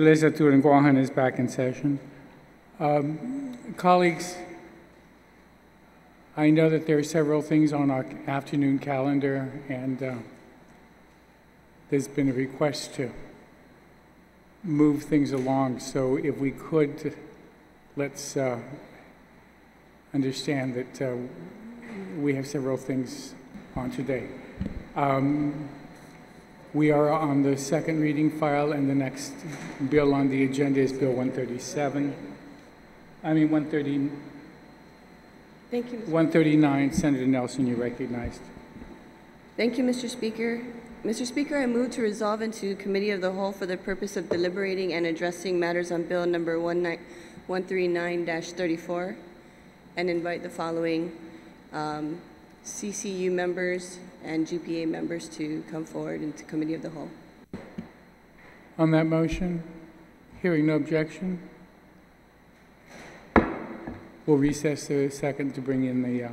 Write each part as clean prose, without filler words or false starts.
Legislature in Guam is back in session. Colleagues, I know that there are several things on our afternoon calendar, and there's been a request to move things along. So if we could, let's understand that we have several things on today. We are on the second reading file, and the next bill on the agenda is Bill 130. Thank you, Mr. 139. Senator Nelson, you're recognized. Thank you, Mr. Speaker. Mr. Speaker, I move to resolve into Committee of the Whole for the purpose of deliberating and addressing matters on Bill number 139-34 and invite the following CCU members and GPA members to come forward into Committee of the Whole. On that motion, hearing no objection, we'll recess a second to bring in the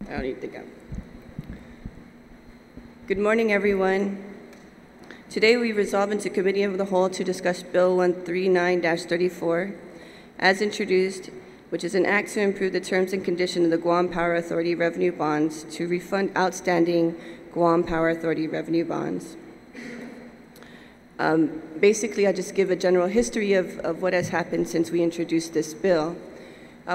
I don't need to go. Good morning, everyone. Today we resolve into Committee of the Whole to discuss Bill 139-34 as introduced, which is an act to improve the terms and conditions of the Guam Power Authority revenue bonds to refund outstanding Guam Power Authority revenue bonds. Basically, I'll just give a general history of what has happened since we introduced this bill.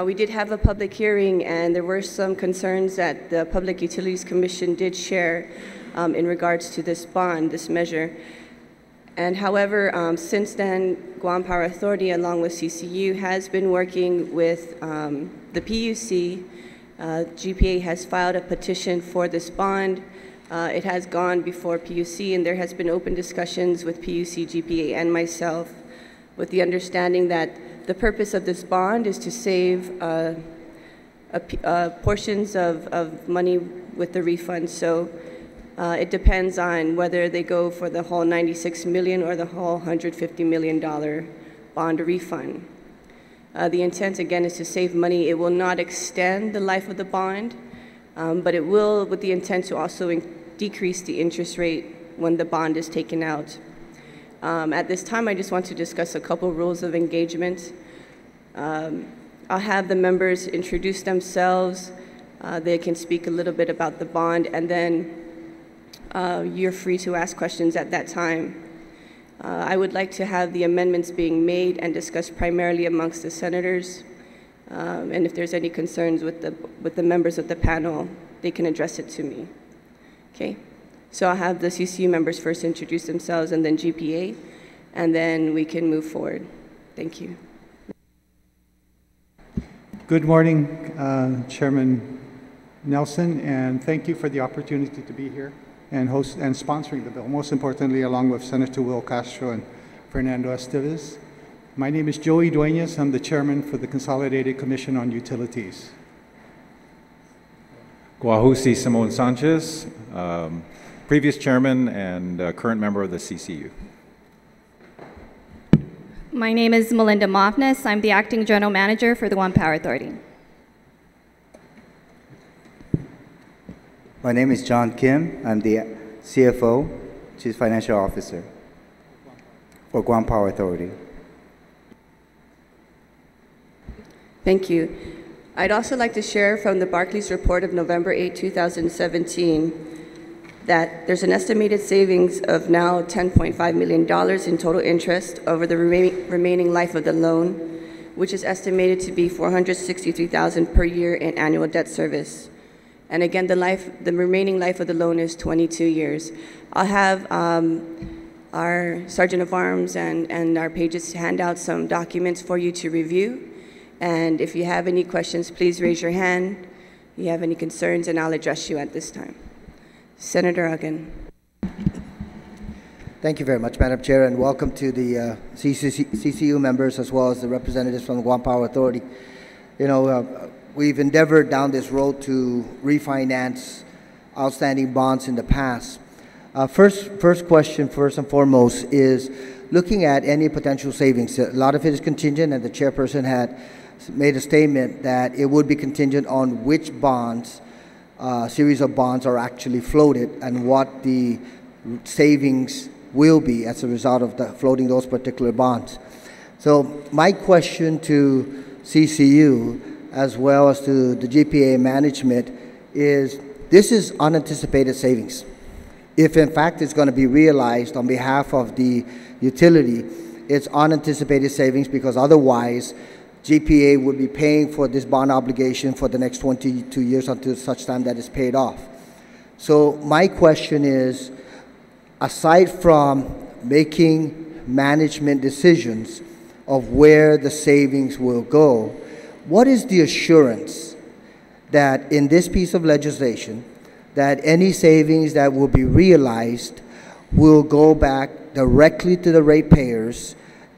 We did have a public hearing, and there were some concerns that the Public Utilities Commission did share in regards to this bond, this measure. And however, since then, Guam Power Authority, along with CCU, has been working with the PUC. GPA has filed a petition for this bond. It has gone before PUC, and there has been open discussions with PUC, GPA, and myself, with the understanding that the purpose of this bond is to save portions of money with the refund. So it depends on whether they go for the whole $96 million or the whole $150 million bond refund. The intent, again, is to save money. It will not extend the life of the bond, but it will, with the intent to also decrease the interest rate when the bond is taken out. At this time, I just want to discuss a couple rules of engagement. I'll have the members introduce themselves. They can speak a little bit about the bond, and then you're free to ask questions at that time. I would like to have the amendments being made and discussed primarily amongst the senators. And if there's any concerns with the members of the panel, they can address it to me. Okay, so I'll have the CCU members first introduce themselves, and then GPA, and then we can move forward. Thank you. Good morning, Chairman Nelson, and thank you for the opportunity to be here and host and sponsoring the bill, most importantly, along with Senator Will Castro and Fernando Esteves. My name is Joey Dueñas. I'm the chairman for the Consolidated Commission on Utilities. Guajusi Simon Sanchez, previous chairman and current member of the CCU. My name is Melinda Mofness. I'm the acting general manager for the Guam Power Authority. My name is John Kim. I'm the CFO, Chief Financial Officer for Guam Power Authority. Thank you. I'd also like to share from the Barclays report of November 8, 2017, that there's an estimated savings of now $10.5 million in total interest over the remaining life of the loan, which is estimated to be $463,000 per year in annual debt service. And again, the remaining life of the loan is 22 years. I'll have our Sergeant of Arms and our pages hand out some documents for you to review. And if you have any questions, please raise your hand. If you have any concerns, and I'll address you at this time. Senator Uggan. Thank you very much, Madam Chair, and welcome to the CCU members as well as the representatives from the Guam Power Authority. You know, we've endeavored down this road to refinance outstanding bonds in the past. First question, first and foremost, is looking at any potential savings. A lot of it is contingent, and the chairperson had made a statement that it would be contingent on which bonds, series of bonds are actually floated and what the savings will be as a result of floating those particular bonds. So my question to CCU as well as to the GPA management is, this is unanticipated savings. If in fact it's going to be realized on behalf of the utility, it's unanticipated savings, because otherwise GPA would be paying for this bond obligation for the next 22 years until such time that it's paid off. So my question is, aside from making management decisions of where the savings will go, what is the assurance that in this piece of legislation that any savings that will be realized will go back directly to the ratepayers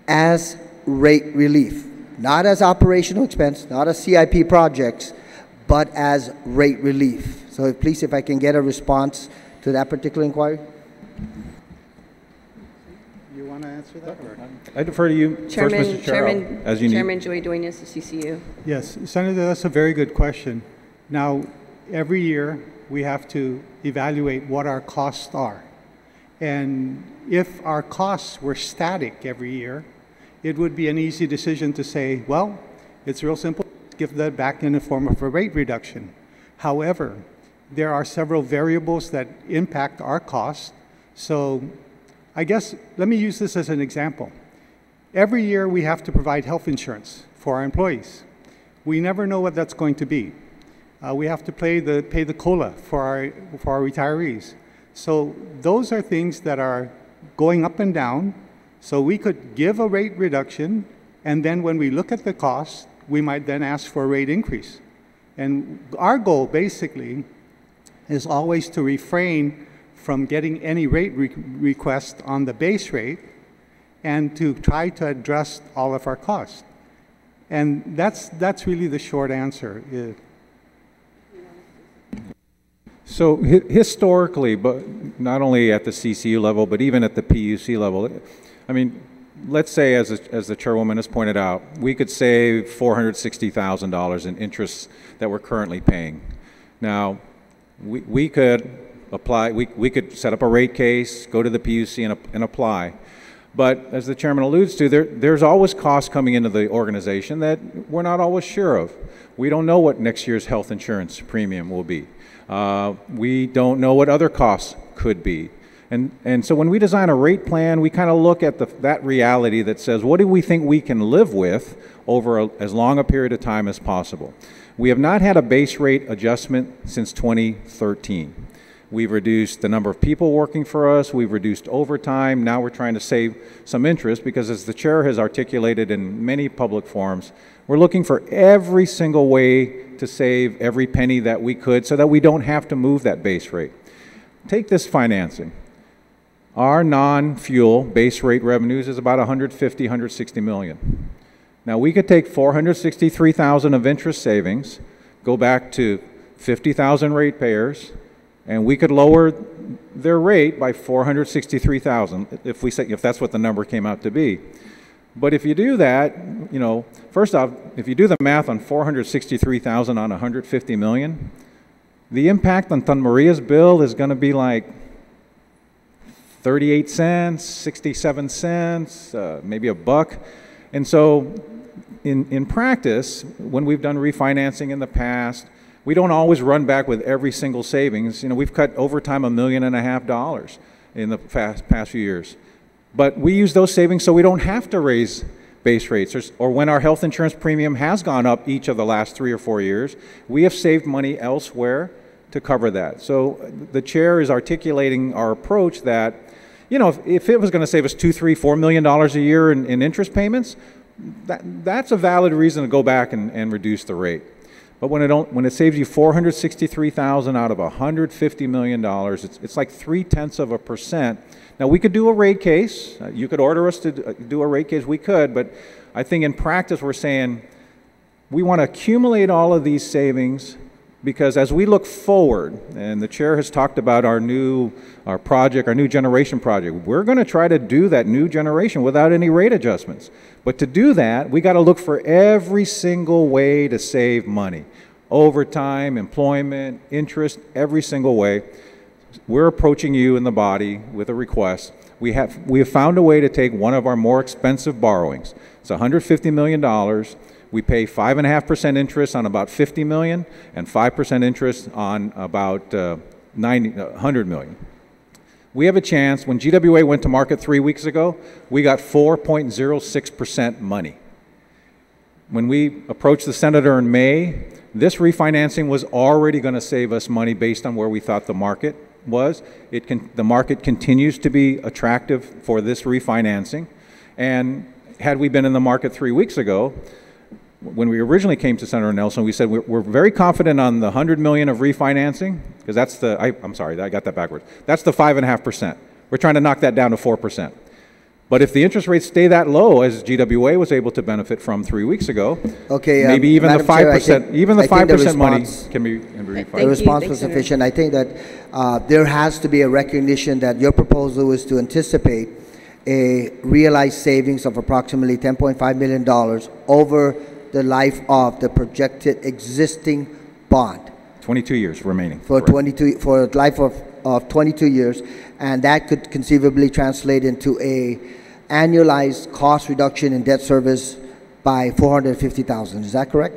as rate relief? Not as operational expense, not as CIP projects, but as rate relief. So please, if I can get a response to that particular inquiry. You want to answer that? I defer to you Chairman, first, Mr. Chair, as you Chairman need. Joey Dueñas, the CCU. Yes, Senator, that's a very good question. Now, every year we have to evaluate what our costs are. And if our costs were static every year, it would be an easy decision to say, well, it's real simple, give that back in the form of a rate reduction. However, there are several variables that impact our costs. So I guess, let me use this as an example. Every year we have to provide health insurance for our employees. We never know what that's going to be. We have to pay the COLA for our retirees. So those are things that are going up and down. So we could give a rate reduction, and then when we look at the cost, we might then ask for a rate increase. And our goal basically is always to refrain from getting any rate request on the base rate and to try to address all of our costs. And that's really the short answer. So historically, but not only at the CCU level, but even at the PUC level, I mean, let's say, as the chairwoman has pointed out, we could save $460,000 in interest that we're currently paying. Now, we could apply, we could set up a rate case, go to the PUC and apply. But as the chairman alludes to, there's always costs coming into the organization that we're not always sure of. We don't know what next year's health insurance premium will be. We don't know what other costs could be. And so when we design a rate plan, we kind of look at that reality that says, what do we think we can live with over as long a period of time as possible? We have not had a base rate adjustment since 2013. We've reduced the number of people working for us. We've reduced overtime. Now we're trying to save some interest because, as the chair has articulated in many public forums, we're looking for every single way to save every penny that we could so that we don't have to move that base rate. Take this financing. Our non-fuel base rate revenues is about $160 million. Now we could take $463,000 of interest savings, go back to 50,000 ratepayers, and we could lower their rate by $463,000 if that's what the number came out to be. But if you do that, you know, first off, if you do the math on $463,000 on $150 million, the impact on Tan Maria's bill is going to be like 38 cents, 67 cents, maybe a buck. And so in practice, when we've done refinancing in the past, we don't always run back with every single savings. You know, we've cut overtime $1.5 million in the past few years. But we use those savings so we don't have to raise base rates. Or when our health insurance premium has gone up each of the last 3 or 4 years, we have saved money elsewhere to cover that. So the chair is articulating our approach that, you know, if it was going to save us $2, $3, $4 million a year in interest payments, that's a valid reason to go back and reduce the rate. But when it saves you $463,000 out of $150 million, it's like 0.3%. Now we could do a rate case. You could order us to do a rate case. We could, but I think in practice we're saying we want to accumulate all of these savings because as we look forward, and the chair has talked about our new generation project, we're going to try to do that new generation without any rate adjustments. But to do that, we got to look for every single way to save money. Overtime, employment, interest, every single way. We're approaching you in the body with a request. We have found a way to take one of our more expensive borrowings. It's $150 million. We pay 5.5% interest on about $50 million and 5% interest on about $100 million. We have a chance. When GWA went to market 3 weeks ago, we got 4.06% money. When we approached the senator in May, this refinancing was already going to save us money based on where we thought the market was. The market continues to be attractive for this refinancing. And had we been in the market 3 weeks ago, when we originally came to Senator Nelson, we said we're very confident on the $100 million of refinancing, because that's I'm sorry, I got that backwards. That's the 5.5%. We're trying to knock that down to 4%. But if the interest rates stay that low, as GWA was able to benefit from 3 weeks ago, okay, maybe even the 5%, even the 5% money can be refinanced. The response was sufficient. I think that there has to be a recognition that your proposal is to anticipate a realized savings of approximately $10.5 million over the life of the projected existing bond. 22 years remaining. For correct. 22, for a life of 22 years, and that could conceivably translate into a annualized cost reduction in debt service by $450,000. Is that correct?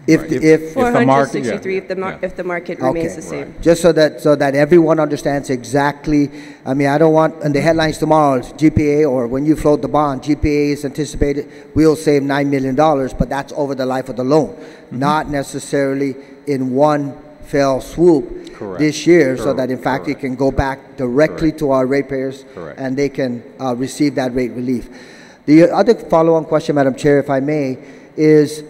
If right, if the market- 463 yeah. if the market Okay. remains the same. Just so that everyone understands exactly. I mean, I don't want in the headlines tomorrow, GPA, or when you float the bond, GPA is anticipated we'll save $9 million, but that's over the life of the loan, not necessarily in one fell swoop Correct. this year, so Correct. that in fact it Correct. can go back directly Correct. to our ratepayers, Correct. and they can receive that rate relief. The other follow-on question, Madam Chair, if I may, is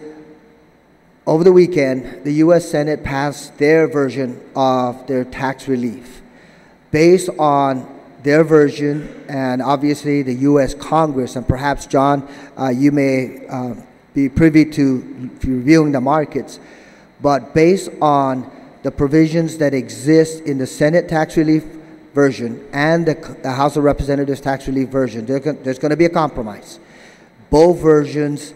over the weekend, the U.S. Senate passed their version of their tax relief. Based on their version, and obviously the U.S. Congress, and perhaps, John, you may be privy to reviewing the markets, but based on the provisions that exist in the Senate tax relief version and the House of Representatives tax relief version, there's going to be a compromise. Both versions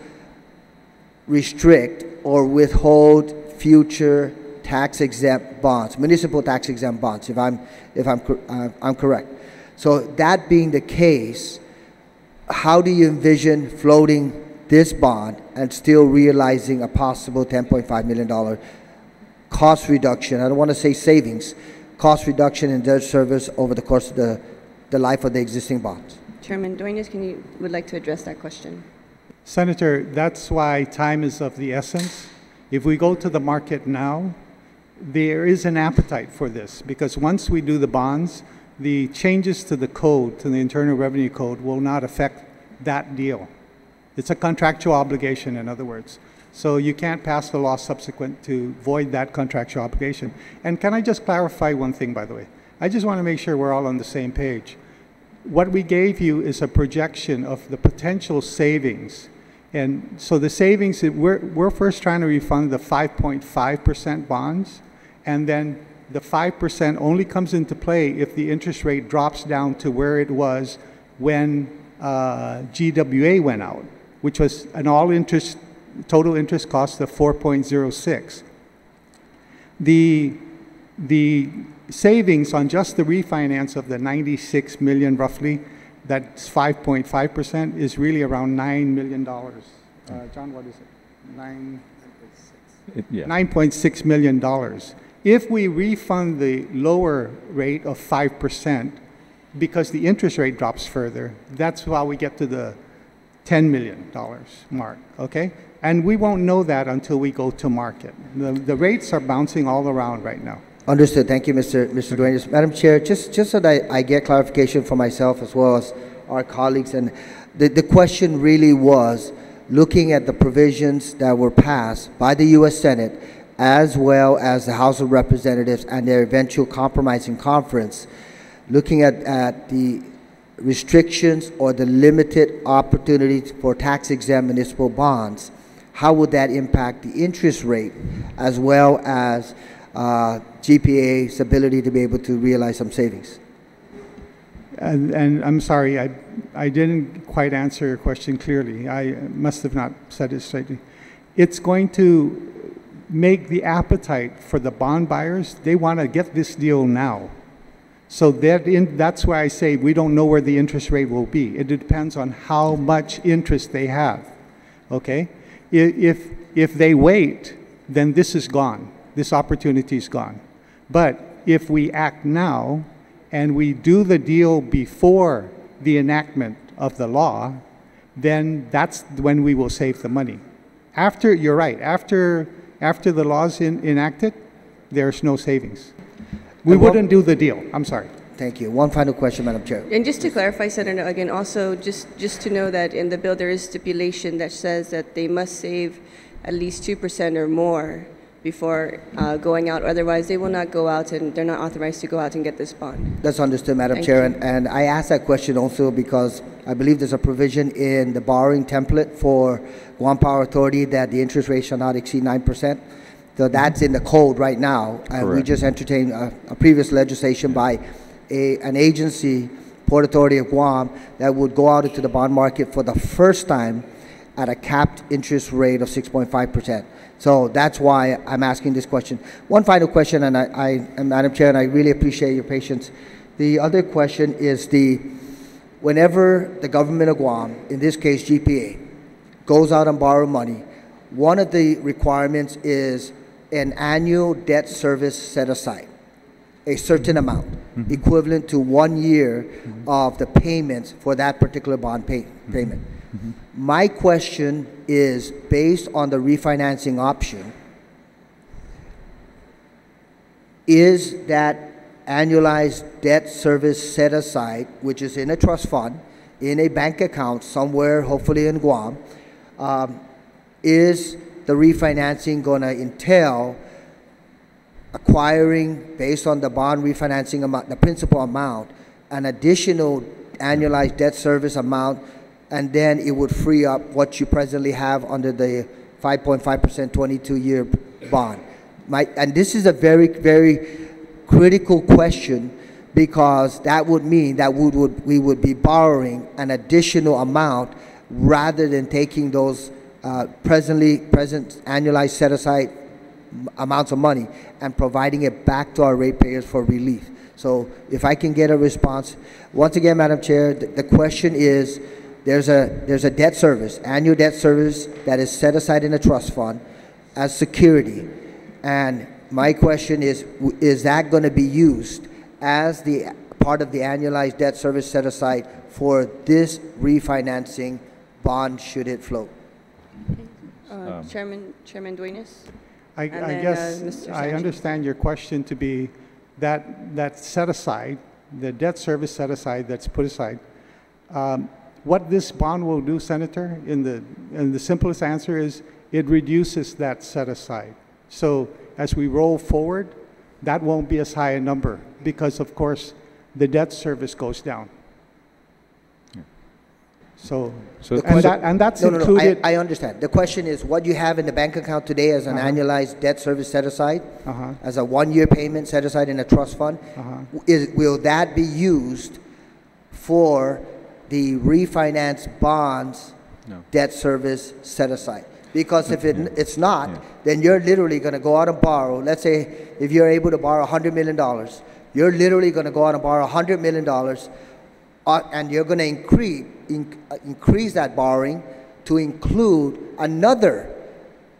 restrict or withhold future tax-exempt bonds, municipal tax-exempt bonds, if I'm correct. So that being the case, how do you envision floating this bond and still realizing a possible $10.5 million cost reduction? I don't want to say savings, cost reduction in debt service over the course of the life of the existing bonds. Chairman Duenas, would like to address that question? Senator, that's why time is of the essence. If we go to the market now, there is an appetite for this, because once we do the bonds, the changes to the code, to the Internal Revenue Code, will not affect that deal. It's a contractual obligation, in other words. So you can't pass the law subsequent to void that contractual obligation. And can I just clarify one thing, by the way? I just want to make sure we're all on the same page. What we gave you is a projection of the potential savings. And so the savings, we're first trying to refund the 5.5% bonds, and then the 5% only comes into play if the interest rate drops down to where it was when GWA went out, which was an all-interest, total interest cost of 4.06. The savings on just the refinance of the 96 million roughly, that's 5.5%, is really around $9 million. John, what is it? $9.6 million. If we refund the lower rate of 5%, because the interest rate drops further, that's how we get to the $10 million mark, okay? And we won't know that until we go to market. The rates are bouncing all around right now. Understood. Thank you, Mr. Duenas. Madam Chair, just so that I get clarification for myself as well as our colleagues, and the question really was looking at the provisions that were passed by the U.S. Senate as well as the House of Representatives and their eventual compromising conference, looking at the restrictions or the limited opportunities for tax-exempt municipal bonds. How would that impact the interest rate as well as GPA's ability to be able to realize some savings? And I'm sorry, I didn't quite answer your question clearly. I must have not said it straightly. It's going to make the appetite for the bond buyers, they want to get this deal now. So that's why I say we don't know where the interest rate will be. It depends on how much interest they have, okay? If they wait, then this is gone. This opportunity is gone. But if we act now and we do the deal before the enactment of the law, then that's when we will save the money. After, you're right, after the law's enacted, there's no savings. We wouldn't do the deal. I'm sorry. Thank you. One final question, Madam Chair. And just to clarify, Senator, again, also just to know that in the bill there is stipulation that says that they must save at least 2% or more before going out. Otherwise, they will not go out, and they're not authorized to go out and get this bond. That's understood, Madam Thank Chair. you. And I asked that question also because I believe there's a provision in the borrowing template for Guam Power Authority that the interest rate shall not exceed 9%. So that's in the code right now. And we just entertained a previous legislation by an agency, Port Authority of Guam, that would go out into the bond market for the first time at a capped interest rate of 6.5%. So that's why I'm asking this question. One final question, and Madam Chair, and I really appreciate your patience. The other question is whenever the government of Guam, in this case GPA, goes out and borrow money, one of the requirements is an annual debt service set aside, a certain amount, equivalent to 1 year of the payments for that particular bond payment. My question is, based on the refinancing option, is that annualized debt service set aside, which is in a trust fund, in a bank account somewhere, hopefully in Guam, is the refinancing going to entail acquiring, based on the bond refinancing amount, the principal amount, an additional annualized debt service amount, and then it would free up what you presently have under the 5.5% 22-year bond? And this is a very, very critical question, because that would mean that we would be borrowing an additional amount rather than taking those present annualized set-aside amounts of money and providing it back to our ratepayers for relief. So if I can get a response. Once again, Madam Chair, the question is, there's a debt service, annual debt service that is set aside in a trust fund as security. And my question is that going to be used as the part of the annualized debt service set aside for this refinancing bond should it float? Chairman Duenas? I guess I understand your question to be that set aside, the debt service set aside that's put aside. What this bond will do, Senator, in the simplest answer is it reduces that set aside. So as we roll forward, that won't be as high a number because, of course, the debt service goes down. So that's included. I understand. The question is, what you have in the bank account today as an annualized debt service set aside, as a 1-year payment set aside in a trust fund, will that be used for the refinance bonds debt service set aside? Because if it's not, then you're literally going to go out and borrow. Let's say if you're able to borrow $100 million, you're literally going to go out and borrow $100 million, and you're going to increase that borrowing to include another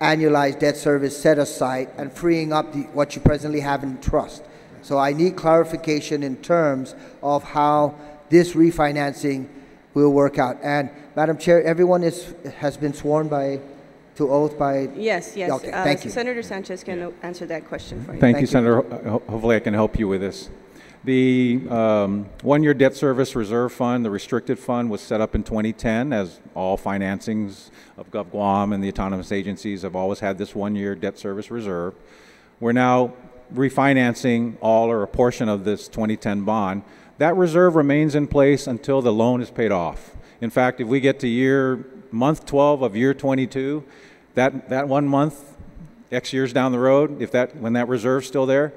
annualized debt service set aside and freeing up what you presently have in trust. So I need clarification in terms of how this refinancing will work out. And Madam Chair, everyone has been sworn to oath by... Yes. Okay, thank you. Senator Sanchez can answer that question for you. Thank you, Senator. Hopefully I can help you with this. The 1-year debt service reserve fund, the restricted fund, was set up in 2010, as all financings of Gov Guam and the autonomous agencies have always had this 1-year debt service reserve. We're now refinancing all or a portion of this 2010 bond. That reserve remains in place until the loan is paid off. In fact, if we get to month 12 of year 22, that 1 month, X years down the road, when that reserve's still there,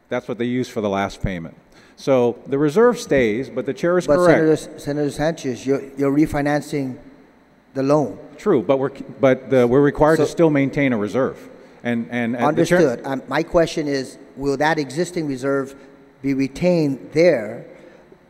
that's what they use for the last payment. So the reserve stays, but the chair is correct. Senator Sanchez, you're refinancing the loan. True, but we're required to still maintain a reserve. And understood. My question is, will that existing reserve be retained there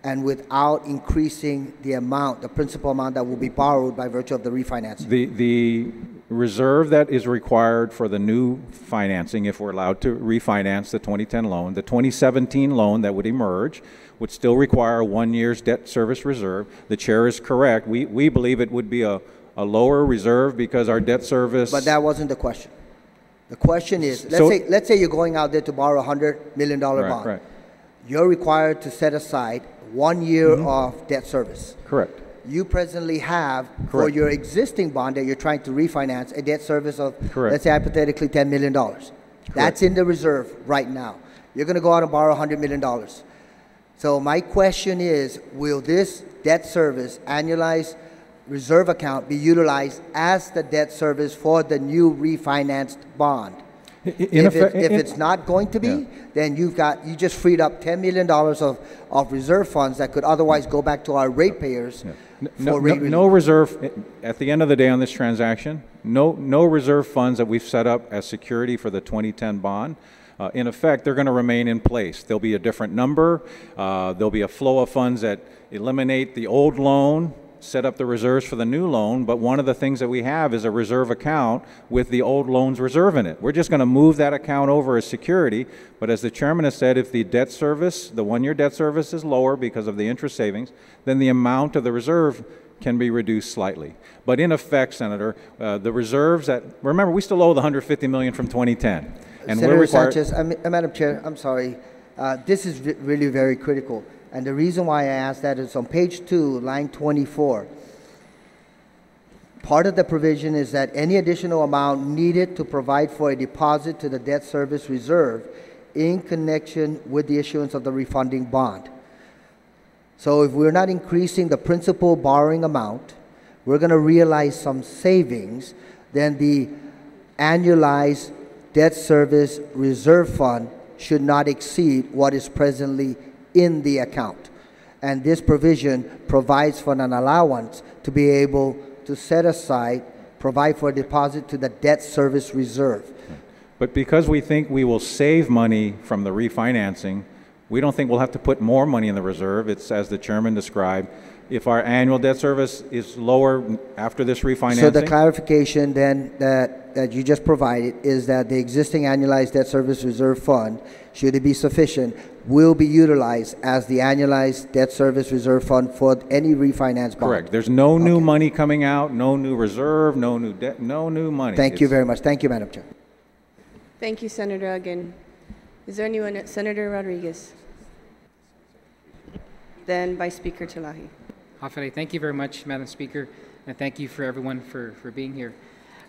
and without increasing the principal amount that will be borrowed by virtue of the refinancing? The reserve that is required for the new financing, if we're allowed to refinance the 2010 loan, the 2017 loan that would emerge would still require 1 year's debt service reserve. The chair is correct. We believe it would be a lower reserve because our debt service... But that wasn't the question. The question is, let's say you're going out there to borrow a $100 million bond. Right. You're required to set aside 1 year of debt service. Correct. You presently have, for your existing bond that you're trying to refinance, a debt service of, let's say hypothetically, $10 million. That's in the reserve right now. You're going to go out and borrow $100 million. So my question is, will this debt service, annualized reserve account, be utilized as the debt service for the new refinanced bond? If it's not going to be, then you just freed up $10 million of reserve funds that could otherwise go back to our ratepayers. No reserve, at the end of the day on this transaction, no reserve funds that we've set up as security for the 2010 bond. In effect, they're going to remain in place. There'll be a different number. There'll be a flow of funds that eliminate the old loan, set up the reserves for the new loan, but one of the things that we have is a reserve account with the old loan's reserve in it. We're just going to move that account over as security, but as the chairman has said, if the debt service, the one-year debt service is lower because of the interest savings, then the amount of the reserve can be reduced slightly. But in effect, Senator, the reserves that, remember, we still owe the $150 million from 2010. And Senator Sanchez, Madam Chair, I'm sorry. This is really very critical. And the reason why I asked that is on page 2, line 24. Part of the provision is that any additional amount needed to provide for a deposit to the debt service reserve in connection with the issuance of the refunding bond. So if we're not increasing the principal borrowing amount, we're going to realize some savings, then the annualized debt service reserve fund should not exceed what is presently in the account. And this provision provides for an allowance to be able to set aside, provide for a deposit to the debt service reserve. But because we think we will save money from the refinancing, we don't think we'll have to put more money in the reserve. It's as the chairman described, if our annual debt service is lower after this refinancing. So the clarification then that you just provided is that the existing annualized debt service reserve fund, should it be sufficient, will be utilized as the annualized debt service reserve fund for any refinance bond. Correct. There's no new money coming out, no new reserve, no new debt, no new money. Thank you very much. Thank you, Madam Chair. Thank you, Senator Again. Is there anyone, Senator Rodriguez? Then Vice Speaker Talahi. Hafele, thank you very much, Madam Speaker, and thank you for everyone for being here.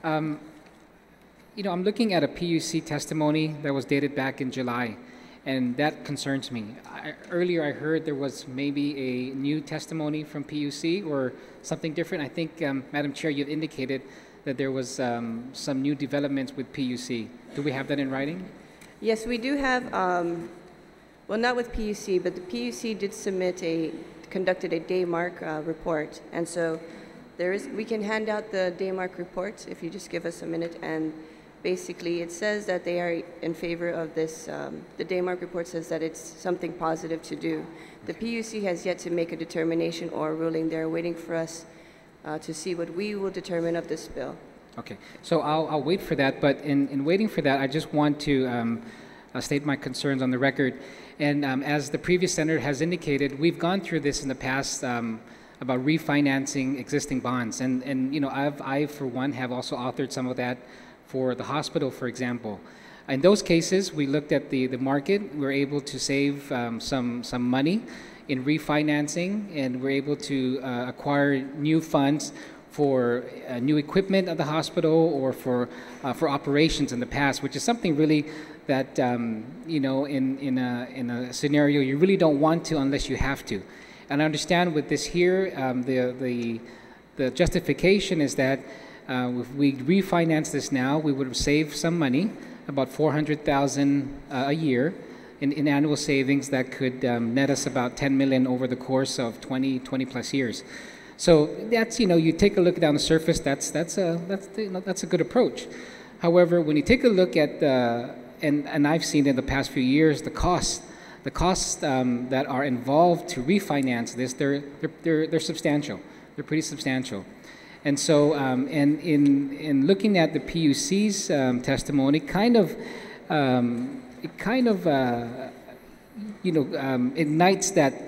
You know, I'm looking at a PUC testimony that was dated back in July, and that concerns me. Earlier I heard there was maybe a new testimony from PUC or something different. I think, Madam Chair, you indicated that there was some new developments with PUC. Do we have that in writing? Yes, we do have, well, not with PUC, but the PUC did conducted a DayMark report, and so we can hand out the DayMark report if you just give us a minute, and basically it says that they are in favor of this, the DayMark report says that it's something positive to do. The PUC has yet to make a determination or ruling. They're waiting for us to see what we will determine of this bill. Okay, so I'll wait for that, but in waiting for that, I just want to state my concerns on the record. And as the previous senator has indicated, we've gone through this in the past about refinancing existing bonds. And you know, I, for one, have also authored some of that for the hospital, for example. In those cases, we looked at the market. We were able to save some money in refinancing, and we're able to acquire new funds for new equipment at the hospital or for operations in the past, which is something really that you know, in a scenario you really don't want to unless you have to. And I understand with this here, the justification is that if we refinance this now, we would have saved some money, about $400,000 a year in annual savings that could net us about $10 million over the course of 20 plus years. So that's, you know, you take a look down the surface, that's a good approach. However, when you take a look at and I've seen in the past few years the costs that are involved to refinance this, they're substantial. They're pretty substantial. And so, and in looking at the PUC's testimony, you know, ignites that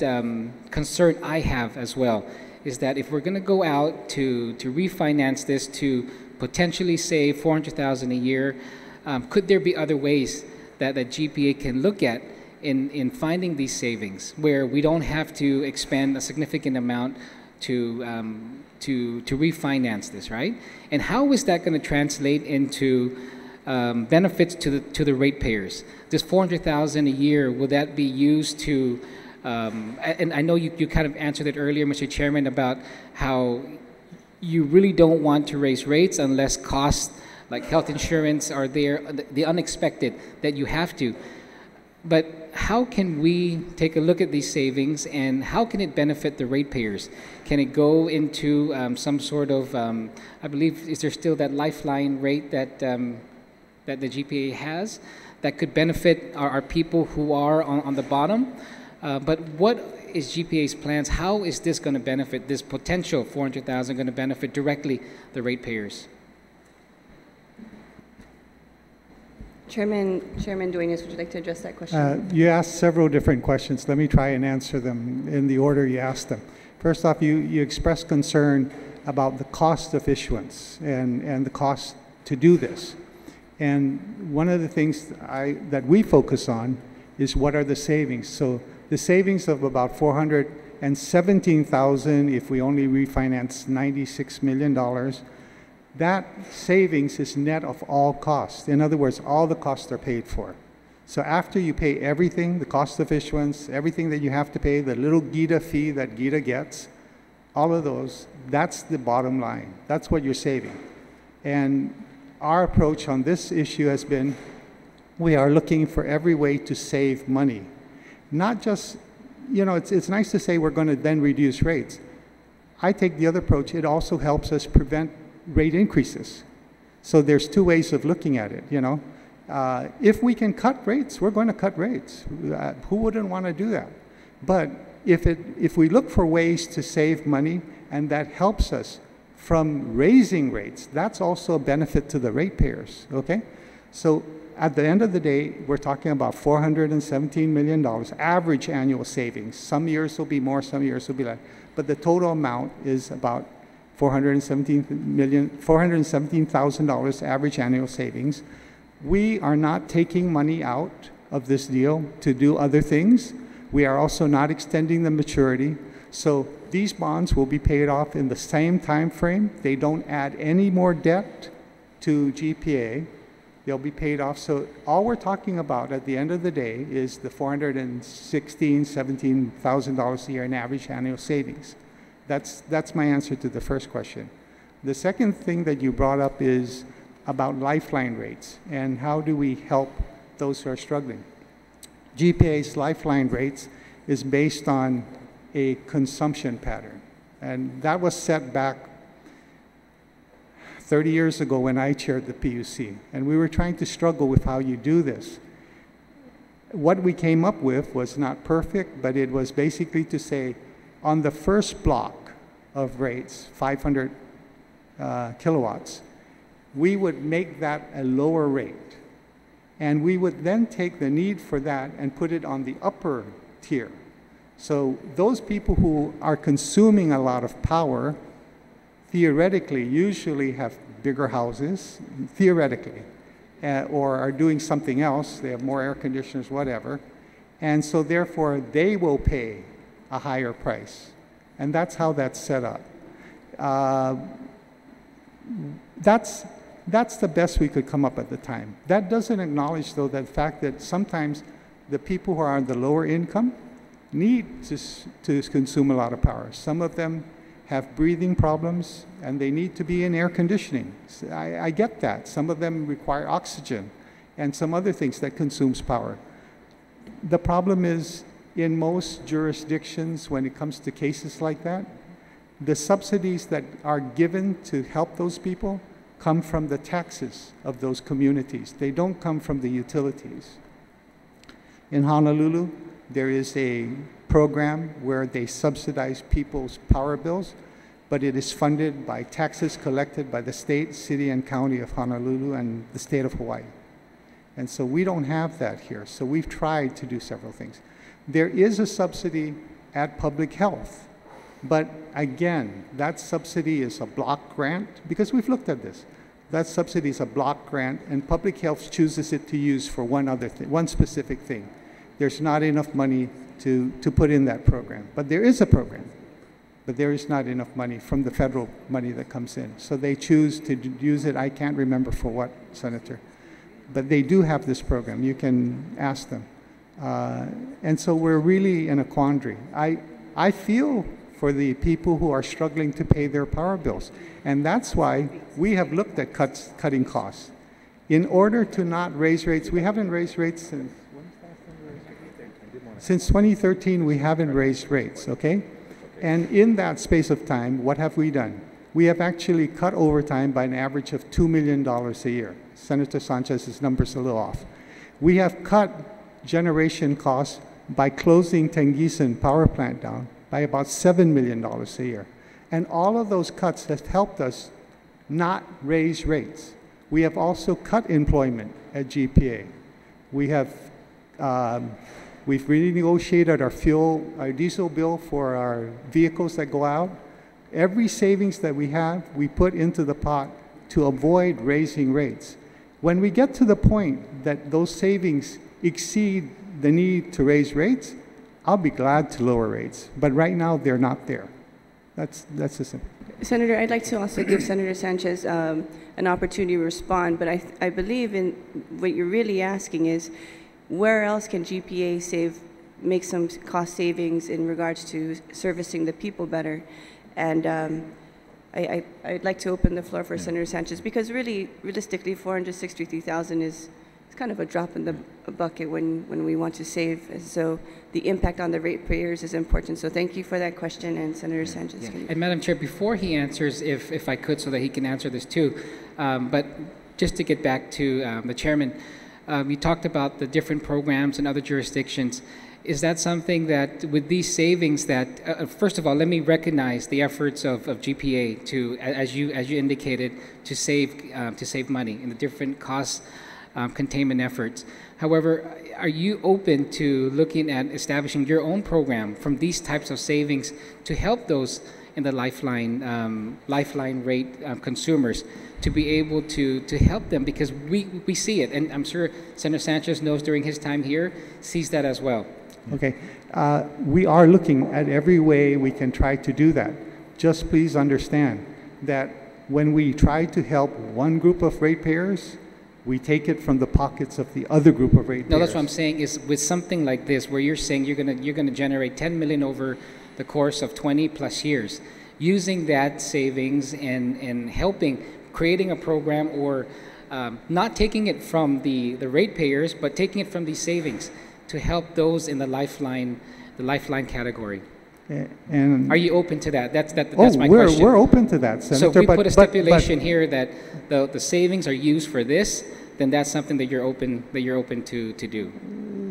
concern I have as well. Is that if we're going to go out to refinance this to potentially save $400,000 a year, could there be other ways that GPA can look at in finding these savings where we don't have to expend a significant amount to refinance this, right? And how is that going to translate into benefits to the ratepayers? This $400,000 a year, will that be used to and I know you kind of answered it earlier, Mr. Chairman, about how you really don't want to raise rates unless costs like health insurance are there, the unexpected that you have to. But how can we take a look at these savings, and how can it benefit the ratepayers? Can it go into some sort of, I believe, is there still that lifeline rate that, that the GPA has that could benefit our people who are on the bottom? But what is GPA's plans? How is this going to benefit, this potential 400,000 going to benefit directly the ratepayers? Chairman Duenas, would you like to address that question? You asked several different questions. Let me try and answer them in the order you asked them. First off, you expressed concern about the cost of issuance and the cost to do this. And one of the things that we focus on is what are the savings. So the savings of about $417,000 if we only refinance $96 million, that savings is net of all costs. In other words, all the costs are paid for. So after you pay everything, the cost of issuance, everything that you have to pay, the little GITA fee that GITA gets, all of those, that's the bottom line. That's what you're saving. And our approach on this issue has been, we are looking for every way to save money. Not just, you know, it's nice to say we're going to then reduce rates. I take the other approach. It also helps us prevent rate increases. So there's two ways of looking at it, you know. If we can cut rates, we're going to cut rates. Who wouldn't want to do that? But if we look for ways to save money and that helps us from raising rates, that's also a benefit to the ratepayers, okay? So at the end of the day, we're talking about $417 million average annual savings. Some years will be more, some years will be less. But the total amount is about $417,000 average annual savings. We are not taking money out of this deal to do other things. We are also not extending the maturity. So these bonds will be paid off in the same time frame. They don't add any more debt to GPA. They'll be paid off. So all we're talking about at the end of the day is the $417,000 a year in average annual savings. That's my answer to the first question. The second thing that you brought up is about lifeline rates and how do we help those who are struggling. GPA's lifeline rates is based on a consumption pattern. And that was set back 30 years ago when I chaired the PUC. And we were trying to struggle with how you do this. What we came up with was not perfect, but it was basically to say, on the first block of rates, 500 kilowatts, we would make that a lower rate. And we would then take the need for that and put it on the upper tier. So those people who are consuming a lot of power, theoretically, usually have bigger houses, theoretically, or are doing something else. They have more air conditioners, whatever. And so therefore, they will pay a higher price. And that's how that's set up. That's the best we could come up at the time. That doesn't acknowledge, though, the fact that sometimes the people who are on the lower income need to consume a lot of power. Some of them have breathing problems, and they need to be in air conditioning. So I get that. Some of them require oxygen and some other things that consumes power. The problem is, in most jurisdictions, when it comes to cases like that, the subsidies that are given to help those people come from the taxes of those communities. They don't come from the utilities. In Honolulu, there is a program where they subsidize people's power bills, but it is funded by taxes collected by the state, city, and county of Honolulu and the state of Hawaii. And so we don't have that here. So we've tried to do several things. There is a subsidy at public health, but again, that subsidy is a block grant, because we've looked at this. That subsidy is a block grant, and public health chooses it to use for one specific thing. There's not enough money to put in that program. But there is a program, but there is not enough money from the federal money that comes in. So they choose to use it. I can't remember for what, Senator. But they do have this program. You can ask them. And so we're really in a quandary. I feel for the people who are struggling to pay their power bills. And that's why we have looked at cutting costs. In order to not raise rates, we haven't raised rates since 2013, we haven't raised rates, okay? And in that space of time, what have we done? We have actually cut overtime by an average of $2 million a year. Senator Sanchez's number's a little off. We have cut generation costs by closing Tengisan power plant down by about $7 million a year. And all of those cuts have helped us not raise rates. We have also cut employment at GPA. We have we've renegotiated our diesel bill for our vehicles that go out. Every savings that we have, we put into the pot to avoid raising rates. When we get to the point that those savings exceed the need to raise rates, I'll be glad to lower rates. But right now, they're not there. That's the simple. Senator, I'd like to also give Senator Sanchez an opportunity to respond, but I believe in what you're really asking is, where else can GPA make some cost savings in regards to servicing the people better? And I'd like to open the floor for Senator Sanchez, because realistically, $463,000 is kind of a drop in the bucket when we want to save. So the impact on the ratepayers is important. So thank you for that question, and Senator Sanchez. Yeah. And Madam Chair, before he answers, if I could, so that he can answer this too, but just to get back to the chairman, you talked about the different programs in other jurisdictions. Is that something that, with these savings, that first of all, let me recognize the efforts of GPA to, as you indicated, to save money in the different cost containment efforts. However, are you open to looking at establishing your own program from these types of savings to help those in the lifeline rate consumers to be able to help them? Because we see it, and I'm sure Senator Sanchez knows during his time here, sees that as well. Okay. We are looking at every way we can try to do that. Just please understand that when we try to help one group of ratepayers, we take it from the pockets of the other group of ratepayers. No, that's what I'm saying, is with something like this, where you're saying you're gonna generate $10 million over the course of 20 plus years, using that savings and helping, creating a program, or not taking it from the ratepayers, but taking it from these savings to help those in the lifeline category. And are you open to that? That's my question. We're open to that, Senator. So if we put a stipulation here that the savings are used for this, then that's something that you're open to do.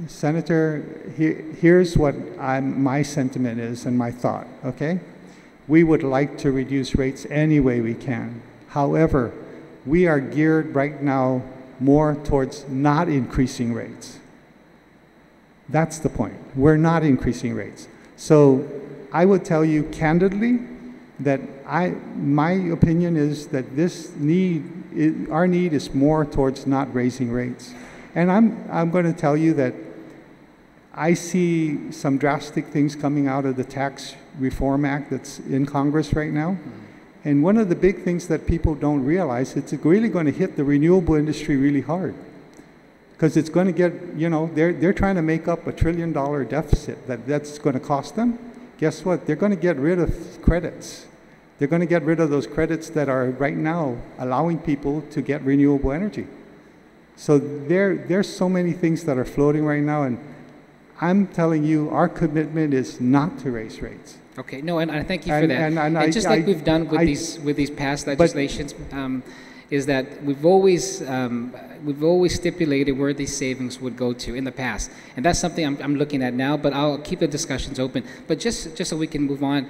Senator, here's what my sentiment is and my thought. Okay, we would like to reduce rates any way we can. However, we are geared right now more towards not increasing rates. That's the point. We're not increasing rates. So I would tell you candidly that my opinion is that our need is more towards not raising rates. And I'm going to tell you that I see some drastic things coming out of the Tax Reform Act that's in Congress right now. And one of the big things that people don't realize, it's really going to hit the renewable industry really hard. Because it's going to get, they're trying to make up $1 trillion deficit that's going to cost them. Guess what? They're going to get rid of credits. They're going to get rid of those credits that are right now allowing people to get renewable energy. So there's so many things that are floating right now, and I'm telling you, our commitment is not to raise rates. Okay, no, and I thank you for that. And just like we've done with these past legislations, is that we've always stipulated where these savings would go to in the past, and that's something I'm looking at now. But I'll keep the discussions open. But just so we can move on,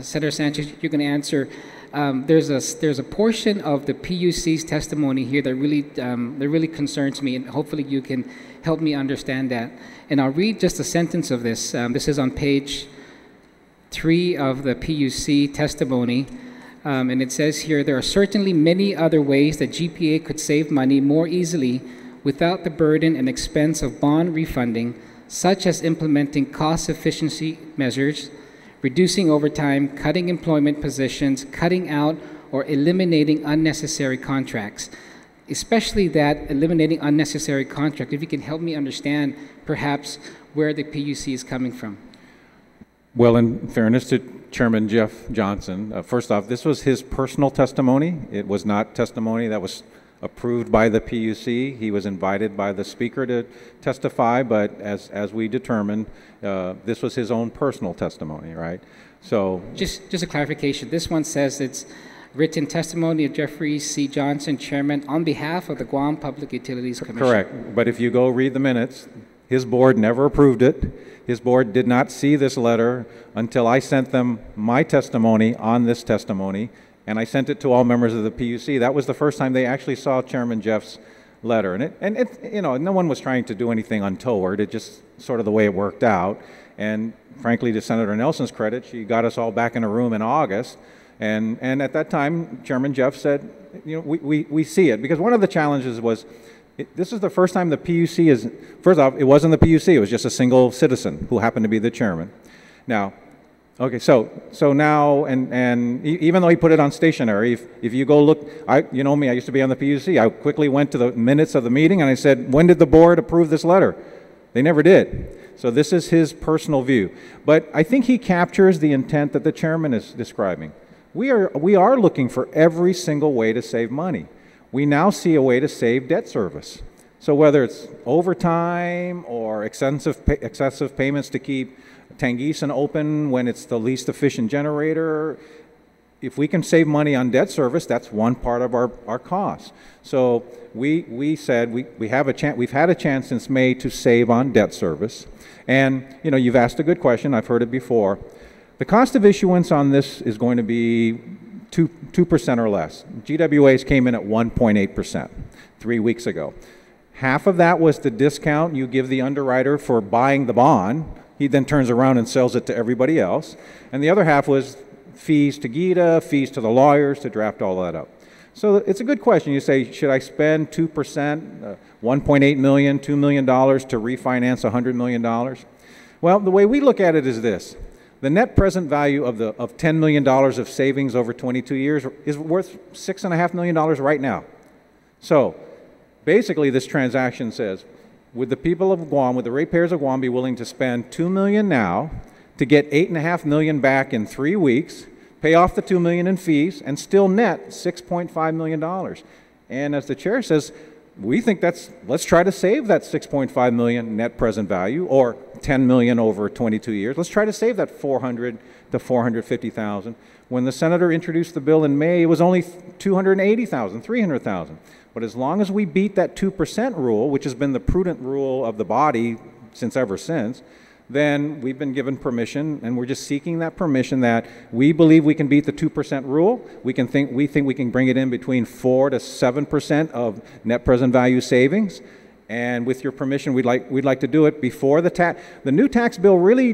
Senator Sanchez, you're going to answer. There's a portion of the PUC's testimony here that really concerns me, and hopefully you can help me understand that. And I'll read just a sentence of this. This is on page 3 of the PUC testimony. And it says here, there are certainly many other ways that GPA could save money more easily without the burden and expense of bond refunding, such as implementing cost efficiency measures, reducing overtime, cutting employment positions, cutting out or eliminating unnecessary contracts. Especially that eliminating unnecessary contract, if you can help me understand perhaps where the PUC is coming from. Well, in fairness to Chairman Jeff Johnson, first off, this was his personal testimony. It was not testimony that was approved by the PUC. He was invited by the Speaker to testify, but as we determined, this was his own personal testimony, right? So just a clarification. This one says it's written testimony of Jeffrey C. Johnson, Chairman, on behalf of the Guam Public Utilities Commission. Correct. But if you go read the minutes, his board never approved it. His board did not see this letter until I sent them my testimony on this testimony, and I sent it to all members of the PUC. That was the first time they actually saw Chairman Jeff's letter. And it, you know, no one was trying to do anything untoward. It just sort of the way it worked out. And frankly, to Senator Nelson's credit, she got us all back in a room in August. And at that time, Chairman Jeff said, you know, we see it. Because one of the challenges was, this is the first time the PUC is, first off, it wasn't the PUC, it was just a single citizen who happened to be the chairman. Now, okay, so now, and even though he put it on stationery, if you go look, you know me, I used to be on the PUC, I quickly went to the minutes of the meeting and I said, when did the board approve this letter? They never did. So this is his personal view. But I think he captures the intent that the chairman is describing. We are looking for every single way to save money. We now see a way to save debt service. So whether it's overtime or excessive payments to keep Tangisan open when it's the least efficient generator, if we can save money on debt service, that's one part of our costs. So we said we've had a chance since May to save on debt service. And you know, you've asked a good question, I've heard it before. The cost of issuance on this is going to be 2% or less. GWAs came in at 1.8% 3 weeks ago. Half of that was the discount you give the underwriter for buying the bond. He then turns around and sells it to everybody else. And the other half was fees to GITA, fees to the lawyers to draft all that up. So it's a good question. You say, should I spend 2%, $1.8 million, $2 million to refinance $100 million? Well, the way we look at it is this. The net present value of $10 million of savings over 22 years is worth $6.5 million right now. So basically this transaction says, would the people of Guam, would the ratepayers of Guam be willing to spend $2 million now to get $8.5 million back in 3 weeks, pay off the $2 million in fees, and still net $6.5 million? And as the chair says, we think let's try to save that $6.5 million net present value, or $10 million over 22 years. Let's try to save that $400,000 to $450,000. When the senator introduced the bill in May, it was only $280,000, $300,000. But as long as we beat that 2% rule, which has been the prudent rule of the body ever since, then we've been given permission, and we're just seeking that permission that we believe we can beat the 2% rule. We think we can bring it in between 4 to 7% of net present value savings. And with your permission, we'd like to do it before the new tax bill. Really,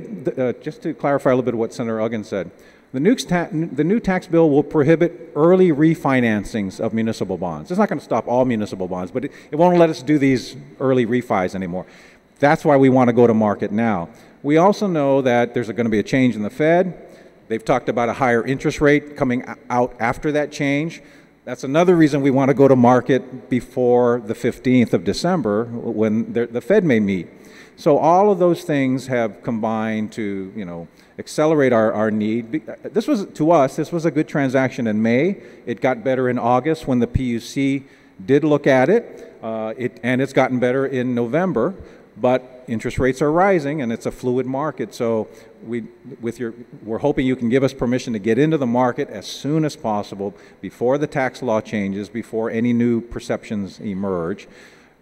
just to clarify a little bit of what Senator Uggin said, the new tax bill will prohibit early refinancings of municipal bonds. It's not going to stop all municipal bonds, but it won't let us do these early refis anymore. That's why we want to go to market now. We also know that there's going to be a change in the Fed. They've talked about a higher interest rate coming out after that change. That's another reason we want to go to market before the 15th of December when the Fed may meet. So all of those things have combined to, you know, accelerate our need. This was, to us, this was a good transaction in May. It got better in August when the PUC did look at it, and it's gotten better in November. But interest rates are rising, and it's a fluid market. So we're hoping you can give us permission to get into the market as soon as possible, before the tax law changes, before any new perceptions emerge.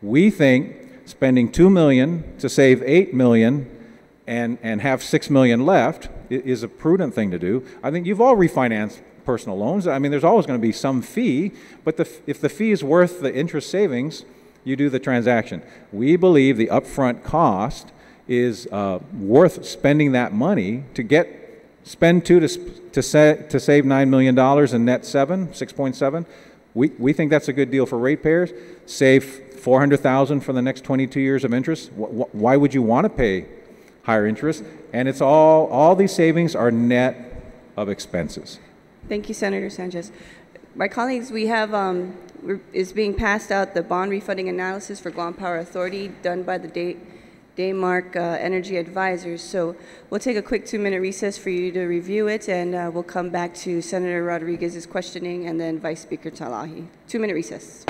We think spending $2 million to save $8 million and have $6 million left is a prudent thing to do. I think you've all refinanced personal loans. I mean, there's always going to be some fee, but if the fee is worth the interest savings, you do the transaction. We believe the upfront cost is worth spending that money to spend to save $9 million and net 6.7. We think that's a good deal for ratepayers. Save $400,000 for the next 22 years of interest. Why would you want to pay higher interest? And it's all these savings are net of expenses. Thank you, Senator Sanchez. My colleagues, we have, is being passed out the bond refunding analysis for Guam Power Authority done by the Daymark Energy Advisors. So we'll take a quick 2-minute recess for you to review it, and we'll come back to Senator Rodriguez's questioning and then Vice Speaker Talahi. 2-minute recess.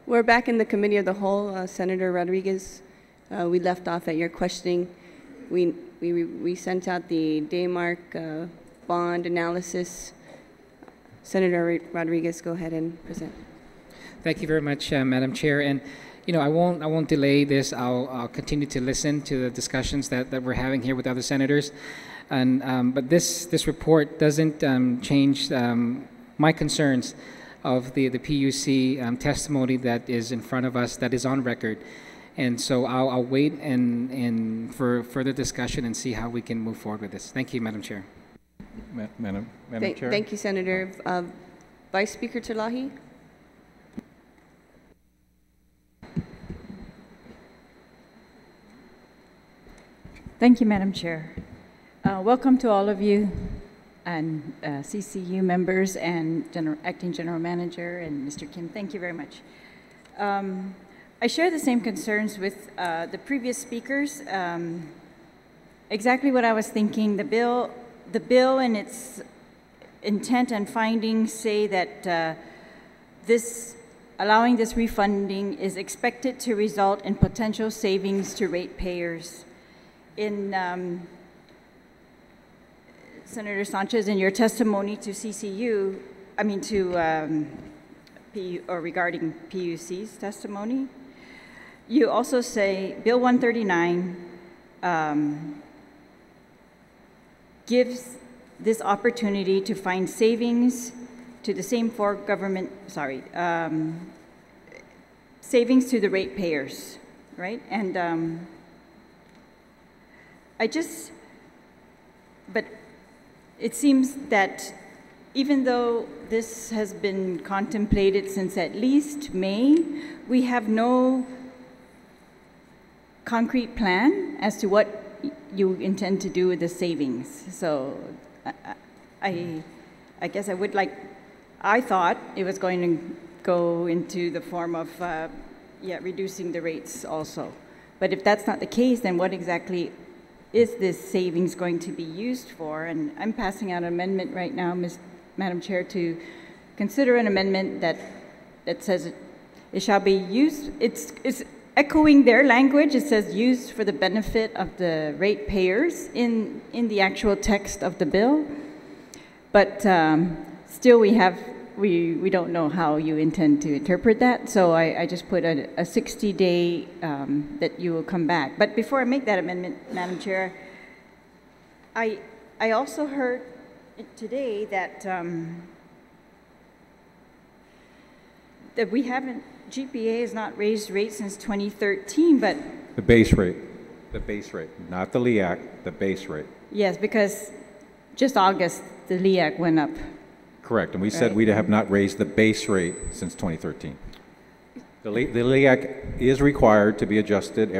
We're back in the Committee of the Whole. Senator Rodriguez, we left off at your questioning. We sent out the Daymark bond analysis. Senator Rodriguez, go ahead and present. Thank you very much, Madam Chair. And I won't delay this. I'll continue to listen to the discussions that we're having here with other senators. And but this report doesn't change my concerns of the PUC testimony that is in front of us, that is on record. And so I'll wait and for further discussion and see how we can move forward with this. Thank you, Madam Chair. Madam Chair. Thank you, Senator. Vice Speaker Talahi. Thank you, Madam Chair. Welcome to all of you. and CCU members and Acting General Manager and Mr. Kim. Thank you very much. I share the same concerns with the previous speakers. Exactly what I was thinking. The bill and its intent and findings say that allowing this refunding is expected to result in potential savings to ratepayers. In Senator Sanchez, in your testimony to CCU, I mean regarding PUC's testimony, you also say Bill 139 gives this opportunity to find savings to the same for government, savings to the ratepayers, right? And but it seems that even though this has been contemplated since at least May, we have no concrete plan as to what you intend to do with the savings. So I guess I thought it was going to go into the form of reducing the rates also. But if that's not the case, then what exactly is this savings going to be used for? And I'm passing out an amendment right now, Madam Chair, to consider an amendment that says it shall be used. It's echoing their language. It says used for the benefit of the ratepayers in the actual text of the bill. But still we don't know how you intend to interpret that. So I just put a 60-day that you will come back. But before I make that amendment, Madam Chair, I also heard today that that GPA has not raised rates since 2013, but The base rate, not the LEAC, the base rate. yes, because just August the LEAC went up. Correct, and we said we have not raised the base rate since 2013. The LEAC is required to be adjusted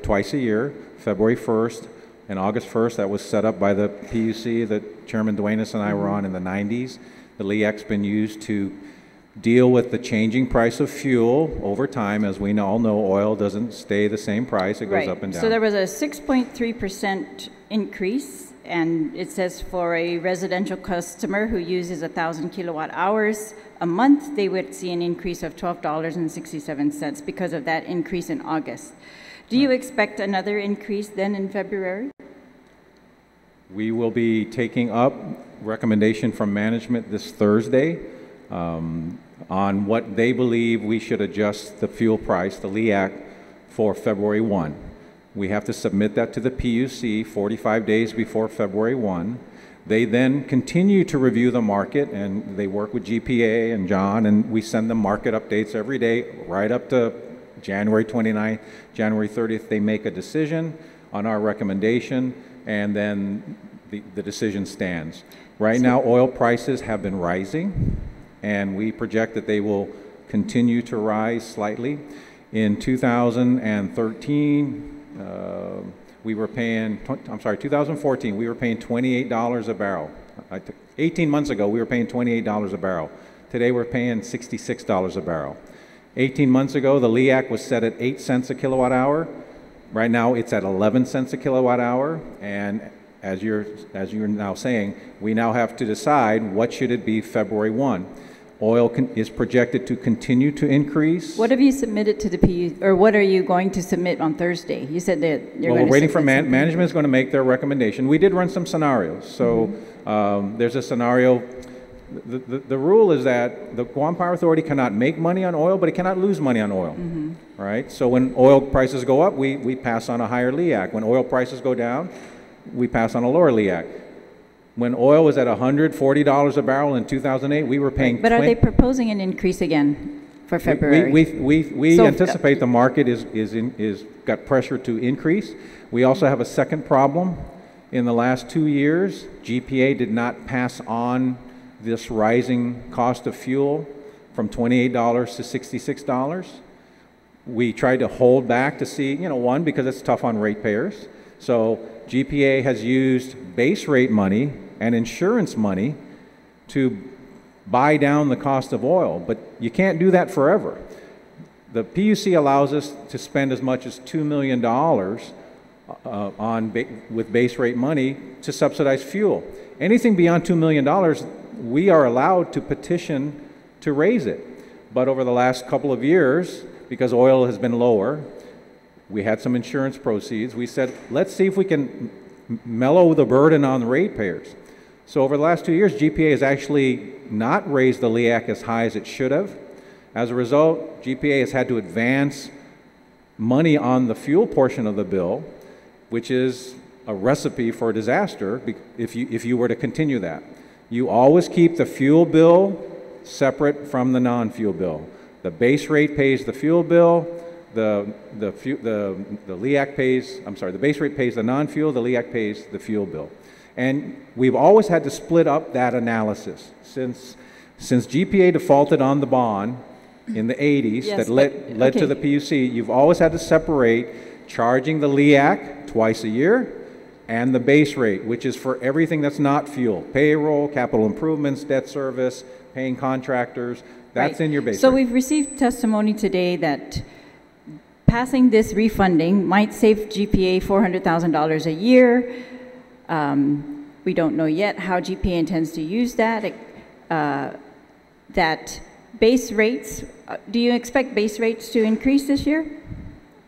twice a year, February 1st and August 1st. That was set up by the PUC that Chairman Duenas and I were on in the 90s. The LEAC's been used to deal with the changing price of fuel over time. As we all know, oil doesn't stay the same price, it goes up and down. So there was a 6.3% increase, and it says for a residential customer who uses 1,000 kilowatt hours a month, they would see an increase of $12.67 because of that increase in August. Do you expect another increase then in February? We will be taking up recommendation from management this Thursday on what they believe we should adjust the fuel price, the LEAC, for February 1. We have to submit that to the PUC 45 days before February 1. They then continue to review the market, and they work with GPA and John, and we send them market updates every day right up to January 29th, January 30th. They make a decision on our recommendation, and then the decision stands. Right now, oil prices have been rising, and we project that they will continue to rise slightly. In 2013, we were paying, 2014, we were paying $28 a barrel. 18 months ago, we were paying $28 a barrel. Today, we're paying $66 a barrel. 18 months ago, the LEAC was set at 8 cents a kilowatt hour. Right now, it's at 11 cents a kilowatt hour, and as you're now saying, we now have to decide what should it be February 1. Oil is projected to continue to increase. What have you submitted to the PU, or what are you going to submit on Thursday? You said that you're we're waiting for management is going to make their recommendation. We did run some scenarios. So there's a scenario. The rule is that the Guam Power Authority cannot make money on oil, but it cannot lose money on oil. Right? So when oil prices go up, we pass on a higher LEAC. When oil prices go down, we pass on a lower LEAC. When oil was at $140 a barrel in 2008, we were paying. But are they proposing an increase again for February? We anticipate the market is got pressure to increase. We also have a second problem. In the last 2 years, GPA did not pass on this rising cost of fuel from $28 to $66. We tried to hold back to see, because it's tough on ratepayers. So GPA has used base rate money and insurance money to buy down the cost of oil, but you can't do that forever. The PUC allows us to spend as much as $2 million with base rate money to subsidize fuel. Anything beyond $2 million, we are allowed to petition to raise it. But over the last couple of years, because oil has been lower, we had some insurance proceeds. We said, let's see if we can mellow the burden on the ratepayers. So over the last 2 years, GPA has actually not raised the LEAC as high as it should have. As a result, GPA has had to advance money on the fuel portion of the bill, which is a recipe for disaster if you were to continue that. You always keep the fuel bill separate from the non-fuel bill. The base rate pays the fuel bill, the LEAC pays, I'm sorry, the base rate pays the non-fuel, the LEAC pays the fuel bill. And we've always had to split up that analysis. Since GPA defaulted on the bond in the 80s, Yes, that led to the PUC, you've always had to separate charging the LEAC twice a year and the base rate, which is for everything that's not fuel. Payroll, capital improvements, debt service, paying contractors, that's in your base So rate. we've received testimony today that passing this refunding might save GPA $400,000 a year. We don't know yet how GPA intends to use that. That base rates, do you expect base rates to increase this year?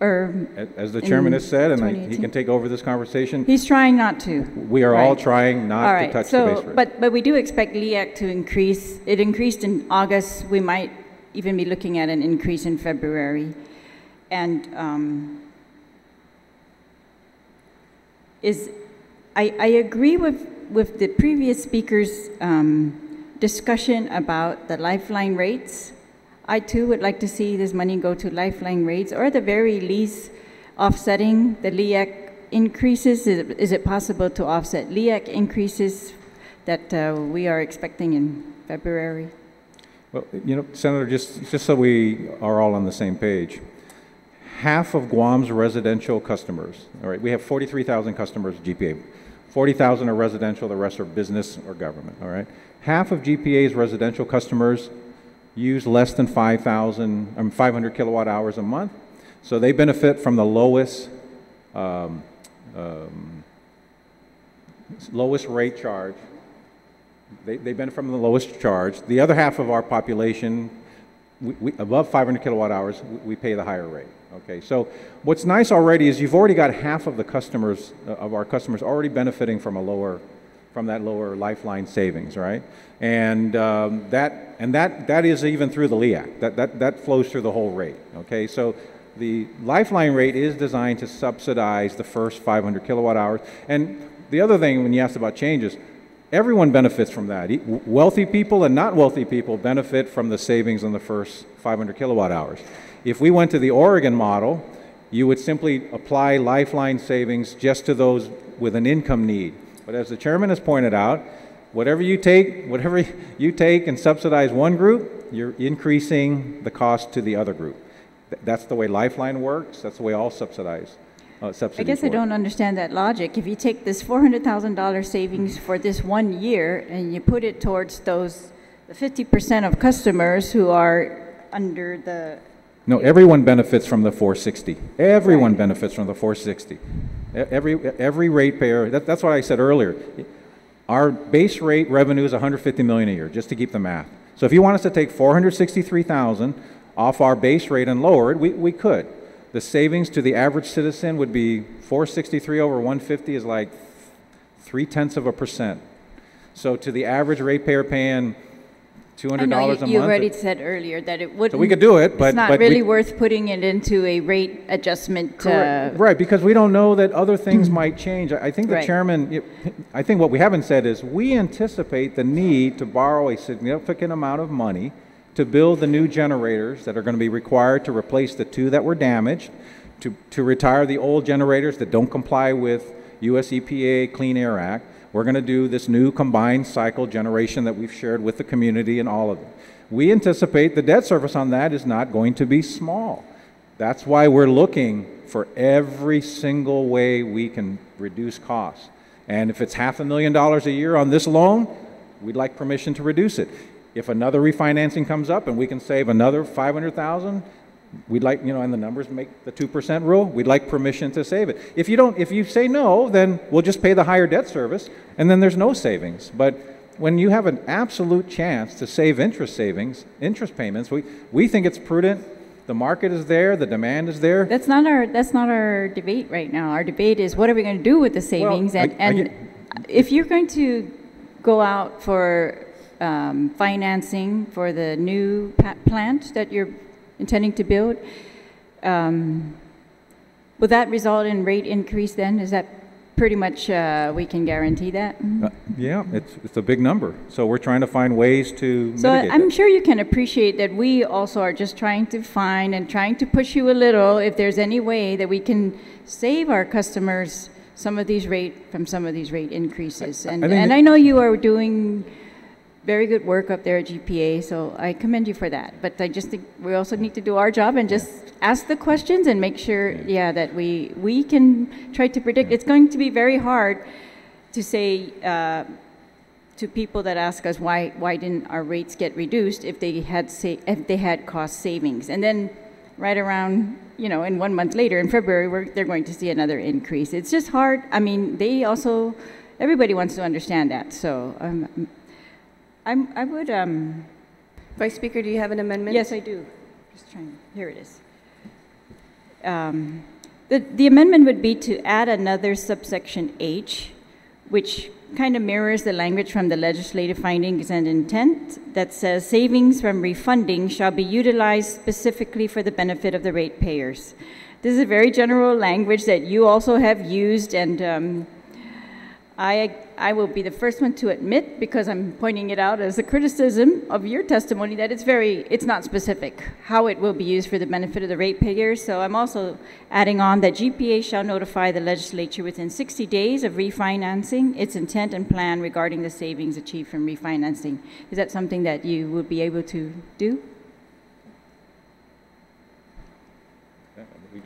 Or as the chairman has said, and he 2018? can take over this conversation, He's trying not to. we are all trying not to touch the base rate. But we do expect LEAC to increase. It increased in August. We might even be looking at an increase in February. And I agree with the previous speaker's discussion about the lifeline rates. I too would like to see this money go to lifeline rates, or at the very least offsetting the LEAC increases. Is it possible to offset LEAC increases that we are expecting in February? Well, you know, Senator, just so we are all on the same page, half of Guam's residential customers, all right, we have 43,000 customers GPA. 40,000 are residential, the rest are business or government, all right? Half of GPA's residential customers use less than 500 kilowatt hours a month, so they benefit from the lowest rate charge. They benefit from the lowest charge. The other half of our population, above 500 kilowatt hours, we pay the higher rate. Okay, so what's nice already is you've already got half of the customers, of our customers, already benefiting from that lower lifeline savings, right? And that is even through the LEAC. That flows through the whole rate. Okay, so the lifeline rate is designed to subsidize the first 500 kilowatt hours. And the other thing, when you asked about changes, everyone benefits from that. Wealthy people and not wealthy people benefit from the savings on the first 500 kilowatt hours. If we went to the Oregon model, you would simply apply lifeline savings just to those with an income need. But as the chairman has pointed out, whatever you take and subsidize one group, you're increasing the cost to the other group. That's the way lifeline works. That's the way all subsidies I guess I don't understand that logic. If you take this $400,000 savings for this 1 year and you put it towards the 50% of customers who are under the... No, everyone benefits from the 460. Everyone benefits from the 460. Every ratepayer, that's what I said earlier. Our base rate revenue is $150 million a year, just to keep the math. So if you want us to take $463,000 off our base rate and lower it, we could. The savings to the average citizen would be 463 over 150 is like 0.3%. So to the average ratepayer paying $200 a month. You already said earlier that it wouldn't. So we could do it, but it's not really worth putting it into a rate adjustment. Right, because we don't know that other things might change. I think the chairman, I think what we haven't said is we anticipate the need to borrow a significant amount of money to build the new generators that are going to be required to replace the 2 that were damaged, to retire the old generators that don't comply with US EPA Clean Air Act. We're going to do this new combined cycle generation that we've shared with the community and all of it. We anticipate the debt service on that is not going to be small. That's why we're looking for every single way we can reduce costs. And if it's $500,000 a year on this loan, we'd like permission to reduce it. If another refinancing comes up and we can save another $500,000, we'd like, and the numbers make the 2% rule, we'd like permission to save it. If you say no, then we'll just pay the higher debt service, and then there's no savings. But when you have an absolute chance to save interest payments, we think it's prudent. The market is there, the demand is there. That's not our debate right now. Our debate is what are we going to do with the savings? Well, if you're going to go out for financing for the new plant that you're intending to build, will that result in rate increase then? Is that pretty much we can guarantee that? Yeah, it's a big number. So we're trying to find ways to So mitigate I'm that. sure you can appreciate that we also are just trying to find and trying to push you a little if there's any way that we can save our customers some of these rate increases. And I know you are doing very good work up there at GPA, so I commend you for that. But I just think we also need to do our job and just ask the questions and make sure, that we can try to predict. It's going to be very hard to say to people that ask us why didn't our rates get reduced if they had cost savings, and then right around in 1 month later in February they're going to see another increase. It's just hard. I mean, everybody wants to understand that. So I would. Vice Speaker, do you have an amendment? Yes, I do. Just trying. Here it is. The amendment would be to add another subsection H, which kind of mirrors the language from the legislative findings and intent that says savings from refunding shall be utilized specifically for the benefit of the ratepayers. This is a very general language that you also have used, and I will be the first one to admit, because I'm pointing it out as a criticism of your testimony, that it's not specific how it will be used for the benefit of the ratepayers. So I'm also adding on that GPA shall notify the legislature within 60 days of refinancing its intent and plan regarding the savings achieved from refinancing. Is that something that you would be able to do?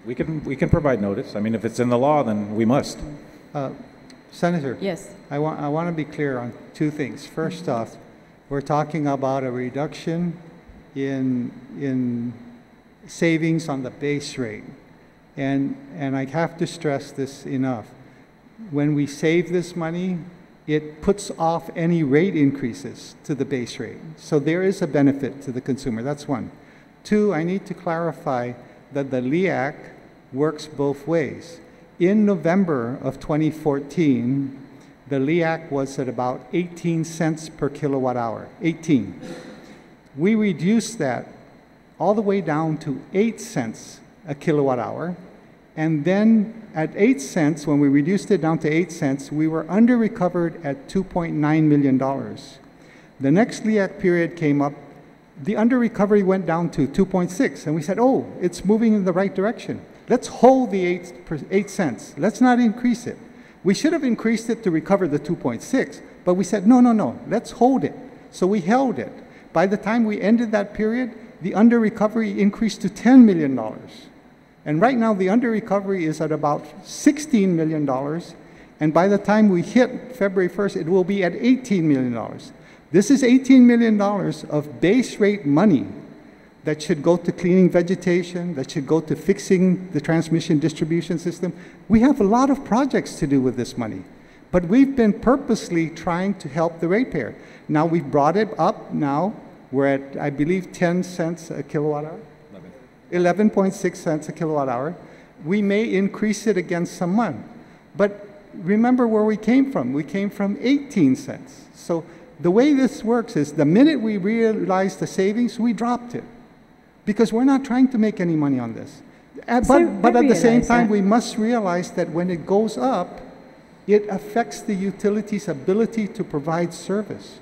We can provide notice. I mean, if it's in the law, then we must. Senator, yes. I want to be clear on two things. First off, we're talking about a reduction in savings on the base rate. And I have to stress this enough. When we save this money, it puts off any rate increases to the base rate. So there is a benefit to the consumer. That's one. Two, I need to clarify that the LEAC works both ways. In November of 2014, the LEAC was at about 18 cents per kilowatt hour, 18. We reduced that all the way down to 8 cents a kilowatt hour. And then at 8 cents, when we reduced it down to 8 cents, we were under-recovered at $2.9 million. The next LEAC period came up, the under-recovery went down to 2.6, and we said, oh, it's moving in the right direction. Let's hold the 8 cents. Let's not increase it. We should have increased it to recover the 2.6, but we said, no, let's hold it. So we held it. By the time we ended that period, the under-recovery increased to $10 million. And right now, the under-recovery is at about $16 million. And by the time we hit February 1st, it will be at $18 million. This is $18 million of base rate money that should go to cleaning vegetation, that should go to fixing the transmission distribution system. We have a lot of projects to do with this money, but we've been purposely trying to help the ratepayer. Now we've brought it up. Now we're at, I believe, 10 cents a kilowatt hour? 11.6 cents a kilowatt hour. We may increase it again someone, but remember where we came from. We came from 18 cents. So the way this works is the minute we realized the savings, we dropped it, because we're not trying to make any money on this. But at the same time, we must realize that when it goes up, it affects the utility's ability to provide service.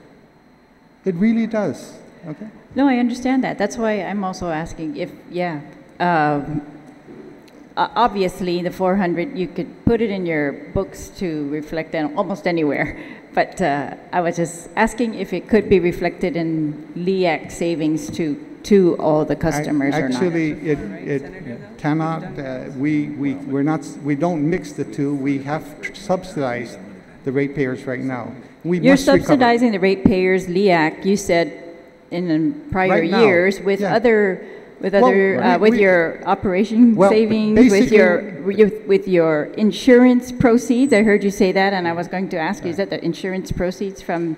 It really does. Okay? No, I understand that. That's why I'm also asking if, obviously the 400, you could put it in your books to reflect on almost anywhere. But I was just asking if it could be reflected in LEAC savings to all the customers or not. Actually, it cannot. We don't mix the two. We have subsidized the ratepayers right now. We You're must recover. subsidizing the ratepayers, LEAC, you said in prior Right now, years with yeah. other, Well, with your operation well, savings, with your insurance proceeds. I heard you say that, and I was going to ask you, is that the insurance proceeds from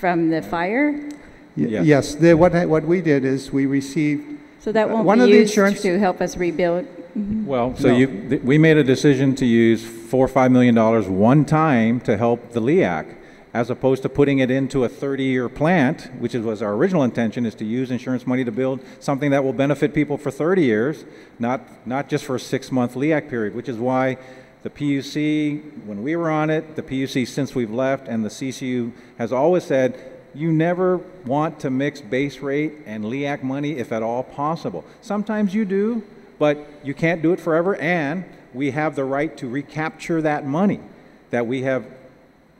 the fire? Yes. Yes. What we did is we received. So that won't one be of the used insurance. to help us rebuild? Well, so No. we made a decision to use $4 or $5 million one time to help the LEAC, as opposed to putting it into a 30-year plant, which was our original intention, is to use insurance money to build something that will benefit people for 30 years, not just for a 6-month LEAC period, which is why the PUC, when we were on it, the PUC since we've left, and the CCU has always said, you never want to mix base rate and LEAC money if at all possible. Sometimes you do, but you can't do it forever, and we have the right to recapture that money that we have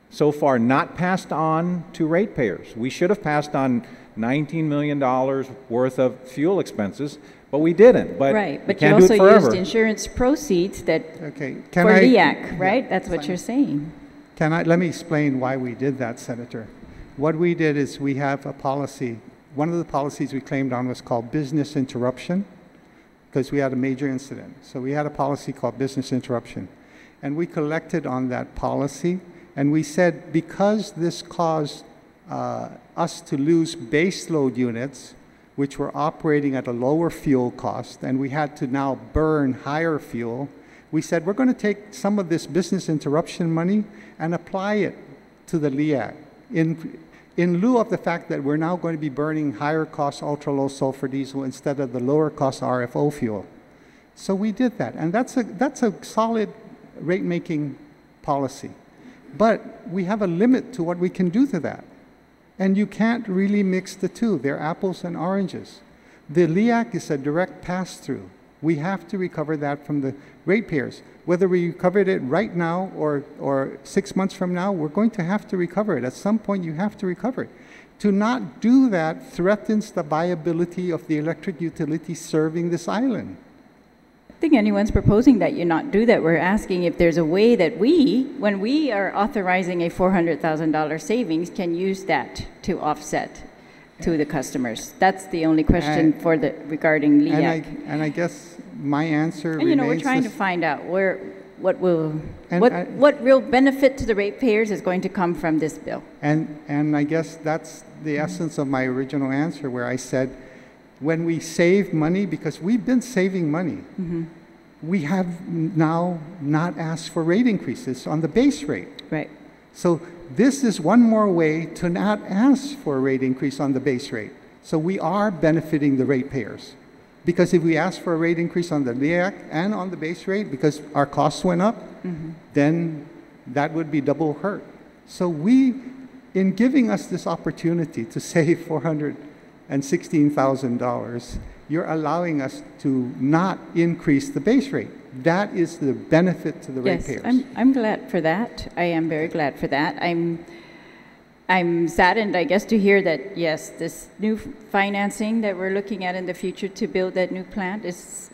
so far not passed on to ratepayers. We should have passed on $19 million worth of fuel expenses, but we didn't. But Right, we but you can't do it also forever. used insurance proceeds that Okay. for LEAC, right? That's what you're saying. Let me explain why we did that, Senator. What we did is we have a policy. One of the policies we claimed on was called business interruption, because we had a major incident. So we had a policy called business interruption. And we collected on that policy, and we said because this caused us to lose baseload units, which were operating at a lower fuel cost, and we had to now burn higher fuel, we said we're going to take some of this business interruption money and apply it to the LEAC in lieu of the fact that we're now going to be burning higher cost ultra-low sulfur diesel instead of the lower cost RFO fuel. So we did that, and that's a solid rate-making policy. But we have a limit to what we can do to that. And you can't really mix the two. They're apples and oranges. The LEAC is a direct pass-through. We have to recover that from the ratepayers. Whether we recovered it right now or 6 months from now, we're going to have to recover it. At some point, you have to recover it. To not do that threatens the viability of the electric utility serving this island. I think anyone's proposing that you not do that. We're asking if there's a way that when we are authorizing a $400,000 savings, can use that to offset to the customers. That's the only question regarding LEAC. And I guess my answer And remains we're trying to this- find out what real benefit to the ratepayers is going to come from this bill. And I guess that's the essence of my original answer, where I said, when we save money, because we've been saving money, we have now not asked for rate increases on the base rate. Right. So this is one more way to not ask for a rate increase on the base rate. So we are benefiting the ratepayers. Because if we ask for a rate increase on the LEAC and on the base rate because our costs went up, then that would be double hurt. So in giving us this opportunity to save $416,000, you're allowing us to not increase the base rate. That is the benefit to the ratepayers. I'm glad for that. I am very glad for that. I'm saddened, I guess, to hear that, yes, this new financing that we're looking at in the future to build that new plant is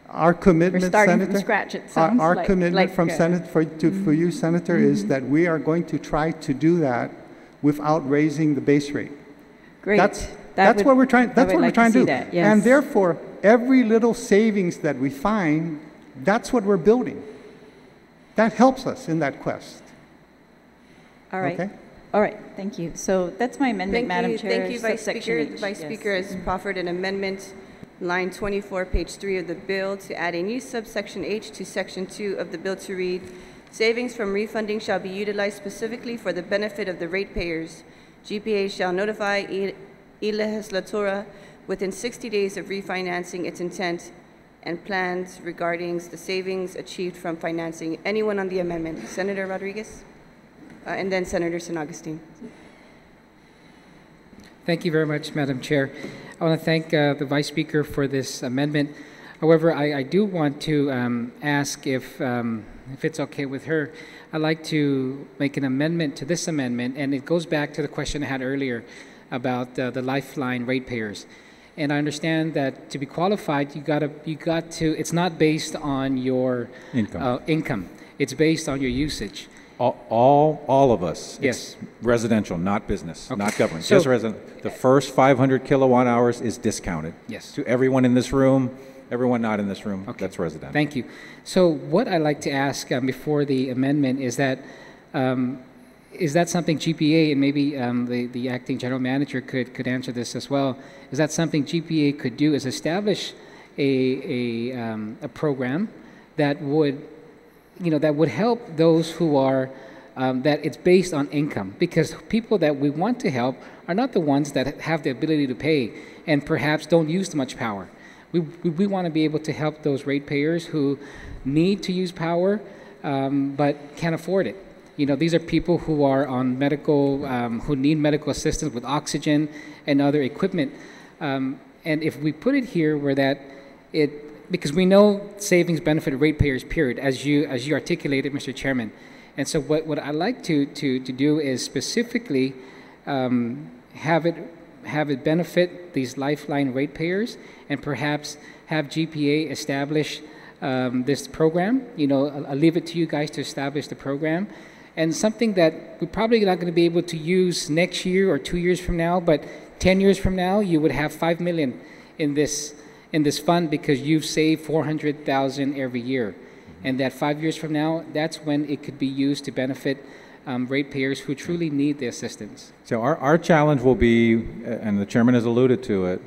our commitment, we're starting Senator, from scratch, it sounds our like. commitment for you, Senator, is that we are going to try to do that without raising the base rate. Great. That's what we're trying. That's what we're trying to do. That, yes. And therefore, every little savings that we find, that's what we're building. That helps us in that quest. All right. Okay? All right. Thank you. So that's my amendment, Madam Chair. Thank you, Vice subsection Speaker. H. The Vice Yes. Speaker has proffered an amendment, line 24, page 3 of the bill, to add a new subsection H to section 2 of the bill to read, savings from refunding shall be utilized specifically for the benefit of the ratepayers. GPA shall notify y legislatura within 60 days of refinancing its intent and plans regarding the savings achieved from financing. Anyone on the amendment? Senator Rodriguez? And then Senator San Agustin. Thank you very much, Madam Chair. I want to thank the Vice Speaker for this amendment. However, I do want to ask if it's okay with her, I'd like to make an amendment to this amendment, and it goes back to the question I had earlier about the Lifeline ratepayers. And I understand that to be qualified, you got to. It's not based on your income. It's based on your usage. All of us. Yes. It's residential, not business, Okay. not government. So- Just resident. The first 500 kilowatt hours is discounted. Yes. To everyone in this room, everyone not in this room, Okay. that's residential. Thank you. So what I'd like to ask before the amendment is that something GPA, and maybe the acting general manager could answer this as well, is that something GPA could do is establish a program that would, that would help those who are, that it's based on income, because people that we want to help are not the ones that have the ability to pay and perhaps don't use much power. We want to be able to help those ratepayers who need to use power but can't afford it. These are people who are on medical, who need medical assistance with oxygen and other equipment. And if we put it here where that because we know savings benefit ratepayers, period, as you articulated, Mr. Chairman. And so what I like to do is specifically have it benefit these lifeline ratepayers, and perhaps have GPA establish this program. I'll leave it to you guys to establish the program. And something that we're probably not going to be able to use next year or 2 years from now, but 10 years from now, you would have $5 million in this fund because you've saved $400,000 every year. And that 5 years from now, that's when it could be used to benefit ratepayers who truly need the assistance. So our challenge will be, and the chairman has alluded to it,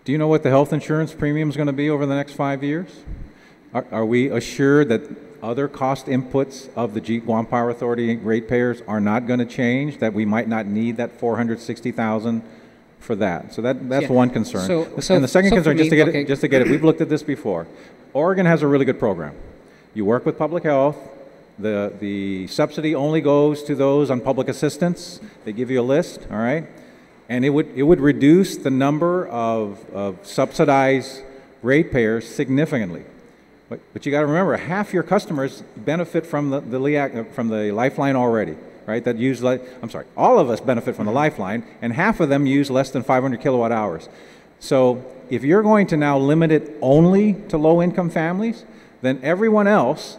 do you know what the health insurance premium is going to be over the next 5 years? Are we assured that other cost inputs of the Guam Power Authority ratepayers are not going to change, that we might not need that $460,000 for that? So that's one concern. And the second concern, just to get it, we've looked at this before. Oregon has a really good program. You work with public health. The subsidy only goes to those on public assistance. They give you a list, all right? And it would reduce the number of subsidized ratepayers significantly. But you got to remember, half your customers benefit from the lifeline already, right? That use all of us benefit from the lifeline, and half of them use less than 500 kilowatt hours. So if you're going to now limit it only to low-income families, then everyone else,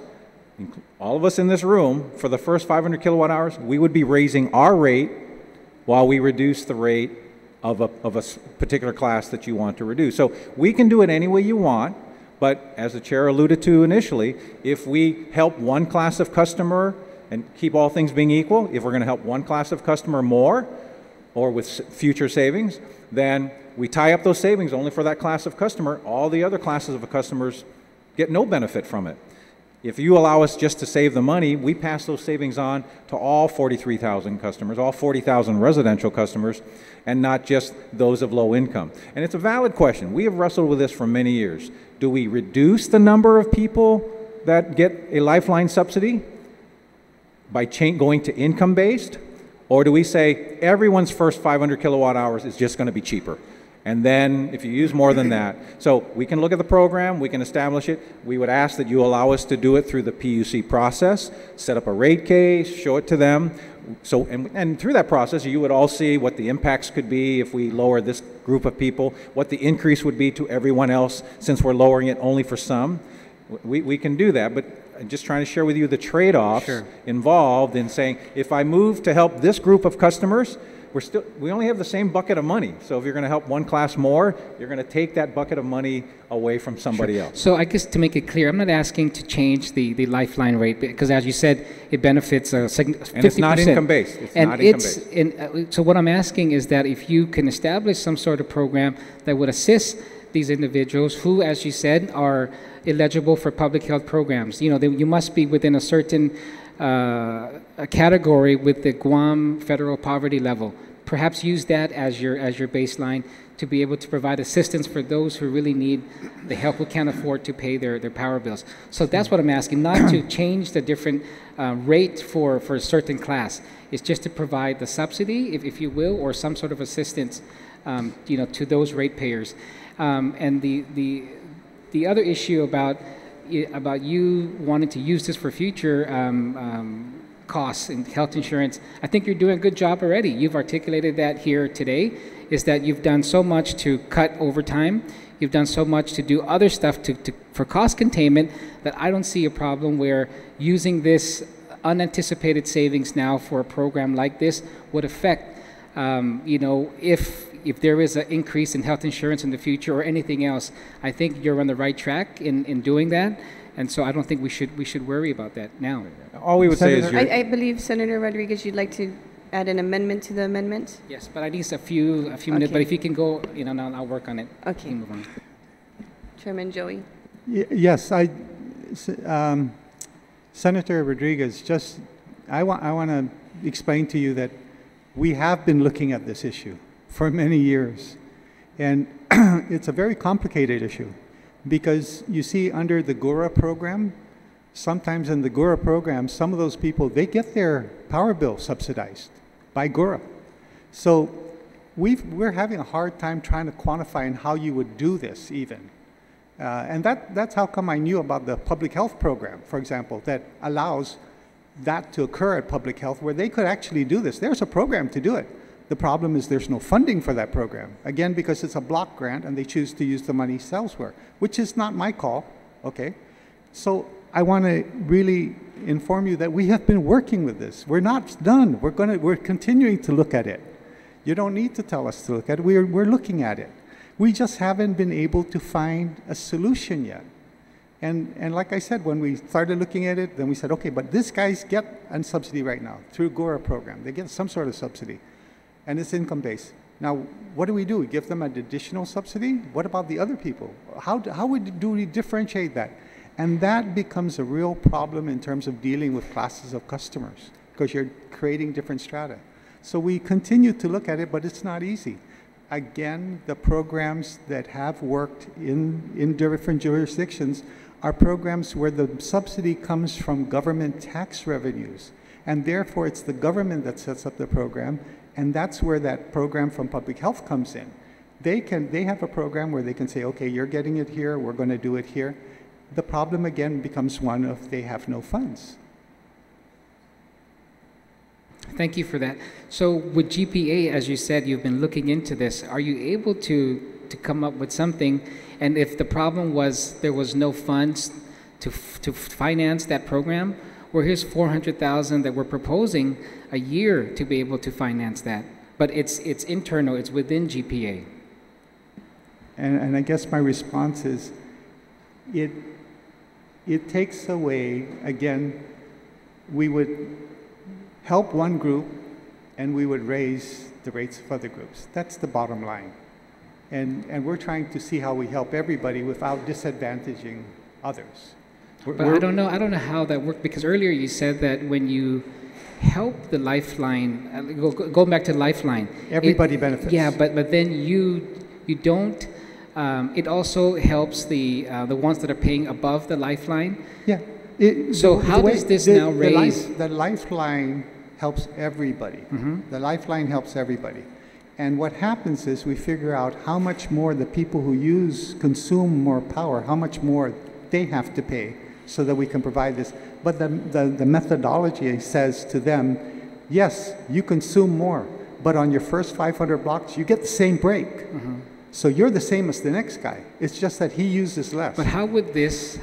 all of us in this room, for the first 500 kilowatt hours, we would be raising our rate while we reduce the rate of a particular class that you want to reduce. So we can do it any way you want. But as the chair alluded to initially, if we help one class of customer and keep all things being equal, if we're going to help one class of customer more or with future savings, then we tie up those savings only for that class of customer. All the other classes of customers get no benefit from it. If you allow us just to save the money, we pass those savings on to all 43,000 customers, all 40,000 residential customers, and not just those of low income. And it's a valid question. We have wrestled with this for many years. Do we reduce the number of people that get a lifeline subsidy by going to income-based? Or do we say everyone's first 500 kilowatt hours is just going to be cheaper? And then if you use more than that, so we can look at the program, we can establish it. We would ask that you allow us to do it through the PUC process, set up a rate case, show it to them. So, and through that process, you would all see what the impacts could be if we lower this group of people, what the increase would be to everyone else, since we're lowering it only for some. We can do that, but I'm just trying to share with you the trade-offs involved in saying, if I move to help this group of customers, we only have the same bucket of money. So if you're going to help one class more, you're going to take that bucket of money away from somebody else. So I guess to make it clear, I'm not asking to change the lifeline rate, because as you said, it benefits 50%. And it's not income-based. It's not income-based. So what I'm asking is that if you can establish some sort of program that would assist these individuals who, as you said, are eligible for public health programs. You must be within a certain a category with the Guam federal poverty level. Perhaps use that as your baseline to be able to provide assistance for those who really need the help, who can't afford to pay their power bills. So that's what I'm asking, not to change the different rate for a certain class. It's just to provide the subsidy, if you will, or some sort of assistance to those ratepayers. And the other issue about you wanting to use this for future costs in health insurance, I think you're doing a good job already. You've articulated that here today, is that you've done so much to cut overtime. You've done so much to do other stuff for cost containment that I don't see a problem where using this unanticipated savings now for a program like this would affect, if there is an increase in health insurance in the future or anything else. I think you're on the right track in doing that. And so I don't think we should worry about that now. All we would say is I believe, Senator Rodriguez, you'd like to add an amendment to the amendment? Yes, but I need a few minutes. But if you can go, now I'll work on it. Okay. Move on. Chairman Joey. Yes, Senator Rodriguez, I want to explain to you that we have been looking at this issue for many years. And it's a very complicated issue because you see under the GURA program, sometimes in the GURA program, some of those people, they get their power bill subsidized by GURA. So we're having a hard time trying to quantify how you would do this even. And that's how come I knew about the public health program, for example, that allows that to occur at public health where they could actually do this. There's a program to do it. The problem is there's no funding for that program. Again, because it's a block grant and they choose to use the money elsewhere, which is not my call, okay? So I want to really inform you that we have been working with this. We're not done. We're continuing to look at it. You don't need to tell us to look at it. We're looking at it. We just haven't been able to find a solution yet. And like I said, when we started looking at it, then we said, okay, but these guys get a subsidy right now through GURA program. They get some sort of subsidy, and it's income-based. Now, what do? We give them an additional subsidy? What about the other people? How do we differentiate that? And that becomes a real problem in terms of dealing with classes of customers because you're creating different strata. So we continue to look at it, but it's not easy. Again, the programs that have worked in different jurisdictions are programs where the subsidy comes from government tax revenues. And therefore, it's the government that sets up the program, and that's where that program from public health comes in. They have a program where they can say, okay, you're getting it here, we're going to do it here. The problem again becomes one of they have no funds. Thank you for that. So with GPA, as you said, you've been looking into this. Are you able to come up with something? And if the problem was there was no funds to finance that program, well, here's $400,000 that we're proposing a year to be able to finance that. But it's internal, it's within GPA. And I guess my response is, it takes away, again, we would help one group and we would raise the rates of other groups. That's the bottom line. And we're trying to see how we help everybody without disadvantaging others. But I don't know how that worked, because earlier you said that when you help the Lifeline, go back to Lifeline. Everybody benefits. Yeah, but then you don't, it also helps the ones that are paying above the Lifeline. Yeah. So how does this now raise? The Lifeline helps everybody. Mm-hmm. The Lifeline helps everybody. And what happens is we figure out how much more the people who consume more power, how much more they have to pay so that we can provide this. But the methodology says to them, yes, you consume more, but on your first 500 blocks, you get the same break. Mm-hmm. So you're the same as the next guy. It's just that he uses less. But how would this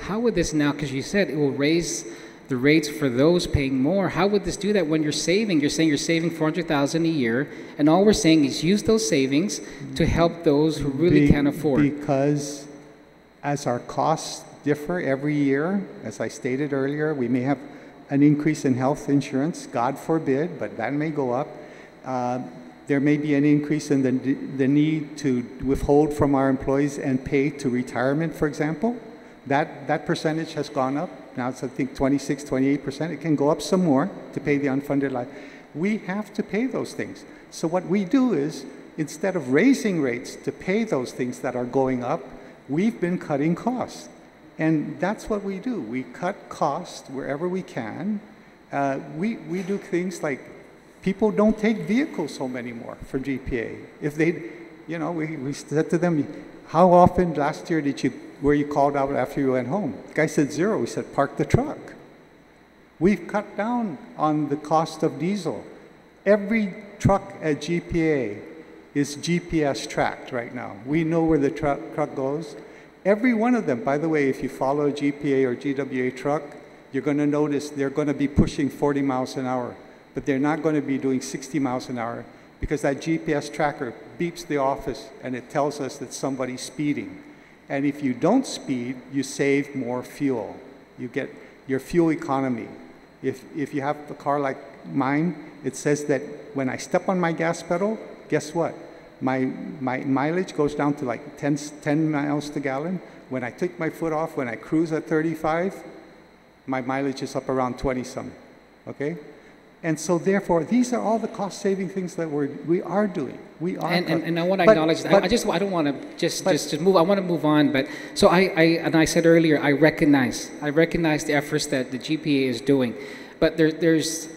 now, because you said it will raise the rates for those paying more, how would this do that when you're saving? You're saying you're saving $400,000 a year, and all we're saying is use those savings to help those who really can't afford. Because as our costs differ every year, as I stated earlier, we may have an increase in health insurance, God forbid, but that may go up. There may be an increase in the need to withhold from our employees and pay to retirement, for example. That percentage has gone up. Now it's, I think, 26, 28%. It can go up some more to pay the unfunded life. We have to pay those things. So what we do is, instead of raising rates to pay those things that are going up, we've been cutting costs. And that's what we do. We cut costs wherever we can. We do things like people don't take vehicles home anymore for GPA. If they, we said to them, how often last year were you called out after you went home? The guy said 0. We said, park the truck. We've cut down on the cost of diesel. Every truck at GPA is GPS tracked right now. We know where the truck goes. Every one of them, by the way, if you follow a GPA or GWA truck, you're going to notice they're going to be pushing 40 miles an hour, but they're not going to be doing 60 miles an hour because that GPS tracker beeps the office and it tells us that somebody's speeding. And if you don't speed, you save more fuel. You get your fuel economy. If you have a car like mine, it says that when I step on my gas pedal, guess what? My mileage goes down to like 10 miles to gallon. When I take my foot off, when I cruise at 35, my mileage is up around 20-some, okay? And so therefore, these are all the cost-saving things that we are doing. We are. And I want to acknowledge that. I don't want to just move. I want to move on. But so I said earlier, I recognize the efforts that the GPA is doing, but there's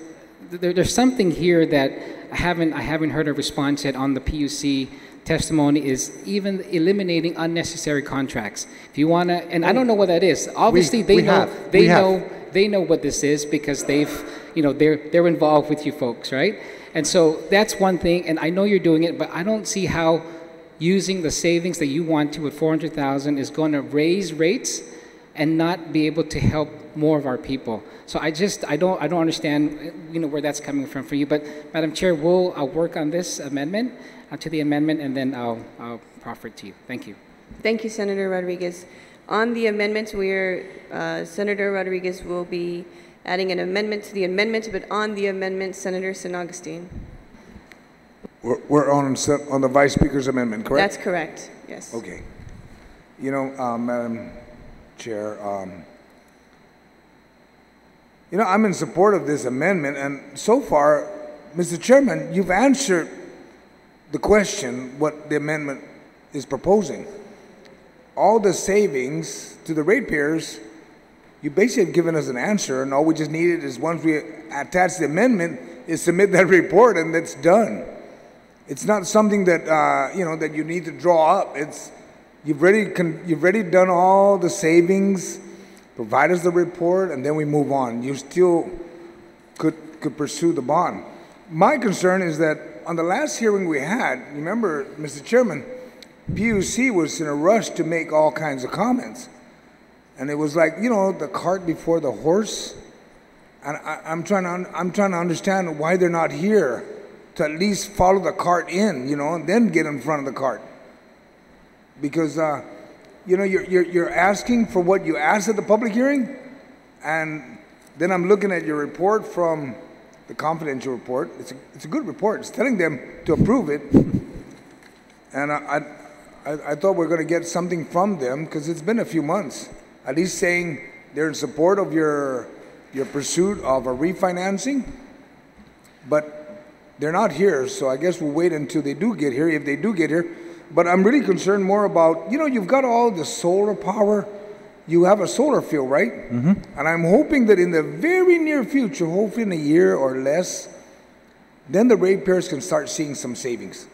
something here that I haven't heard a response yet on the PUC testimony, is even eliminating unnecessary contracts. If you want to, and I don't know what that is. Obviously, they know what this is because they're involved with you folks, right? And so that's one thing, and I know you're doing it, but I don't see how using the savings that you want to at $400,000 is going to raise rates and not be able to help more of our people. So I don't understand where that's coming from for you. But Madam Chair, I'll work on this amendment to the amendment, and then I'll proffer it to you. Thank you. Thank you, Senator Rodriguez. On the amendment, Senator Rodriguez will be adding an amendment to the amendment, but on the amendment, Senator San Augustine. We're on the Vice Speaker's amendment, correct? That's correct, yes. Okay. Madam Chair, I'm in support of this amendment, and so far, Mr. Chairman, you've answered the question what the amendment is proposing. All the savings to the ratepayers, you basically have given us an answer, and all we just needed is once we attach the amendment, is submit that report, and that's done. It's not something that that you need to draw up. You've already done all the savings, provide us the report, and then we move on. You still could pursue the bond. My concern is that on the last hearing we had, remember, Mr. Chairman, PUC was in a rush to make all kinds of comments. And it was like, the cart before the horse. And I'm trying to understand why they're not here to at least follow the cart in, and then get in front of the cart. Because, you're asking for what you asked at the public hearing, and then I'm looking at your report from the confidential report. It's a good report. It's telling them to approve it. And I thought we were going to get something from them because it's been a few months. At least saying they're in support of your pursuit of a refinancing, but they're not here, so I guess we'll wait until they do get here, if they do get here. But I'm really concerned more about, you've got all the solar power. You have a solar field, right? Mm-hmm. And I'm hoping that in the very near future, hopefully in a year or less, then the ratepayers can start seeing some savings.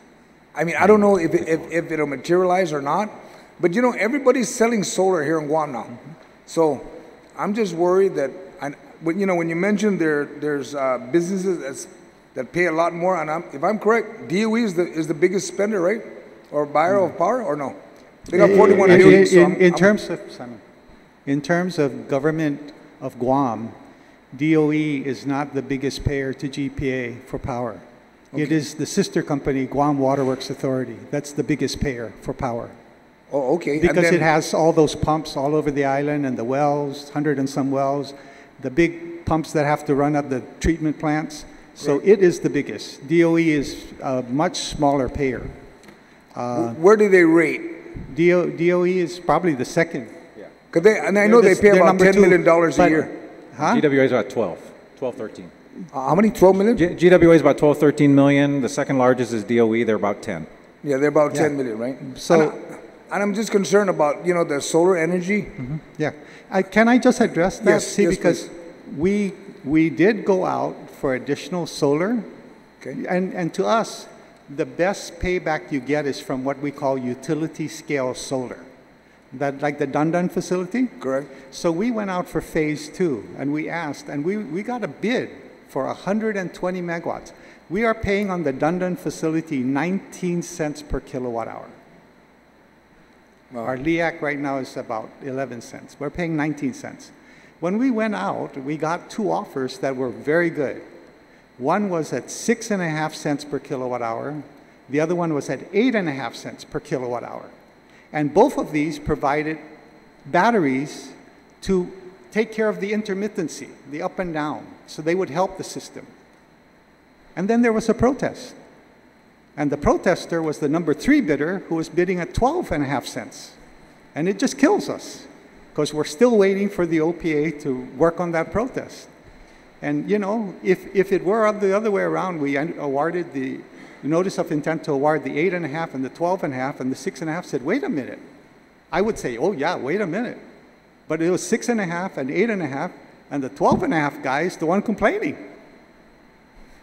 I mean, I don't know if it'll materialize or not, but everybody's selling solar here in Guam now. Mm-hmm. So I'm just worried that, when you mentioned there's businesses that pay a lot more, and if I'm correct, DOE is the biggest spender, right? Or buyer of power, or no? They got 41 DOE. In terms of government of Guam, DOE is not the biggest payer to GPA for power. Okay. It is the sister company, Guam Waterworks Authority. That's the biggest payer for power. Oh, okay. Because it has all those pumps all over the island and the wells, 100 and some wells, the big pumps that have to run up the treatment plants. So it is the biggest. DOE is a much smaller payer. Where do they rate? DOE is probably the second. Yeah. I know they pay about $10 million a year. Huh? GWA is about 12, 13. How many? 12 million? GWA is about 12, 13 million. The second largest is DOE. They're about 10. Yeah, they're about 10 million, right? So, and I'm just concerned about, the solar energy. Mm-hmm. Yeah. Can I just address that? Yes, because we did go out for additional solar. Okay. And to us, the best payback you get is from what we call utility scale solar. That, like the Dundun facility? Correct. So we went out for phase 2, and we asked, and we got a bid for 120 megawatts. We are paying on the Dundun facility 19 cents per kilowatt hour. Wow. Our LEAC right now is about 11 cents. We're paying 19 cents. When we went out, we got two offers that were very good. One was at 6.5 cents per kilowatt hour. The other one was at 8.5 cents per kilowatt hour. And both of these provided batteries to take care of the intermittency, the up and down, so they would help the system. And then there was a protest. And the protester was the number 3 bidder, who was bidding at 12.5 cents. And it just kills us, because we're still waiting for the OPA to work on that protest. And you know, if it were the other way around, we awarded the notice of intent to award the 8.5 and the 12.5, and the 6.5 said, wait a minute. I would say, oh yeah, wait a minute. But it was 6.5 and 8.5, and the 12.5 guy is the one complaining.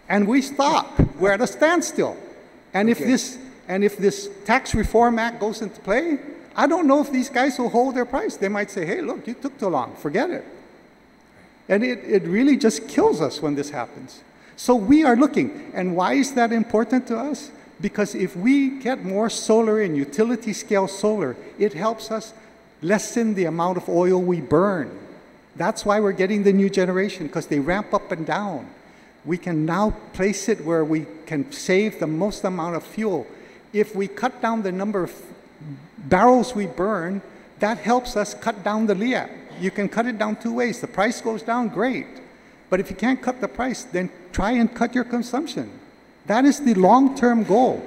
And we stopped. We're at a standstill. And Okay. if this Tax Reform Act goes into play, I don't know if these guys will hold their price. They might say, hey, look, you took too long, forget it. And it really just kills us when this happens. So we are looking. And why is that important to us? Because if we get more solar and utility scale solar, it helps us lessen the amount of oil we burn. That's why we're getting the new generation, because they ramp up and down. We can now place it where we can save the most amount of fuel. If we cut down the number of barrels we burn, that helps us cut down the LIAP. You can cut it down 2 ways. The price goes down, great. But if you can't cut the price, then try and cut your consumption. That is the long-term goal.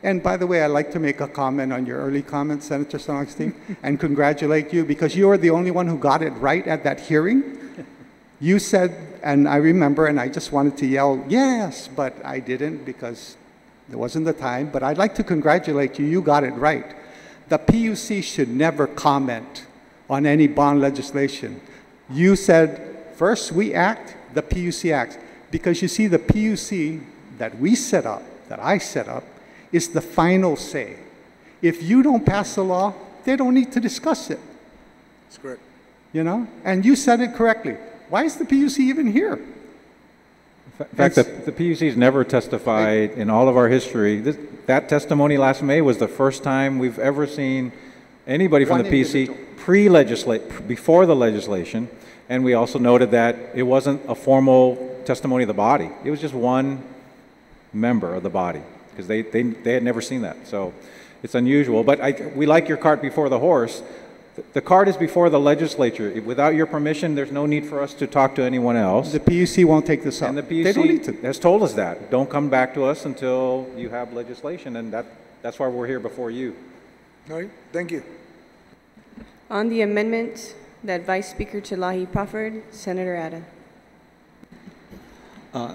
And by the way, I'd like to make a comment on your early comment, Senator Sonogstein, and congratulate you, because you are the only one who got it right at that hearing. You said, and I remember, and I just wanted to yell, yes, but I didn't because there wasn't the time. But I'd like to congratulate you. You got it right. The PUC should never comment on any bond legislation. You said, first we act, the PUC acts. Because you see, the PUC that we set up, that I set up, is the final say. If you don't pass the law, they don't need to discuss it. That's correct. You know? And you said it correctly. Why is the PUC even here? In fact, the PUC has never testified in all of our history. That testimony last May was the first time we've ever seen anybody from the PUC before the legislation. And we also noted that it wasn't a formal testimony of the body. It was just one member of the body, because they had never seen that. So it's unusual. But we like your cart before the horse. The cart is before the legislature. Without your permission, there's no need for us to talk to anyone else. The PUC won't take this up. And the They don't need to. PUC has told us that. Don't come back to us until you have legislation, and that's why we're here before you. All right, thank you. On the amendment that Vice Speaker Chalahi proffered, Senator Ada.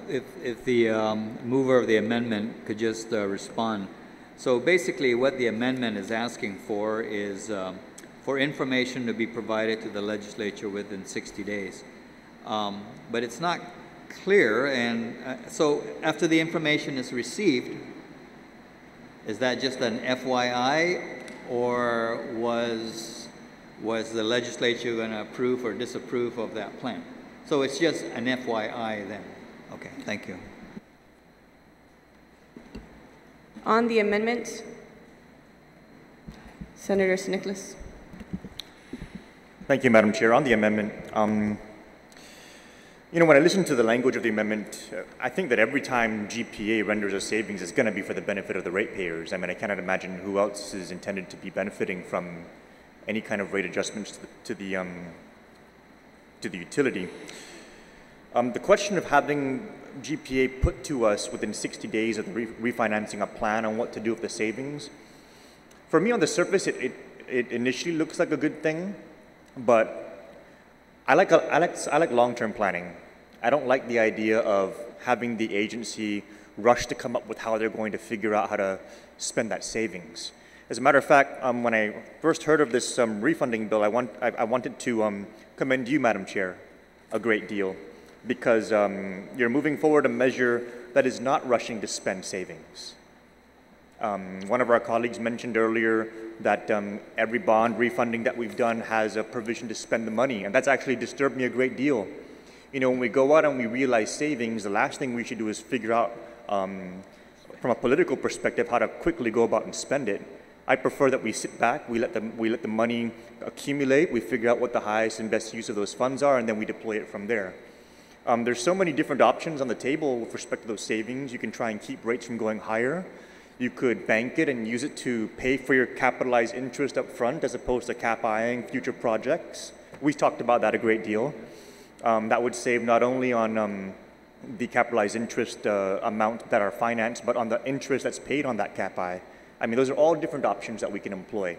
If the mover of the amendment could just respond. So basically what the amendment is asking for is for information to be provided to the legislature within 60 days. But it's not clear, and so after the information is received, is that just an FYI, or was the legislature going to approve or disapprove of that plan? So it's just an FYI then. Okay, thank you. On the amendment, Senator Nicholas. Thank you, Madam Chair. On the amendment, you know, when I listen to the language of the amendment, I think that every time GPA renders a savings, it's going to be for the benefit of the ratepayers. I mean, I cannot imagine who else is intended to be benefiting from any kind of rate adjustments to the utility. The question of having GPA put to us within 60 days of the refinancing a plan on what to do with the savings, for me on the surface, it initially looks like a good thing, but I like long-term planning. I don't like the idea of having the agency rush to come up with how they're going to figure out how to spend that savings. As a matter of fact, when I first heard of this refunding bill, I wanted to commend you, Madam Chair, a great deal, because you're moving forward a measure that is not rushing to spend savings. One of our colleagues mentioned earlier that every bond refunding that we've done has a provision to spend the money, and that's actually disturbed me a great deal. You know, when we go out and we realize savings, the last thing we should do is figure out, from a political perspective, how to quickly go about and spend it. I prefer that we sit back, we let the money accumulate, we figure out what the highest and best use of those funds are, and then we deploy it from there. There's so many different options on the table with respect to those savings. You can try and keep rates from going higher. You could bank it and use it to pay for your capitalized interest up front as opposed to cap-eyeing future projects. We talked about that a great deal. That would save not only on the capitalized interest amount that are financed, but on the interest that's paid on that cap-eye. I mean, those are all different options that we can employ.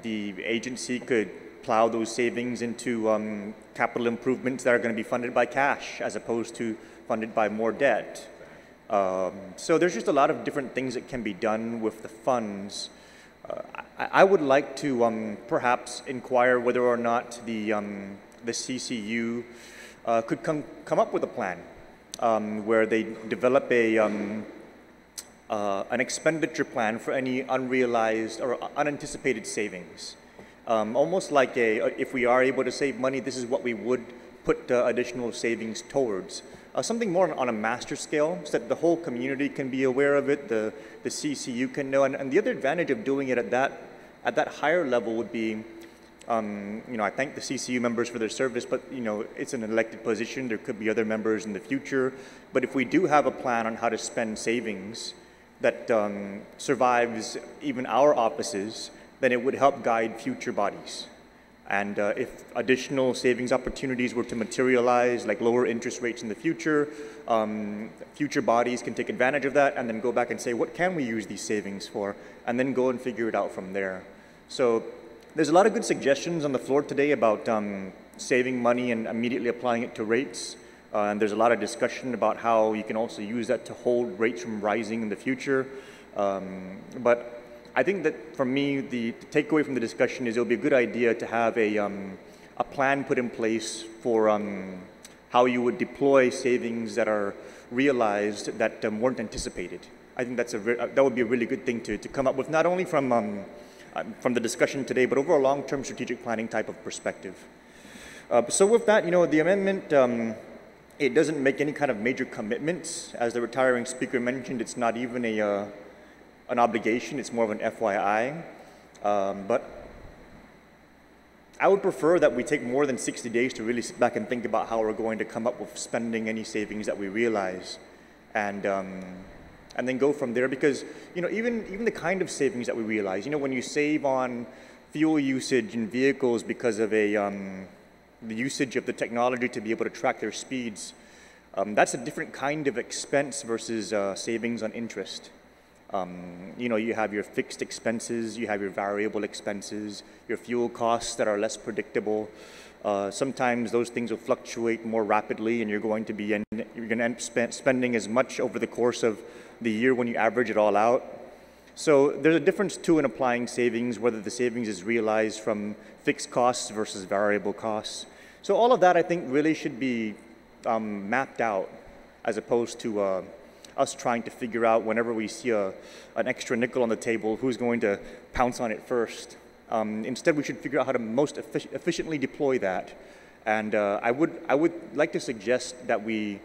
The agency could plow those savings into capital improvements that are going to be funded by cash as opposed to funded by more debt. So there's just a lot of different things that can be done with the funds. I would like to perhaps inquire whether or not the CCU could come up with a plan where they develop an expenditure plan for any unrealized or unanticipated savings. Almost like if we are able to save money, this is what we would put additional savings towards. Something more on a master scale so that the whole community can be aware of it, the CCU can know. And the other advantage of doing it at that higher level would be, I thank the CCU members for their service, but it's an elected position. There could be other members in the future. But if we do have a plan on how to spend savings that survives even our offices, then it would help guide future bodies. And if additional savings opportunities were to materialize, like lower interest rates in the future, future bodies can take advantage of that and then go back and say, what can we use these savings for? And then go and figure it out from there. So there's a lot of good suggestions on the floor today about saving money and immediately applying it to rates. And there's a lot of discussion about how you can also use that to hold rates from rising in the future. But I think that for me, the takeaway from the discussion is it'll be a good idea to have a plan put in place for how you would deploy savings that are realized that weren't anticipated. I think that would be a really good thing to come up with, not only from the discussion today, but over a long-term strategic planning type of perspective. So with that, the amendment, it doesn't make any kind of major commitments. As the retiring speaker mentioned, it's not even an obligation, it's more of an FYI. But I would prefer that we take more than 60 days to really sit back and think about how we're going to come up with spending any savings that we realize, and then go from there. Because even the kind of savings that we realize, when you save on fuel usage in vehicles because of the usage of the technology to be able to track their speeds, that's a different kind of expense versus savings on interest. You have your fixed expenses, you have your variable expenses, your fuel costs that are less predictable. Sometimes those things will fluctuate more rapidly, and you're going to end up spending as much over the course of the year when you average it all out. So there's a difference too in applying savings, whether the savings is realized from fixed costs versus variable costs. So all of that, I think, really should be mapped out, as opposed to us trying to figure out whenever we see an extra nickel on the table, who's going to pounce on it first. Instead, we should figure out how to most efficiently deploy that. And I would like to suggest that we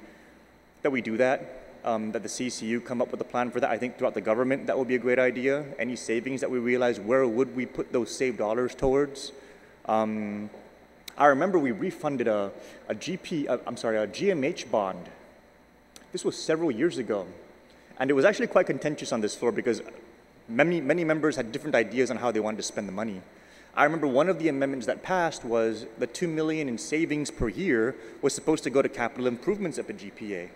do that, that the CCU come up with a plan for that. I think throughout the government, that would be a great idea. Any savings that we realize, where would we put those saved dollars towards? I remember we refunded a GMH bond. This was several years ago, and it was actually quite contentious on this floor because many members had different ideas on how they wanted to spend the money. I remember one of the amendments that passed was the $2 million in savings per year was supposed to go to capital improvements at the GPA.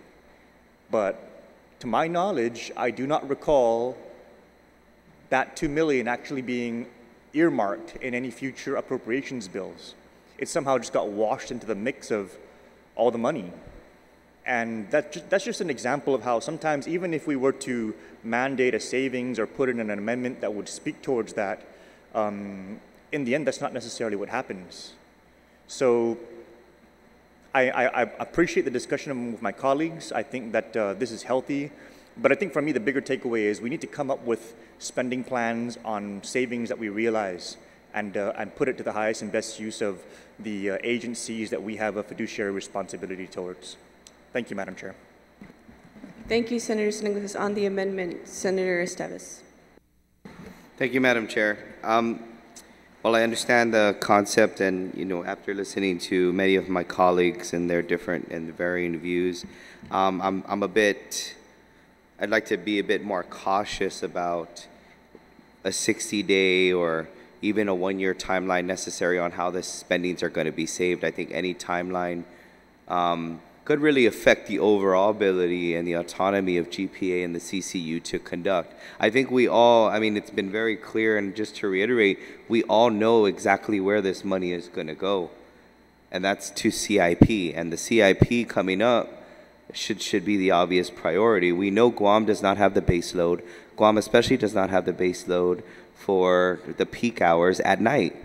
But to my knowledge, I do not recall that $2 million actually being earmarked in any future appropriations bills. It somehow just got washed into the mix of all the money. And that's just an example of how sometimes, even if we were to mandate a savings or put in an amendment that would speak towards that, in the end, that's not necessarily what happens. So I appreciate the discussion with my colleagues. I think that this is healthy. But I think for me, the bigger takeaway is we need to come up with spending plans on savings that we realize and put it to the highest and best use of the agencies that we have a fiduciary responsibility towards. Thank you, Madam Chair. Thank you, Senator Singleton. On the amendment, Senator Esteves. Thank you, Madam Chair. Well, I understand the concept, and after listening to many of my colleagues and their different and varying views, I'm a bit. I'd like to be a bit more cautious about a 60-day or even a one-year timeline necessary on how the spendings are going to be saved. I think any timeline could really affect the overall ability and the autonomy of GPA and the CCU to conduct. I think we all, it's been very clear, and just to reiterate, we all know exactly where this money is going to go, and that's to CIP. And the CIP coming up should be the obvious priority. We know Guam does not have the base load. Guam especially does not have the base load for the peak hours at night,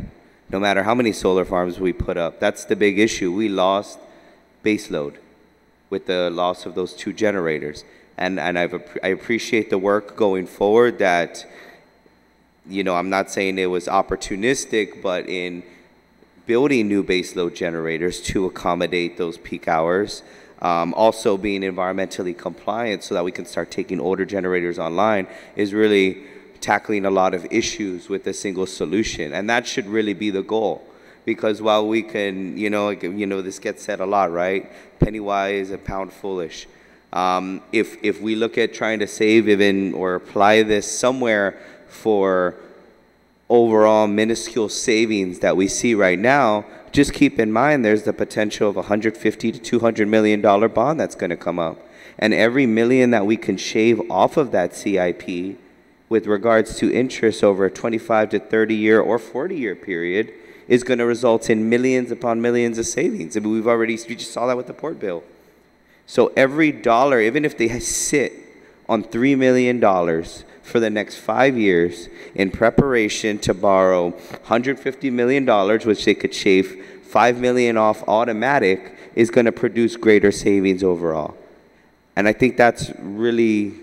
no matter how many solar farms we put up. That's the big issue. We lost base load with the loss of those 2 generators. And I appreciate the work going forward that, I'm not saying it was opportunistic, but in building new baseload generators to accommodate those peak hours, also being environmentally compliant so that we can start taking older generators online is really tackling a lot of issues with a single solution. And that should really be the goal. Because while we can, this gets said a lot, right? Penny wise, a pound foolish. If we look at trying to save even or apply this somewhere for overall minuscule savings that we see right now, just keep in mind there's the potential of $150 to $200 million bond that's going to come up. And every million that we can shave off of that CIP with regards to interest over a 25 to 30 year or 40 year period is going to result in millions upon millions of savings. We just saw that with the port bill. So every dollar, even if they sit on $3 million for the next 5 years in preparation to borrow $150 million, which they could shave $5 million off automatic, is going to produce greater savings overall. And I think that's really,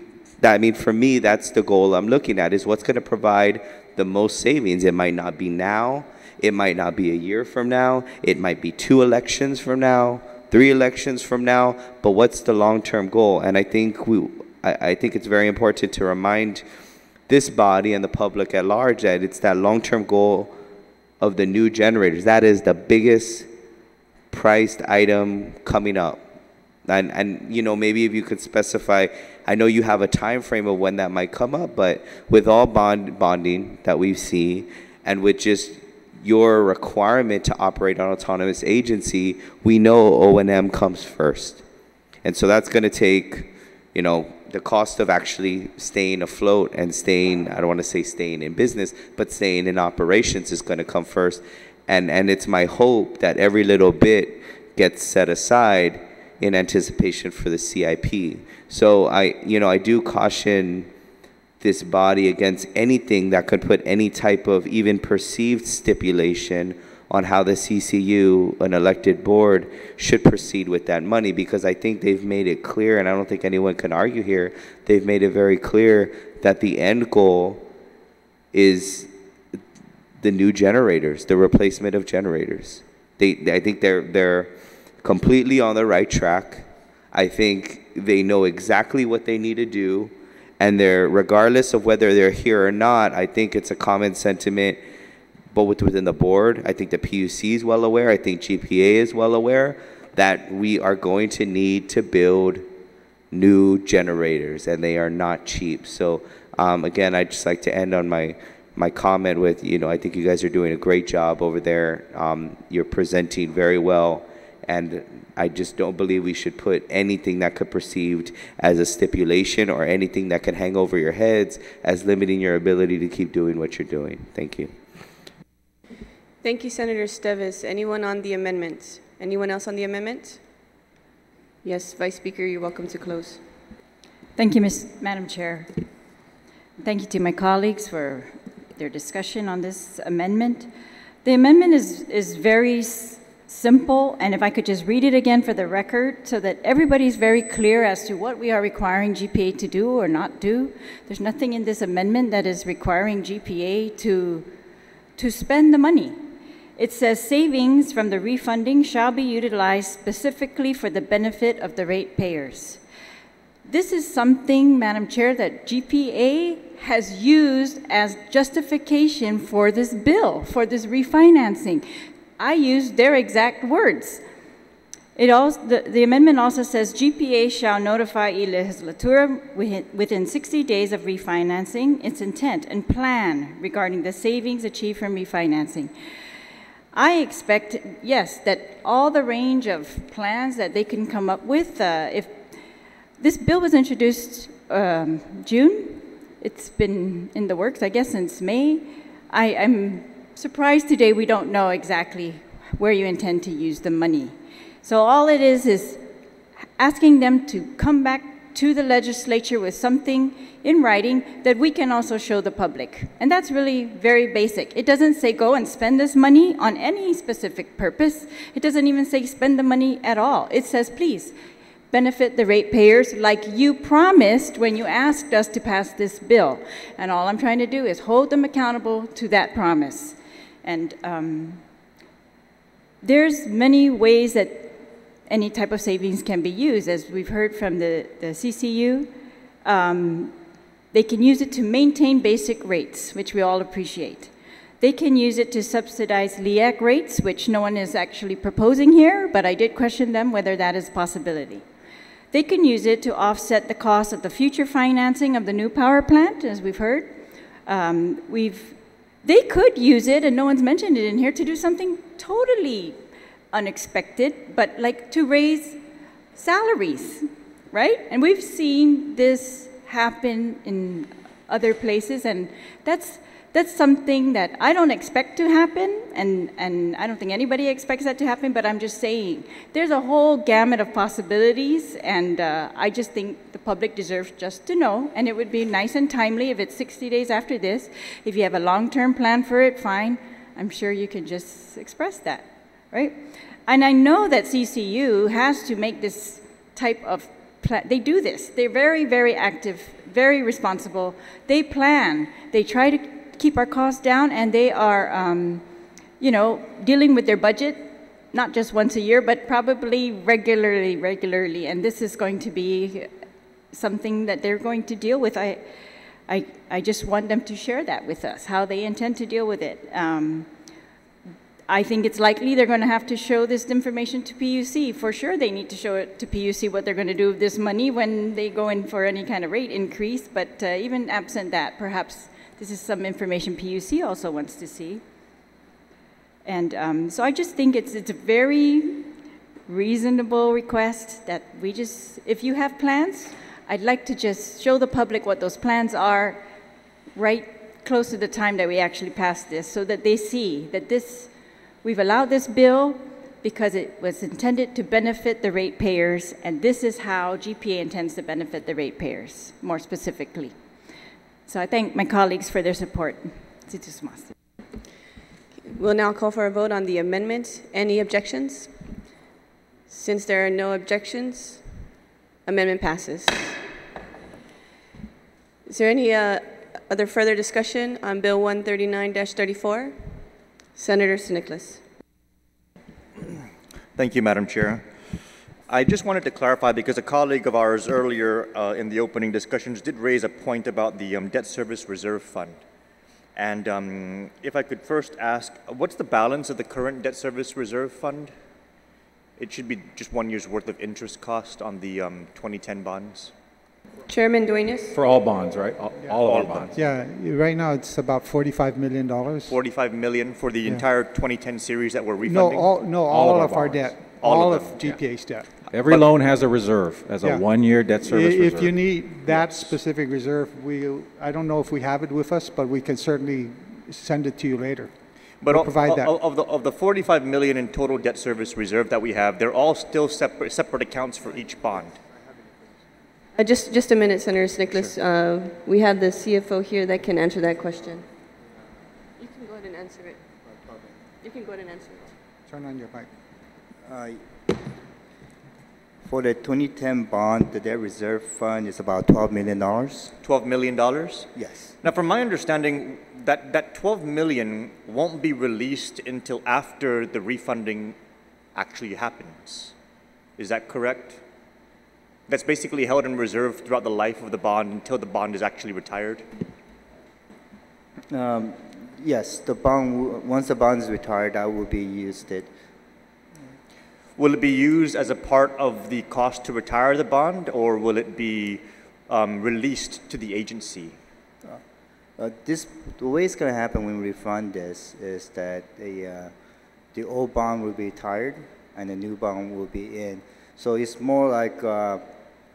for me, that's the goal I'm looking at, is what's going to provide the most savings. It might not be now. It might not be a year from now. It might be 2 elections from now, 3 elections from now. But what's the long-term goal? And I think it's very important to remind this body and the public at large that it's that long-term goal of the new generators. That is the biggest priced item coming up. And maybe if you could specify, I know you have a time frame of when that might come up, but with all bonding that we see, and with just your requirement to operate an autonomous agency, we know O&M comes first. And so that's going to take, the cost of actually staying afloat and staying, I don't want to say staying in business, but staying in operations is going to come first. And it's my hope that every little bit gets set aside in anticipation for the CIP. So I do caution this body against anything that could put any type of even perceived stipulation on how the CCU, an elected board, should proceed with that money, because I think they've made it clear, and I don't think anyone can argue here, they've made it very clear that the end goal is the new generators, the replacement of generators. I think they're completely on the right track. I think they know exactly what they need to do. And regardless of whether they're here or not, I think it's a common sentiment both within the board. I think the PUC is well aware. I think GPA is well aware that we are going to need to build new generators, and they are not cheap. So again, I'd just like to end on my comment with, I think you guys are doing a great job over there. You're presenting very well. And I just don't believe we should put anything that could be perceived as a stipulation or anything that can hang over your heads as limiting your ability to keep doing what you're doing. Thank you. Thank you, Senator Steves. Anyone on the amendment? Anyone else on the amendment? Yes, Vice Speaker, you're welcome to close. Thank you, Madam Chair. Thank you to my colleagues for their discussion on this amendment. The amendment is very simple, and if I could just read it again for the record so that everybody's very clear as to what we are requiring GPA to do or not do. There's nothing in this amendment that is requiring GPA to spend the money. It says savings from the refunding shall be utilized specifically for the benefit of the ratepayers. This is something, Madam Chair, that GPA has used as justification for this bill, for this refinancing. I used their exact words. It also, the amendment also says GPA shall notify y legislatura within 60 days of refinancing its intent and plan regarding the savings achieved from refinancing. I expect, yes, that all the range of plans that they can come up with, if this bill was introduced June, it's been in the works, I guess, since May. I'm surprised today we don't know exactly where you intend to use the money. So all it is asking them to come back to the legislature with something in writing that we can also show the public. And that's really very basic. It doesn't say go and spend this money on any specific purpose. It doesn't even say spend the money at all. It says, please, benefit the ratepayers like you promised when you asked us to pass this bill. And all I'm trying to do is hold them accountable to that promise. And there's many ways that any type of savings can be used. As we've heard from the CCU, they can use it to maintain basic rates, which we all appreciate. They can use it to subsidize LEAC rates, which no one is actually proposing here, but I did question them whether that is a possibility. They can use it to offset the cost of the future financing of the new power plant, as we've heard. They could use it, and no one's mentioned it in here, to do something totally unexpected, but like to raise salaries, right? And we've seen this happen in other places, and that's something that I don't expect to happen, and I don't think anybody expects that to happen, but I'm just saying there's a whole gamut of possibilities, and I just think the public deserves just to know, and it would be nice and timely if it's 60 days after this. If you have a long-term plan for it, fine. I'm sure you can just express that, right? And I know that CCU has to make this type of plan. They do this. They're very, very active, very responsible. They plan. They try to keep our costs down, and they are, you know, dealing with their budget, not just once a year, but probably regularly. And this is going to be something that they're going to deal with. I just want them to share that with us, how they intend to deal with it. I think it's likely they're going to have to show this information to PUC. For sure, they need to show it to PUC what they're going to do with this money when they go in for any kind of rate increase. But even absent that, perhaps this is some information PUC also wants to see. And so I just think it's a very reasonable request that we just, if you have plans, I'd like to just show the public what those plans are right close to the time that we actually pass this, so that they see that this, we've allowed this bill because it was intended to benefit the ratepayers, and this is how GPA intends to benefit the ratepayers, more specifically. So I thank my colleagues for their support. We'll now call for a vote on the amendment. Any objections? Since there are no objections, amendment passes. Is there any other further discussion on Bill 139-34? Senator Nicholas. Thank you, Madam Chair. I just wanted to clarify, because a colleague of ours earlier in the opening discussions did raise a point about the Debt Service Reserve Fund. And if I could first ask, what's the balance of the current Debt Service Reserve Fund? It should be just 1 year's worth of interest cost on the 2010 bonds. Chairman Duenas? For all bonds, right? All of our bonds. Yeah, right now it's about $45 million. $45 million for the entire 2010 series that we're refunding? All of our debt. All of GPA's debt. Every loan has a reserve, as a 1 year debt service reserve. If you need that specific reserve, I don't know if we have it with us, but we can certainly send it to you later. But we'll provide that. Of the $45 million in total debt service reserve that we have, they're all still separate accounts for each bond. Just a minute, Senator Nicholas. Sure. We have the CFO here that can answer that question. You can go ahead and answer it. You can go ahead and answer it. Turn on your mic. For the 2010 bond, the debt reserve fund is about $12 million. $12 million? Yes. Now, from my understanding, that $12 million won't be released until after the refunding actually happens. Is that correct? That's basically held in reserve throughout the life of the bond until the bond is actually retired? Yes, the bond, once the bond is retired, that will be used. Will it be used as a part of the cost to retire the bond, or will it be released to the agency? The way it's going to happen when we refund this is that the old bond will be retired and the new bond will be in. So it's more like the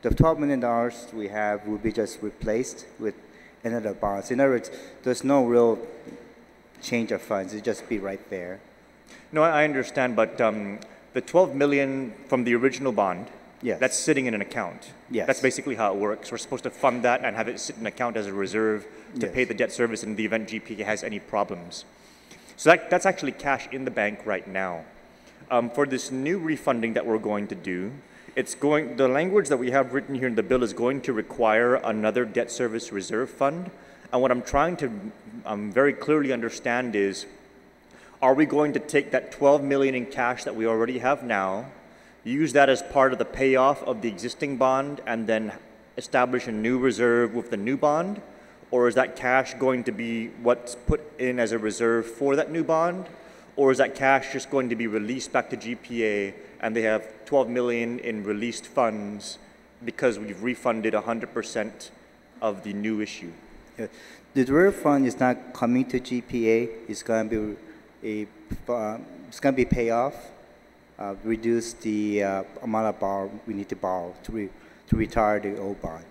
$12 million we have will be just replaced with another bonds. In other words, there's no real change of funds. It'll just be right there. No, I understand, but the 12 million from the original bond, yes, that's sitting in an account. Yes. That's basically how it works. We're supposed to fund that and have it sit in an account as a reserve to yes, pay the debt service in the event GPA has any problems. So that's actually cash in the bank right now. For this new refunding that we're going to do, the language that we have written here in the bill is going to require another debt service reserve fund. And what I'm trying to very clearly understand is, are we going to take that 12 million in cash that we already have now, use that as part of the payoff of the existing bond, and then establish a new reserve with the new bond? Or is that cash going to be what's put in as a reserve for that new bond? Or is that cash just going to be released back to GPA and they have 12 million in released funds because we've refunded 100% of the new issue? Yeah. The reserve fund is not coming to GPA. It's going to be it's going to be paid off, reduce the amount of borrow we need to borrow to retire the old bond.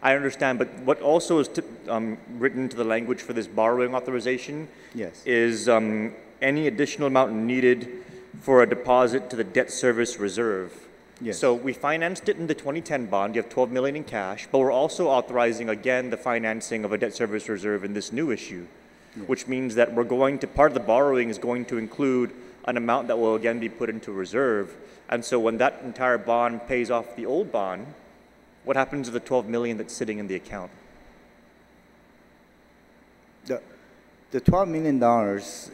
I understand, but what also is written into the language for this borrowing authorization, yes, is any additional amount needed for a deposit to the debt service reserve. Yes. So we financed it in the 2010 bond. You have 12 million in cash, but we're also authorizing again the financing of a debt service reserve in this new issue, yes, which means that we're going to, part of the borrowing is going to include an amount that will again be put into reserve. And so when that entire bond pays off the old bond, what happens to the 12 million that's sitting in the account? The $12 million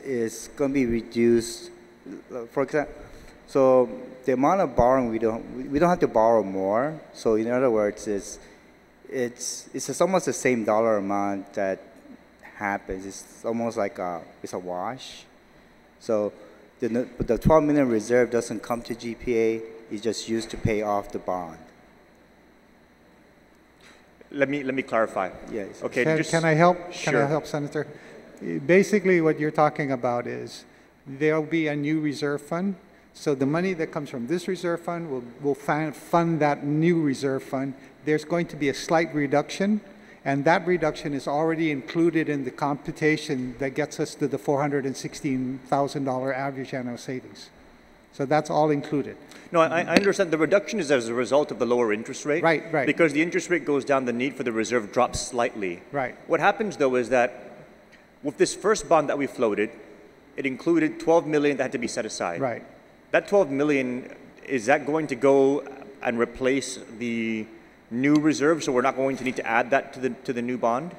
is going to be reduced. For example, so the amount of borrowing we don't have to borrow more. So in other words, it's almost the same dollar amount that happens. It's almost like it's a wash. So the 12 million reserve doesn't come to GPA. It's just used to pay off the bond. Let me clarify. Yes. Okay. Can I help? Sure. Can I help, Senator? Basically, what you're talking about is there'll be a new reserve fund. So the money that comes from this reserve fund will fund that new reserve fund. There's going to be a slight reduction, and that reduction is already included in the computation that gets us to the $416,000 average annual savings. So that's all included. No, I understand the reduction is as a result of the lower interest rate. Right, right. Because the interest rate goes down, the need for the reserve drops slightly. Right. What happens, though, is that with this first bond that we floated, it included 12 million that had to be set aside. Right. That 12 million, is that going to go and replace the new reserve, so we're not going to need to add that to the new bond?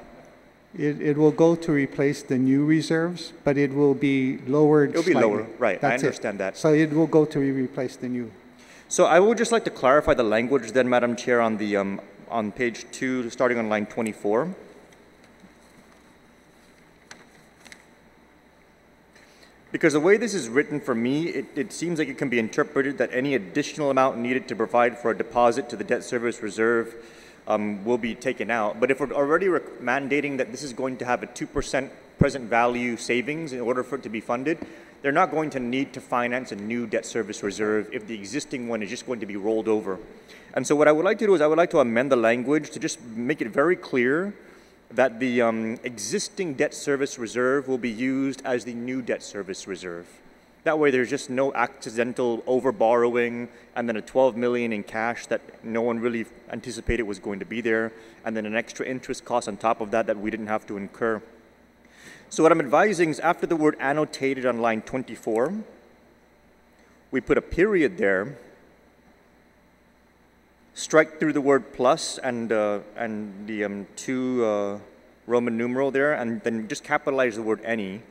It will go to replace the new reserves, but it will be lowered It'll be slightly. lower, right. That's I understand that. So it will go to replace the new. So I would just like to clarify the language then, Madam Chair, on the on page 2, starting on line 24. Because the way this is written for me, it seems like it can be interpreted that any additional amount needed to provide for a deposit to the debt service reserve will be taken out. But if we're already mandating that this is going to have a 2% present value savings in order for it to be funded, they're not going to need to finance a new debt service reserve if the existing one is just going to be rolled over. And so what I would like to do is I would like to amend the language to just make it very clear that the existing debt service reserve will be used as the new debt service reserve. That way there's just no accidental over-borrowing and then a 12 million in cash that no one really anticipated was going to be there, and then an extra interest cost on top of that that we didn't have to incur. So what I'm advising is after the word annotated on line 24, we put a period there, strike through the word plus and the 2 Roman numeral there, and then just capitalize the word any.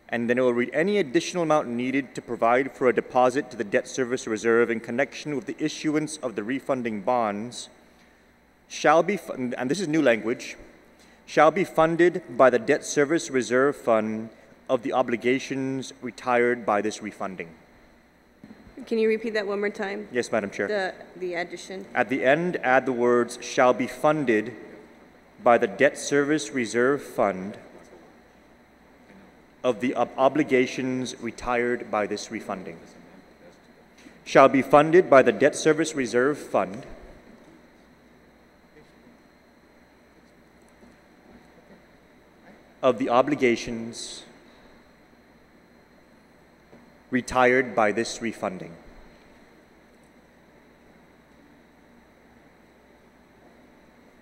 And then it will read, any additional amount needed to provide for a deposit to the debt service reserve in connection with the issuance of the refunding bonds shall be, and this is new language, shall be funded by the debt service reserve fund of the obligations retired by this refunding. Can you repeat that one more time? Yes, Madam Chair. The addition. At the end, add the words, shall be funded by the debt service reserve fund of the obligations retired by this refunding. Shall be funded by the debt service reserve fund of the obligations retired by this refunding.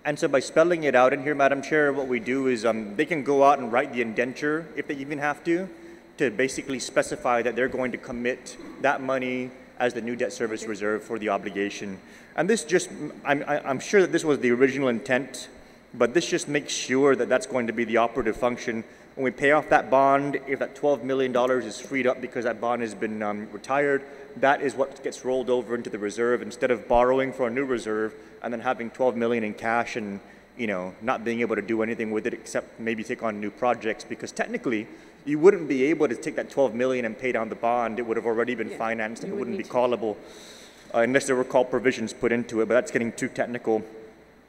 And so by spelling it out in here, Madam Chair, what we do is they can go out and write the indenture, if they even have to basically specify that they're going to commit that money as the new debt service reserve for the obligation. And this just, I'm sure that this was the original intent, but this just makes sure that that's going to be the operative function. When we pay off that bond, if that $12 million is freed up because that bond has been retired, that is what gets rolled over into the reserve instead of borrowing for a new reserve and then having $12 million in cash and, you know, not being able to do anything with it except maybe take on new projects, because technically you wouldn't be able to take that $12 million and pay down the bond. It would have already been financed and it wouldn't be callable unless there were call provisions put into it, but that's getting too technical.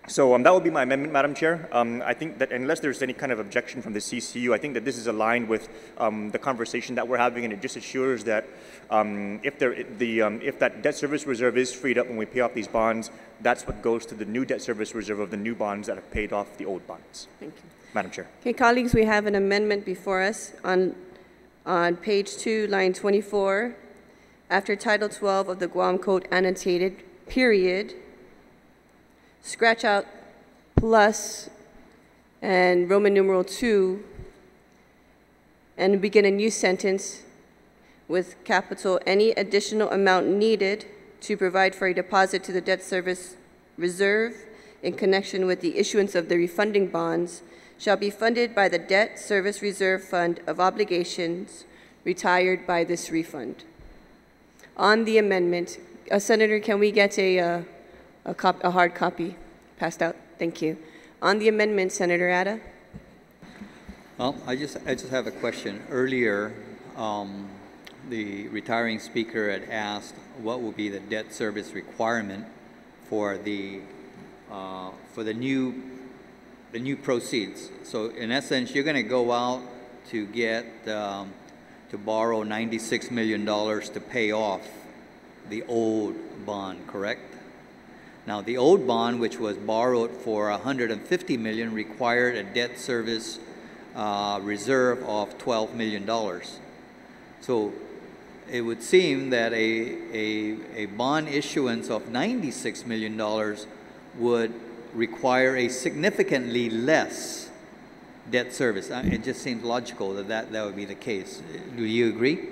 So that would be my amendment, Madam Chair. I think that unless there's any kind of objection from the CCU, I think that this is aligned with the conversation that we're having, and it just assures that if that debt service reserve is freed up when we pay off these bonds, that's what goes to the new debt service reserve of the new bonds that have paid off the old bonds. Thank you. Madam Chair. Okay, colleagues, we have an amendment before us on page 2, line 24. After Title 12 of the Guam Code annotated, period, scratch out plus and Roman numeral 2 and begin a new sentence with capital any additional amount needed to provide for a deposit to the debt service reserve in connection with the issuance of the refunding bonds shall be funded by the debt service reserve fund of obligations retired by this refund. On the amendment, Senator, can we get a hard copy passed out? Thank you. On the amendment, Senator Atta. Well, I just have a question. Earlier, the retiring speaker had asked what will be the debt service requirement for the new proceeds. So in essence, you're going to go out to get to borrow $96 million to pay off the old bond, correct? Now, the old bond, which was borrowed for $150 million, required a debt service reserve of $12 million. So it would seem that a bond issuance of $96 million would require a significantly less debt service. It just seems logical that would be the case. Do you agree?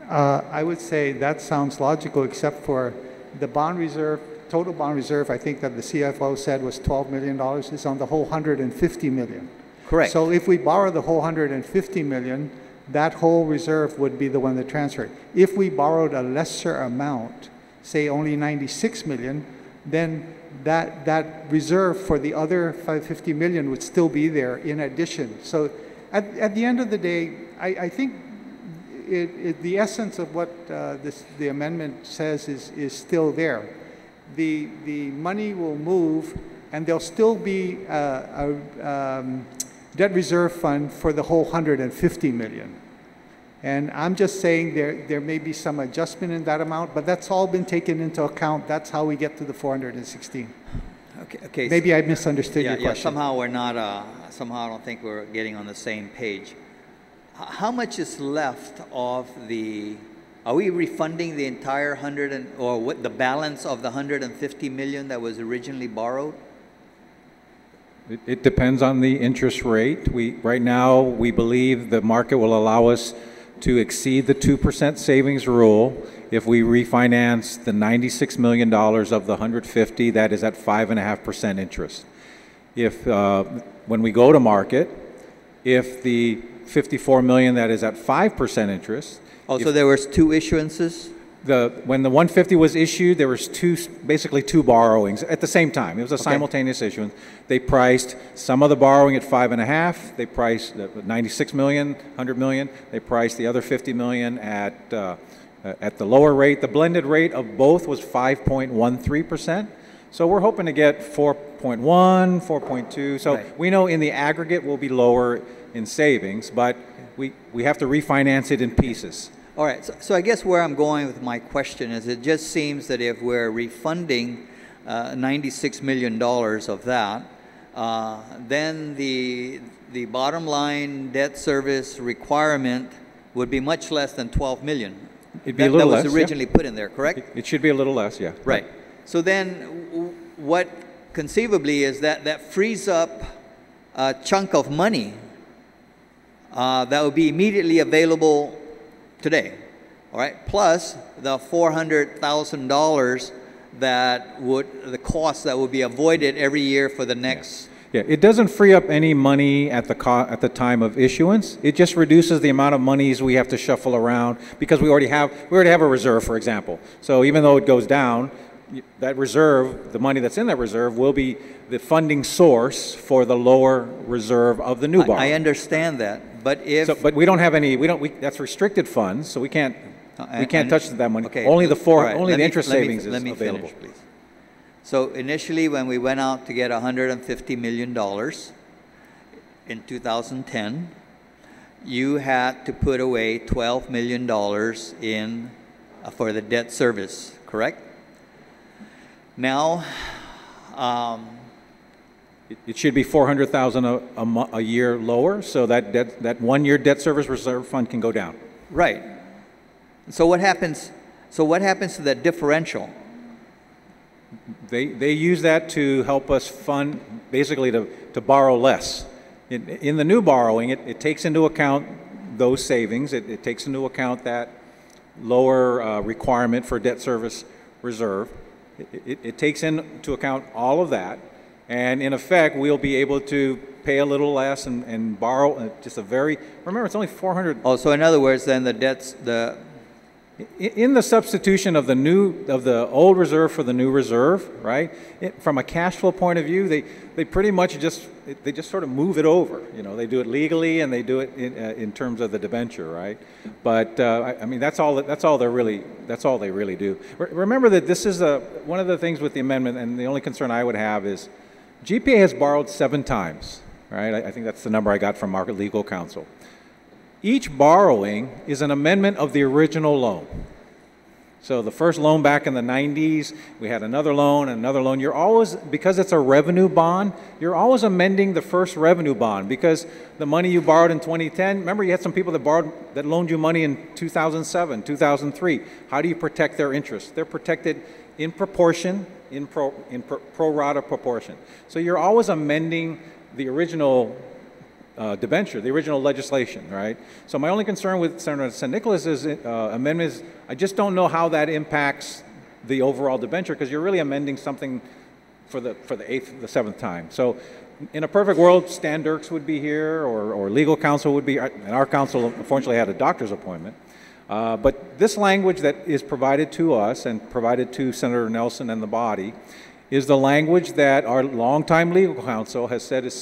I would say that sounds logical, except for the bond reserve, total bond reserve, I think that the CFO said was $12 million, is on the whole $150 million. Correct. So if we borrow the whole $150 million, that whole reserve would be the one that transferred. If we borrowed a lesser amount, say only $96 million, then that reserve for the other $550 million would still be there in addition. So at the end of the day, I think the essence of what the amendment says is still there. The money will move, and there'll still be a debt reserve fund for the whole $150 million. And I'm just saying there may be some adjustment in that amount, but that's all been taken into account. That's how we get to the 416. Okay. Maybe I misunderstood your question. Somehow we're not. Somehow I don't think we're getting on the same page. How much is left of the? Are we refunding the entire the balance of the $150 million that was originally borrowed? It depends on the interest rate. Right now we believe the market will allow us to exceed the 2% savings rule if we refinance the $96 million of the 150. That is at 5.5% interest. If when we go to market, if the $54 million that is at 5% interest. Oh, so there was two issuances? when the 150 was issued, there was basically two borrowings at the same time. It was a simultaneous issuance. They priced some of the borrowing at 5.5. They priced 96 million, 100 million. They priced the other 50 million at the lower rate. The blended rate of both was 5.13%. So we're hoping to get 4.1, 4.2. So we know in the aggregate we'll be lower in savings, but we have to refinance it in pieces. All right, so I guess where I'm going with my question is it just seems that if we're refunding $96 million of that, then the bottom line debt service requirement would be much less than $12 million. It'd be a little less. That was originally put in there, correct? It should be a little less, yeah. Right. So then what conceivably is that frees up a chunk of money that would be immediately available today, all right? Plus the $400,000 the cost that would be avoided every year for the next. Yeah, it doesn't free up any money at the time of issuance. It just reduces the amount of monies we have to shuffle around because we already have a reserve, for example. So even though it goes down, that reserve, the money that's in that reserve, will be the funding source for the lower reserve of the new borrowing. I understand that. But but we don't have any. That's restricted funds, so we can't touch that money. Okay, only the interest is savings available. Finish, please. So initially, when we went out to get $150 million in 2010, you had to put away $12 million in for the debt service, correct? Now. It should be $400,000 a year lower, so that 1 year debt service reserve fund can go down. Right. So what happens? So what happens to that differential? They use that to help us fund, basically to borrow less. In the new borrowing, it takes into account those savings. It takes into account that lower requirement for debt service reserve. It takes into account all of that. And in effect, we'll be able to pay a little less and borrow just remember, it's only 400. Oh, so in other words, then in the substitution of the old reserve for the new reserve, right? From a cash flow point of view, they pretty much just sort of move it over. You know, they do it legally and they do it in terms of the debenture, right? But I mean, that's all they really do. Remember that this is one of the things with the amendment, and the only concern I would have is GPA has borrowed 7 times, right? I think that's the number I got from our legal counsel. Each borrowing is an amendment of the original loan. So the first loan back in the 90s, we had another loan and another loan. You're always, because it's a revenue bond, you're always amending the first revenue bond because the money you borrowed in 2010, remember you had some people that loaned you money in 2007, 2003. How do you protect their interest? They're protected in proportion, in pro rata proportion. So you're always amending the original debenture, the original legislation, right? So my only concern with Senator San Nicolas's amendment is I just don't know how that impacts the overall debenture because you're really amending something for the 7th time. So in a perfect world, Stan Dirks would be here or legal counsel would be, and our counsel unfortunately had a doctor's appointment. But this language that is provided to us and provided to Senator Nelson and the body is the language that our longtime legal counsel has said is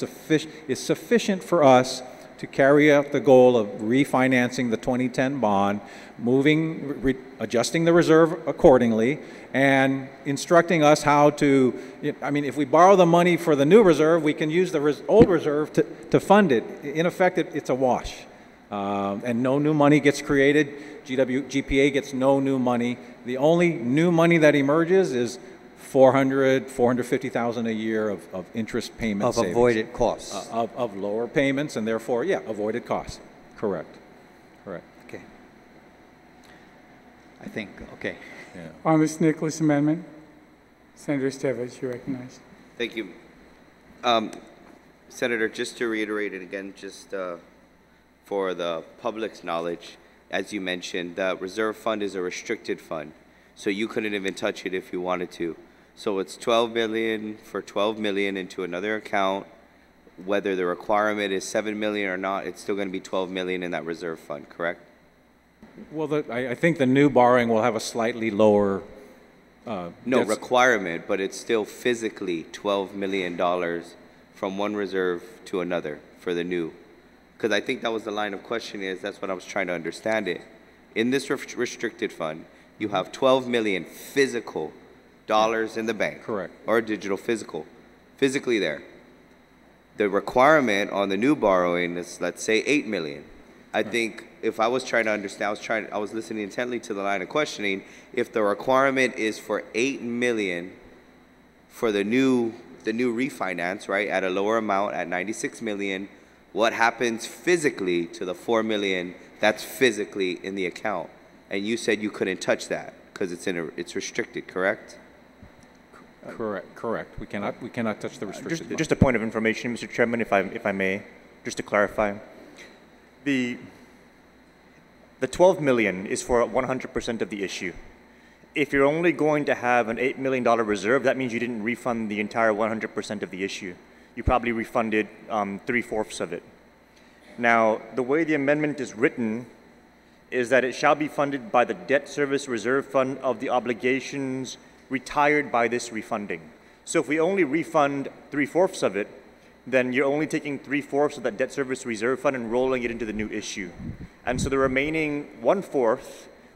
sufficient for us to carry out the goal of refinancing the 2010 bond, adjusting the reserve accordingly, and instructing us how to, I mean, if we borrow the money for the new reserve, we can use the old reserve to fund it. In effect, it's a wash. And no new money gets created. GPA gets no new money. The only new money that emerges is $450,000 a year of interest payment savings. Of avoided costs. Of lower payments and therefore, yeah, avoided costs. Correct. Okay. I think, okay. Yeah. On this Nicholas amendment, Senator Estevez, you're recognized. Thank you. Senator, just to reiterate it again, just for the public's knowledge, as you mentioned, the reserve fund is a restricted fund, so you couldn't even touch it if you wanted to. So it's $12 million for $12 million into another account. Whether the requirement is $7 million or not, it's still going to be $12 million in that reserve fund, correct? Well, I think the new borrowing will have a slightly lower. No requirement, but it's still physically $12 million from one reserve to another for the new. Because I think that was the line of questioning, that's what I was trying to understand it. In this restricted fund, you have 12 million physical dollars in the bank. Correct. Or digital physically there. The requirement on the new borrowing is, let's say, 8 million. I think if I was trying to understand, I was listening intently to the line of questioning. If the requirement is for 8 million for the new refinance, right, at a lower amount at 96 million, what happens physically to the 4 million that's physically in the account? And you said you couldn't touch that because it's restricted, correct? Correct. We cannot touch the restricted fund. Just a point of information, Mr. Chairman, if I may, just to clarify. The 12 million is for 100% of the issue. If you're only going to have an $8 million reserve, that means you didn't refund the entire 100% of the issue. You probably refunded 3/4 of it. Now, the way the amendment is written is that it shall be funded by the debt service reserve fund of the obligations retired by this refunding. So if we only refund 3/4 of it, then you're only taking 3/4 of that debt service reserve fund and rolling it into the new issue. And so the remaining 1/4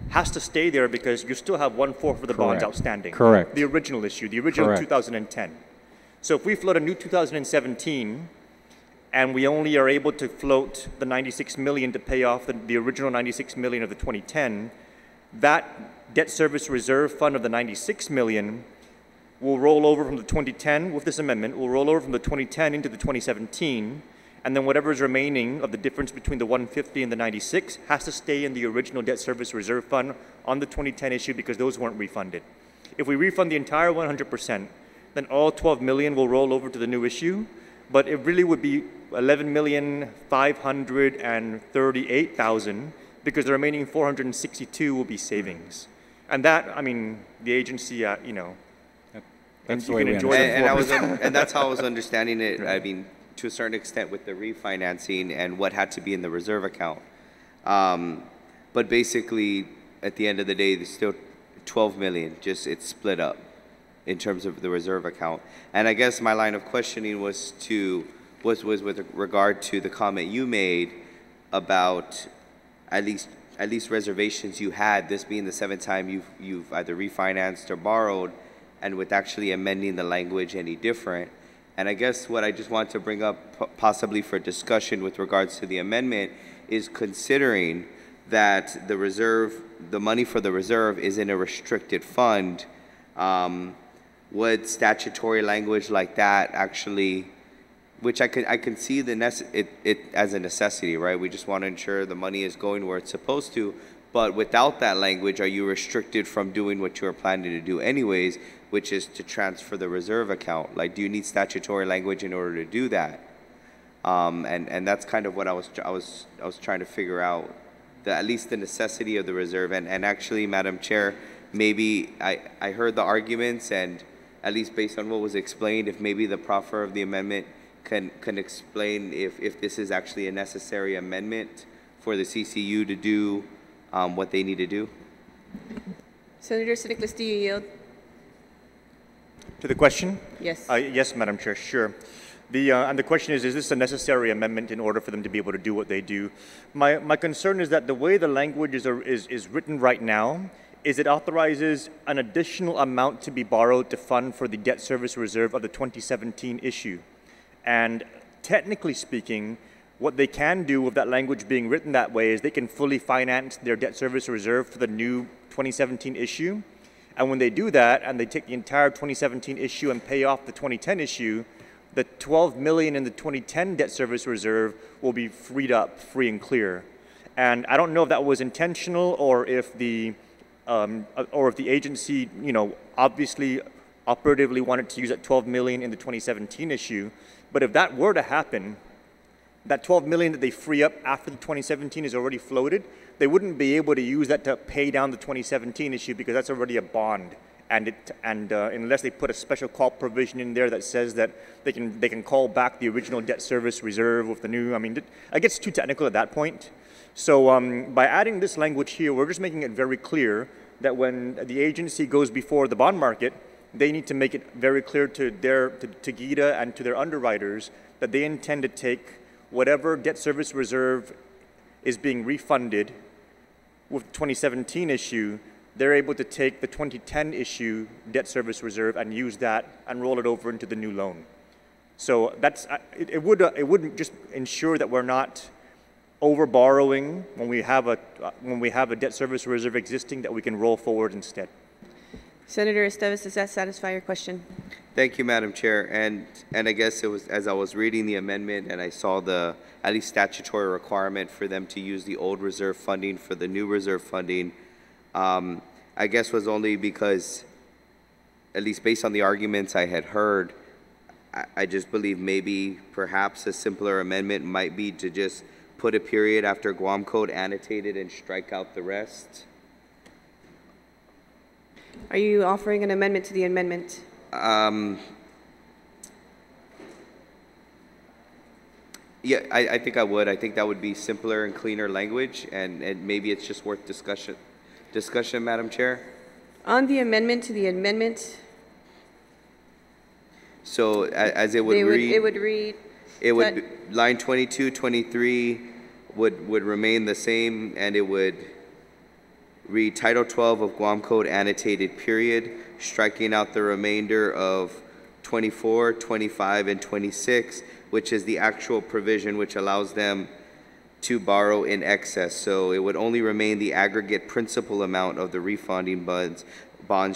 has to stay there because you still have 1/4 of the bonds outstanding. Correct. The original issue, the original 2010. So if we float a new 2017 and we only are able to float the 96 million to pay off the original 96 million of the 2010, that debt service reserve fund of the 96 million will roll over from the 2010, with this amendment, will roll over from the 2010 into the 2017, and then whatever is remaining of the difference between the 150 and the 96 has to stay in the original debt service reserve fund on the 2010 issue because those weren't refunded. If we refund the entire 100%, then all 12 million will roll over to the new issue, but it really would be 11,538,000 because the remaining 462 will be savings. And that, I mean, the agency, you know, that's you can enjoy the and that's how I was understanding it. Right. I mean, to a certain extent with the refinancing and what had to be in the reserve account. But basically, at the end of the day, there's still 12 million, just it's split up in terms of the reserve account. And I guess my line of questioning was with regard to the comment you made about at least reservations you had, this being the 7th time you've either refinanced or borrowed, and with actually amending the language any different. And I guess what I just want to bring up possibly for discussion with regards to the amendment is considering that the money for the reserve is in a restricted fund, would statutory language like that actually, which I can see it as a necessity, right? We just want to ensure the money is going where it's supposed to, but without that language, are you restricted from doing what you were planning to do anyways, which is to transfer the reserve account? Like, do you need statutory language in order to do that? And that's kind of what I was trying to figure out, at least the necessity of the reserve. And actually, Madam Chair, maybe I heard the arguments, and at least based on what was explained, if maybe the proffer of the amendment can explain if this is actually a necessary amendment for the CCU to do what they need to do. Senator Nicholas, do you yield? To the question? Yes. Yes, Madam Chair, sure. And the question is this a necessary amendment in order for them to be able to do what they do? My concern is that the way the language is written right now is it authorizes an additional amount to be borrowed to fund for the debt service reserve of the 2017 issue. And technically speaking, what they can do with that language being written that way is they can fully finance their debt service reserve for the new 2017 issue. And when they do that, and they take the entire 2017 issue and pay off the 2010 issue, the 12 million in the 2010 debt service reserve will be freed up, free and clear. And I don't know if that was intentional or if the agency, you know, obviously operatively wanted to use that 12 million in the 2017 issue. But if that were to happen, that 12 million that they free up after the 2017 is already floated, they wouldn't be able to use that to pay down the 2017 issue because that's already a bond. And unless they put a special call provision in there that says that they can call back the original debt service reserve with the new, I mean, it gets too technical at that point. So by adding this language here, we're just making it very clear that when the agency goes before the bond market, they need to make it very clear to GIDA and to their underwriters that they intend to take whatever debt service reserve is being refunded with the 2017 issue, they're able to take the 2010 issue debt service reserve and use that and roll it over into the new loan. So that's, it would just ensure that we're not over borrowing when we have a debt service reserve existing that we can roll forward instead. Senator Esteves, does that satisfy your question? Thank you, Madam Chair. And I guess it was as I was reading the amendment and I saw the at least statutory requirement for them to use the old reserve funding for the new reserve funding, I guess was only because, at least based on the arguments I had heard, I just believe maybe perhaps a simpler amendment might be to just put a period after Guam Code annotated and strike out the rest. Are you offering an amendment to the amendment? Yeah, I think I would. I think that would be simpler and cleaner language, and maybe it's just worth discussion, Madam Chair. On the amendment to the amendment, so as it would read, line 22, 23 would remain the same, and it would read Title 12 of Guam Code annotated period, striking out the remainder of 24, 25, and 26, which is the actual provision which allows them to borrow in excess. So it would only remain the aggregate principal amount of the refunding bonds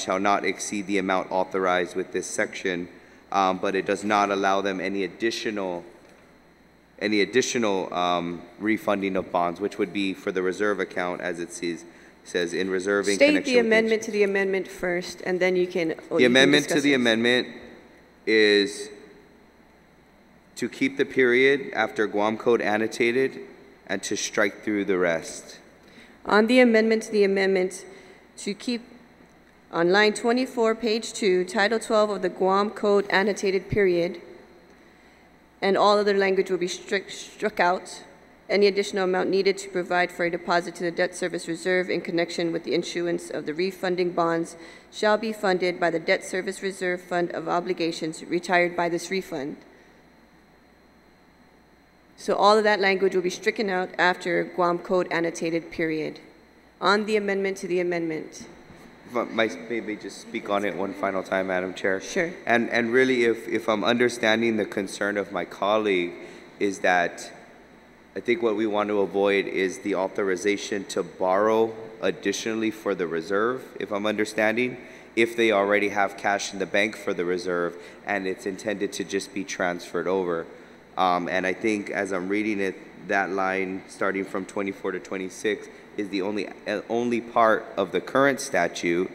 shall not exceed the amount authorized with this section, but it does not allow them any additional refunding of bonds, which would be for the reserve account, as it says in reserving. State the amendment to the amendment first, and then you can. The amendment to the amendment is to keep the period after Guam Code annotated and to strike through the rest. On the amendment to the amendment, to keep on line 24, page 2, Title 12 of the Guam Code annotated period, and all other language will be struck out. Any additional amount needed to provide for a deposit to the debt service reserve in connection with the issuance of the refunding bonds shall be funded by the debt service reserve fund of obligations retired by this refund. So all of that language will be stricken out after Guam Code annotated period. On the amendment to the amendment. If I might maybe just speak on it one final time, Madam Chair. Sure. And really, if I'm understanding the concern of my colleague, is that I think what we want to avoid is the authorization to borrow additionally for the reserve, if I'm understanding, if they already have cash in the bank for the reserve and it's intended to just be transferred over. And I think as I'm reading it, that line starting from 24 to 26 is the only part of the current statute,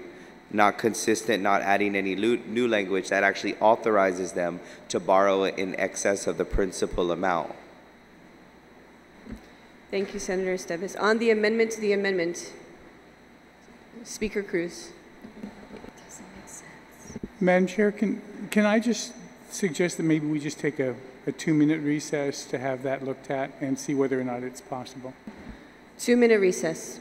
not consistent, not adding any new language that actually authorizes them to borrow in excess of the principal amount. Thank you, Senator Esteves. On the amendment to the amendment, Speaker Cruz. Madam Chair, can I just suggest that maybe we just take a 2-minute recess to have that looked at and see whether or not it's possible? 2-minute recess.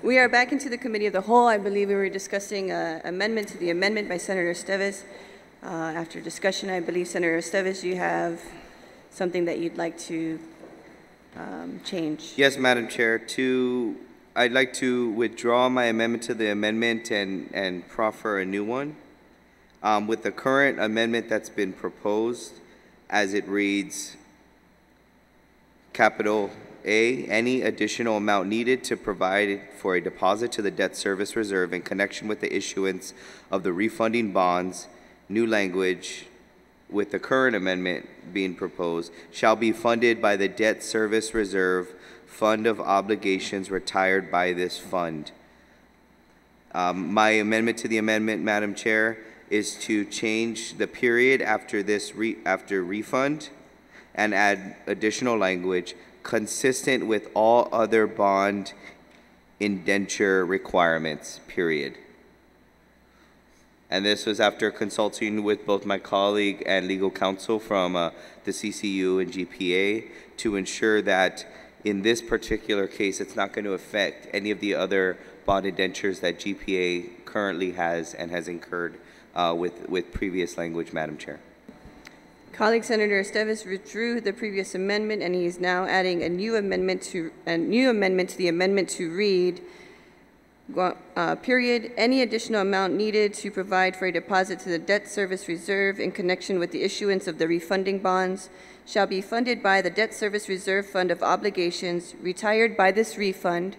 We are back into the committee of the whole. I believe we were discussing amendment to the amendment by Senator Esteves. After discussion, I believe, Senator Esteves, you have something that you'd like to change. Yes, Madam Chair. I'd like to withdraw my amendment to the amendment and proffer a new one. With the current amendment that's been proposed, as it reads, capital A, any additional amount needed to provide for a deposit to the debt service reserve in connection with the issuance of the refunding bonds, new language, with the current amendment being proposed, shall be funded by the debt service reserve fund of obligations retired by this fund. My amendment to the amendment, Madam Chair, is to change the period after this after refund and add additional language consistent with all other bond indenture requirements, period. And this was after consulting with both my colleague and legal counsel from the CCU and GPA to ensure that in this particular case, it's not going to affect any of the other bond indentures that GPA currently has and has incurred with previous language, Madam Chair. Colleague Senator Esteves withdrew the previous amendment, and he is now adding a new amendment to the amendment to read, period, any additional amount needed to provide for a deposit to the debt service reserve in connection with the issuance of the refunding bonds shall be funded by the debt service reserve fund of obligations retired by this refund,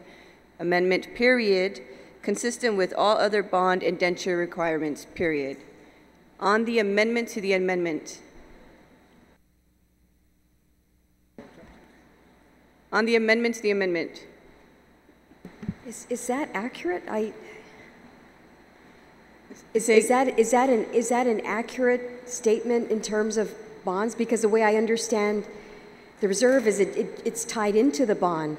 amendment, period, consistent with all other bond indenture requirements, period. On the amendment to the amendment. On the amendment to the amendment. Is that accurate? Is that an accurate statement in terms of bonds? Because the way I understand the reserve is it's tied into the bond,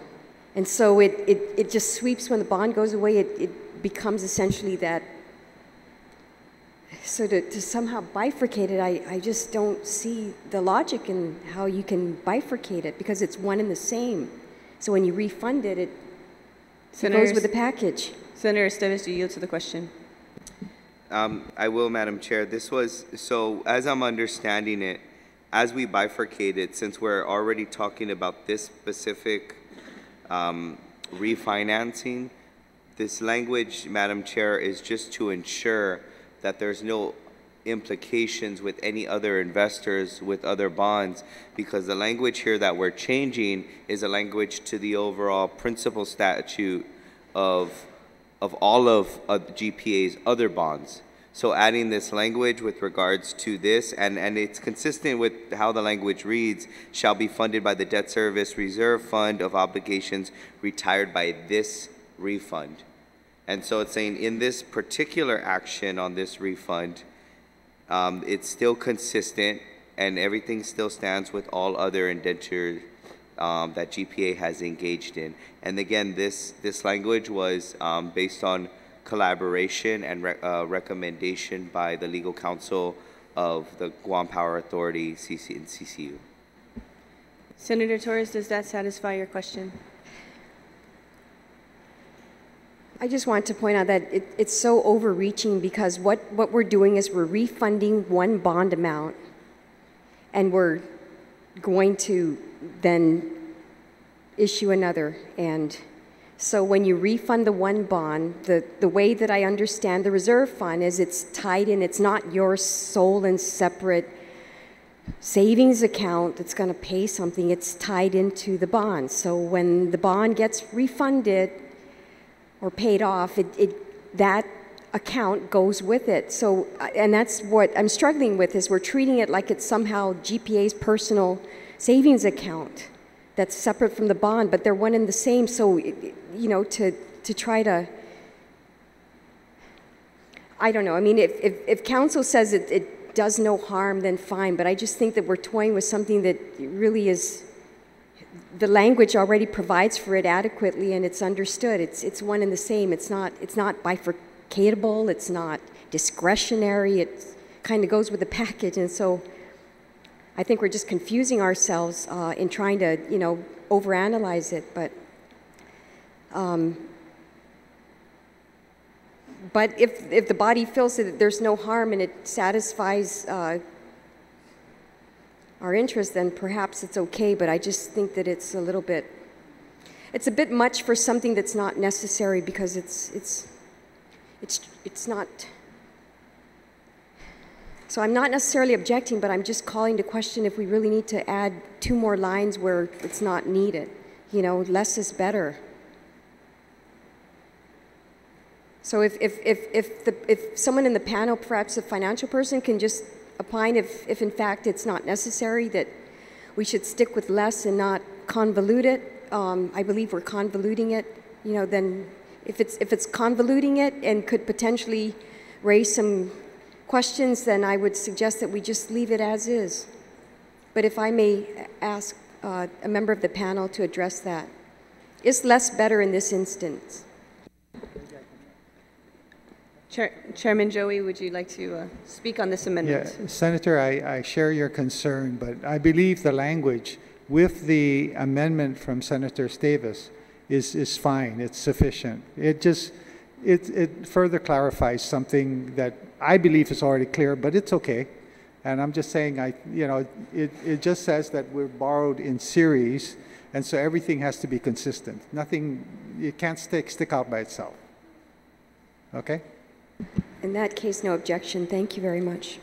and so it just sweeps when the bond goes away. It becomes essentially that. So to somehow bifurcate it, I just don't see the logic in how you can bifurcate it, because it's one and the same. So when you refund it, it goes with the package. Senator Esteves, do you yield to the question? I will, Madam Chair. This was, so as I'm understanding it, as we bifurcate it, since we're already talking about this specific refinancing, this language, Madam Chair, is just to ensure that there's no implications with any other investors with other bonds, because the language here that we're changing is a language to the overall principal statute of all of GPA's other bonds. So adding this language with regards to this, and it's consistent with how the language reads, shall be funded by the debt service reserve fund of obligations retired by this refund. And so it's saying in this particular action on this refund, it's still consistent and everything still stands with all other indentures that GPA has engaged in. And again, this language was based on collaboration and recommendation by the legal counsel of the Guam Power Authority and CCU. Senator Torres, does that satisfy your question? I just want to point out that it's so overreaching, because what we're doing is we're refunding one bond amount, and we're going to then issue another. And so when you refund the one bond, the way that I understand the reserve fund is it's tied in, it's not your sole and separate savings account that's going to pay something, it's tied into the bond. So when the bond gets refunded or paid off, that account goes with it. So, and that's what I'm struggling with, is we're treating it like it's somehow GPA's personal savings account that's separate from the bond, but they're one and the same. So, you know, to try to, I don't know. I mean, if counsel says it does no harm, then fine. But I just think that we're toying with something that really is, the language already provides for it adequately, and it's understood. It's one and the same. It's not bifurcatable. It's not discretionary. It kind of goes with the package. And so I think we're just confusing ourselves in trying to, you know, overanalyze it. But But if the body feels that there's no harm and it satisfies our interest, then perhaps it's okay. But I just think that it's a bit much for something that's not necessary, because it's not. So I'm not necessarily objecting, but I'm just calling to question if we really need to add 2 more lines where it's not needed. You know, less is better. So if someone in the panel, perhaps a financial person, can just opine if in fact it's not necessary, that we should stick with less and not convolute it. I believe we're convoluting it. You know, then if it's convoluting it and could potentially raise some questions, then I would suggest that we just leave it as is. But if I may ask a member of the panel to address that. Is less better in this instance? Chairman Joey, would you like to speak on this amendment? Yeah, Senator, I share your concern, but I believe the language with the amendment from Senator Davis is fine. It's sufficient. It further clarifies something that I believe is already clear, but it's okay. And I'm just saying, it just says that we're borrowed in series, and so everything has to be consistent. Nothing, it can't stick out by itself. Okay? In that case, no objection. Thank you very much.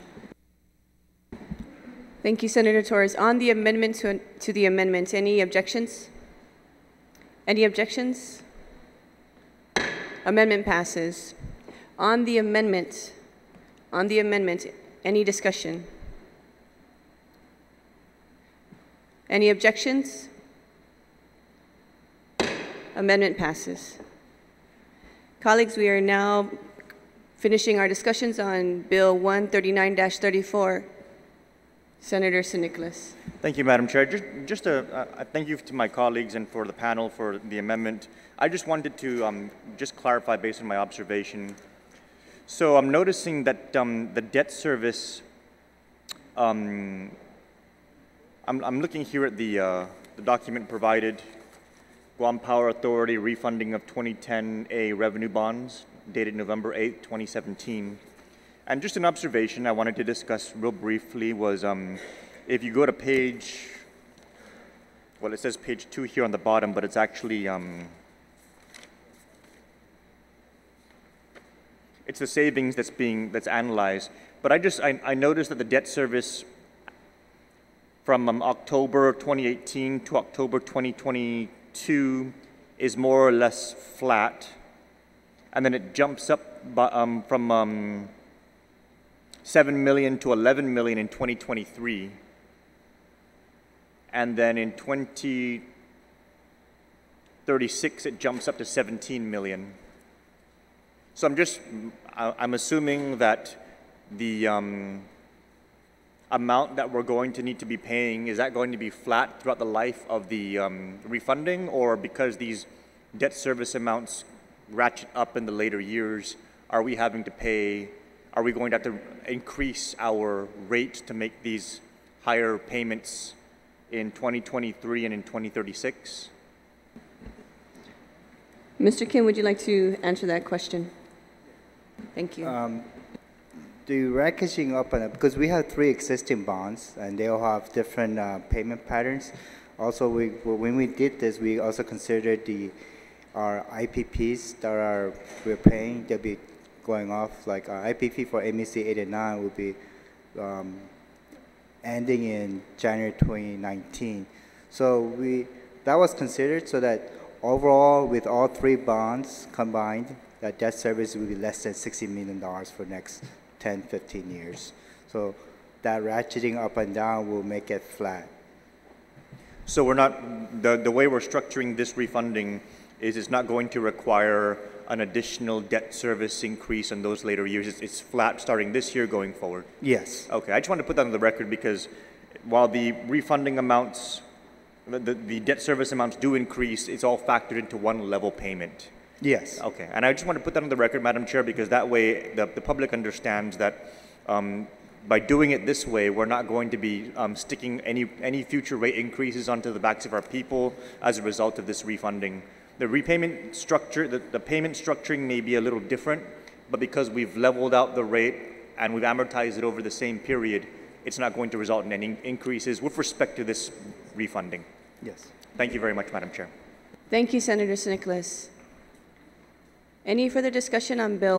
Thank you, Senator Torres. On the amendment to the amendment, any objections? Any objections? Amendment passes. On the amendment, any discussion? Any objections? Amendment passes. Colleagues, we are now finishing our discussions on Bill 139-34. Senator San Nicolas. Thank you, Madam Chair. Just a thank you to my colleagues and for the panel for the amendment. I just wanted to just clarify based on my observation. So I'm noticing that the debt service, I'm looking here at the document provided, Guam Power Authority refunding of 2010A revenue bonds, dated November 8, 2017. And just an observation I wanted to discuss real briefly was if you go to page, well, it says page 2 here on the bottom, but it's actually, it's the savings that's analyzed. But I noticed that the debt service from October 2018 to October 2022 is more or less flat. And then it jumps up from 7 million to 11 million in 2023. And then in 2036, it jumps up to 17 million. So I'm assuming that the amount that we're going to need to be paying, is that going to be flat throughout the life of the refunding, or because these debt service amounts ratchet up in the later years, are we going to have to increase our rate to make these higher payments in 2023 and in 2036? Mr. Kim, would you like to answer that question? Thank you. The ratcheting up, because we have 3 existing bonds, and they all have different payment patterns. Also, when we did this, we also considered our IPPs that we're paying. They'll be going off, like our IPP for MEC 8 and 9 will be ending in January 2019. So that was considered so that overall, with all 3 bonds combined, that debt service will be less than $60 million for the next 10, 15 years. So that ratcheting up and down will make it flat. So we're not, the way we're structuring this refunding is it's not going to require an additional debt service increase in those later years. It's flat starting this year going forward? Yes. Okay, I just want to put that on the record because while the refunding amounts, the debt service amounts do increase, it's all factored into one level payment. Yes. Okay, and I just want to put that on the record, Madam Chair, because that way the public understands that by doing it this way, we're not going to be sticking any future rate increases onto the backs of our people as a result of this refunding. The repayment structure, the payment structuring may be a little different, but because we've leveled out the rate and we've amortized it over the same period, it's not going to result in any increases with respect to this refunding. Yes. Thank you very much, Madam Chair. Thank you, Senator Nicholas. Any further discussion on Bill?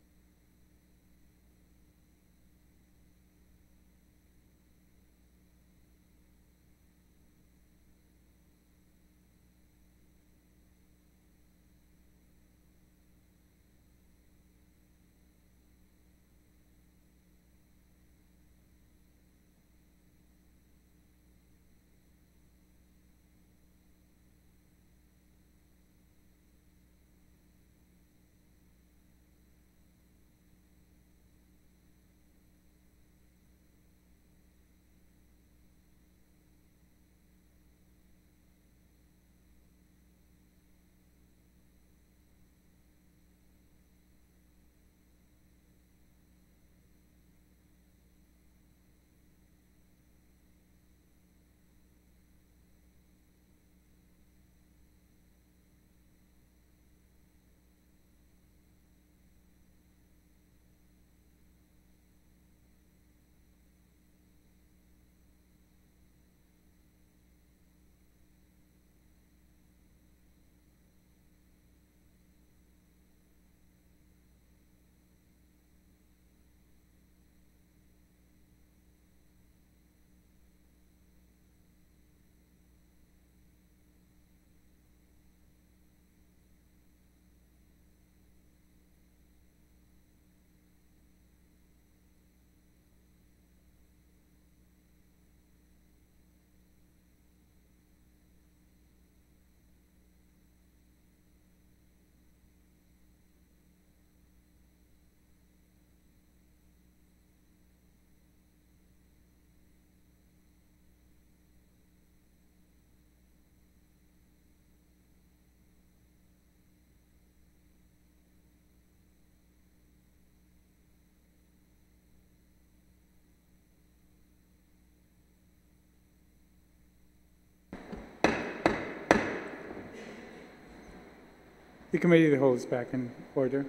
The Committee of the Whole is back in order.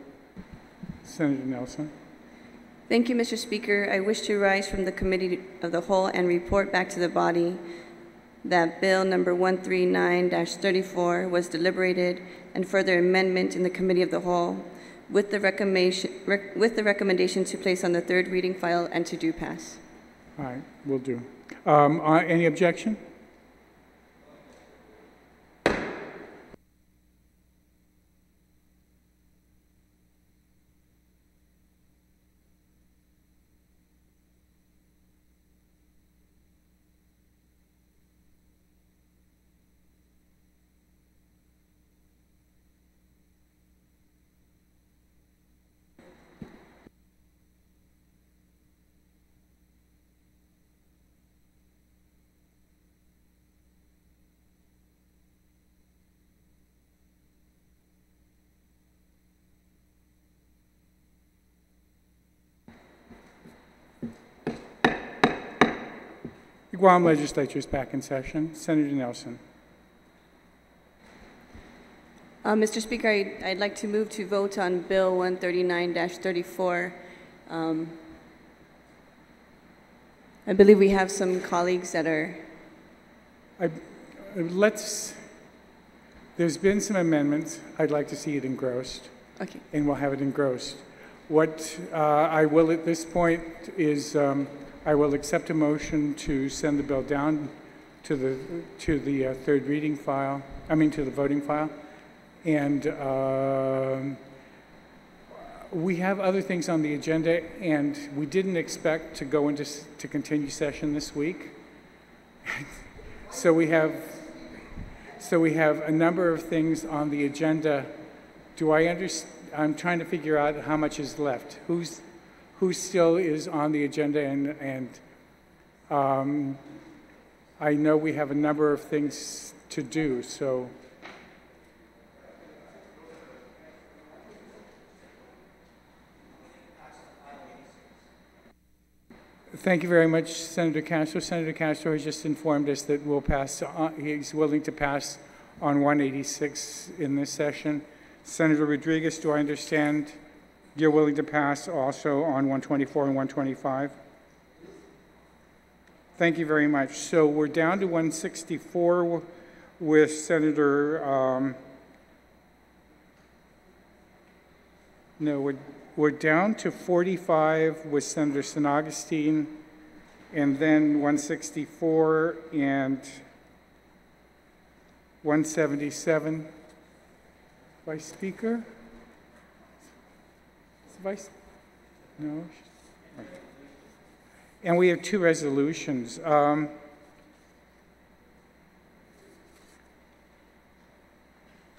Senator Nelson. Thank you, Mr. Speaker. I wish to rise from the Committee of the Whole and report back to the body that Bill number 139-34 was deliberated and further amendment in the Committee of the Whole with the recommendation to place on the third reading file and to do pass. All right, will do. Any objection? The Guam Legislature is back in session. Senator Nelson. Mr. Speaker, I'd like to move to vote on Bill 139-34. I believe we have some colleagues that are... There's been some amendments. I'd like to see it engrossed. Okay. And we'll have it engrossed. What I will at this point is I will accept a motion to send the bill down to the third reading file, to the voting file. And we have other things on the agenda, and we didn't expect to go into to continue session this week. So we have a number of things on the agenda. Do I understand? I'm trying to figure out how much is left. Who still is on the agenda, and I know we have a number of things to do, so. Thank you very much, Senator Castro. Senator Castro has just informed us that we'll pass, he's willing to pass on 186 in this session. Senator Rodriguez, do I understand You're willing to pass also on 124 and 125? Thank you very much. So we're down to 164 with Senator, no, we're down to 45 with Senator San Augustine, and then 164 and 177. Vice Speaker? Vice? No? And we have two resolutions.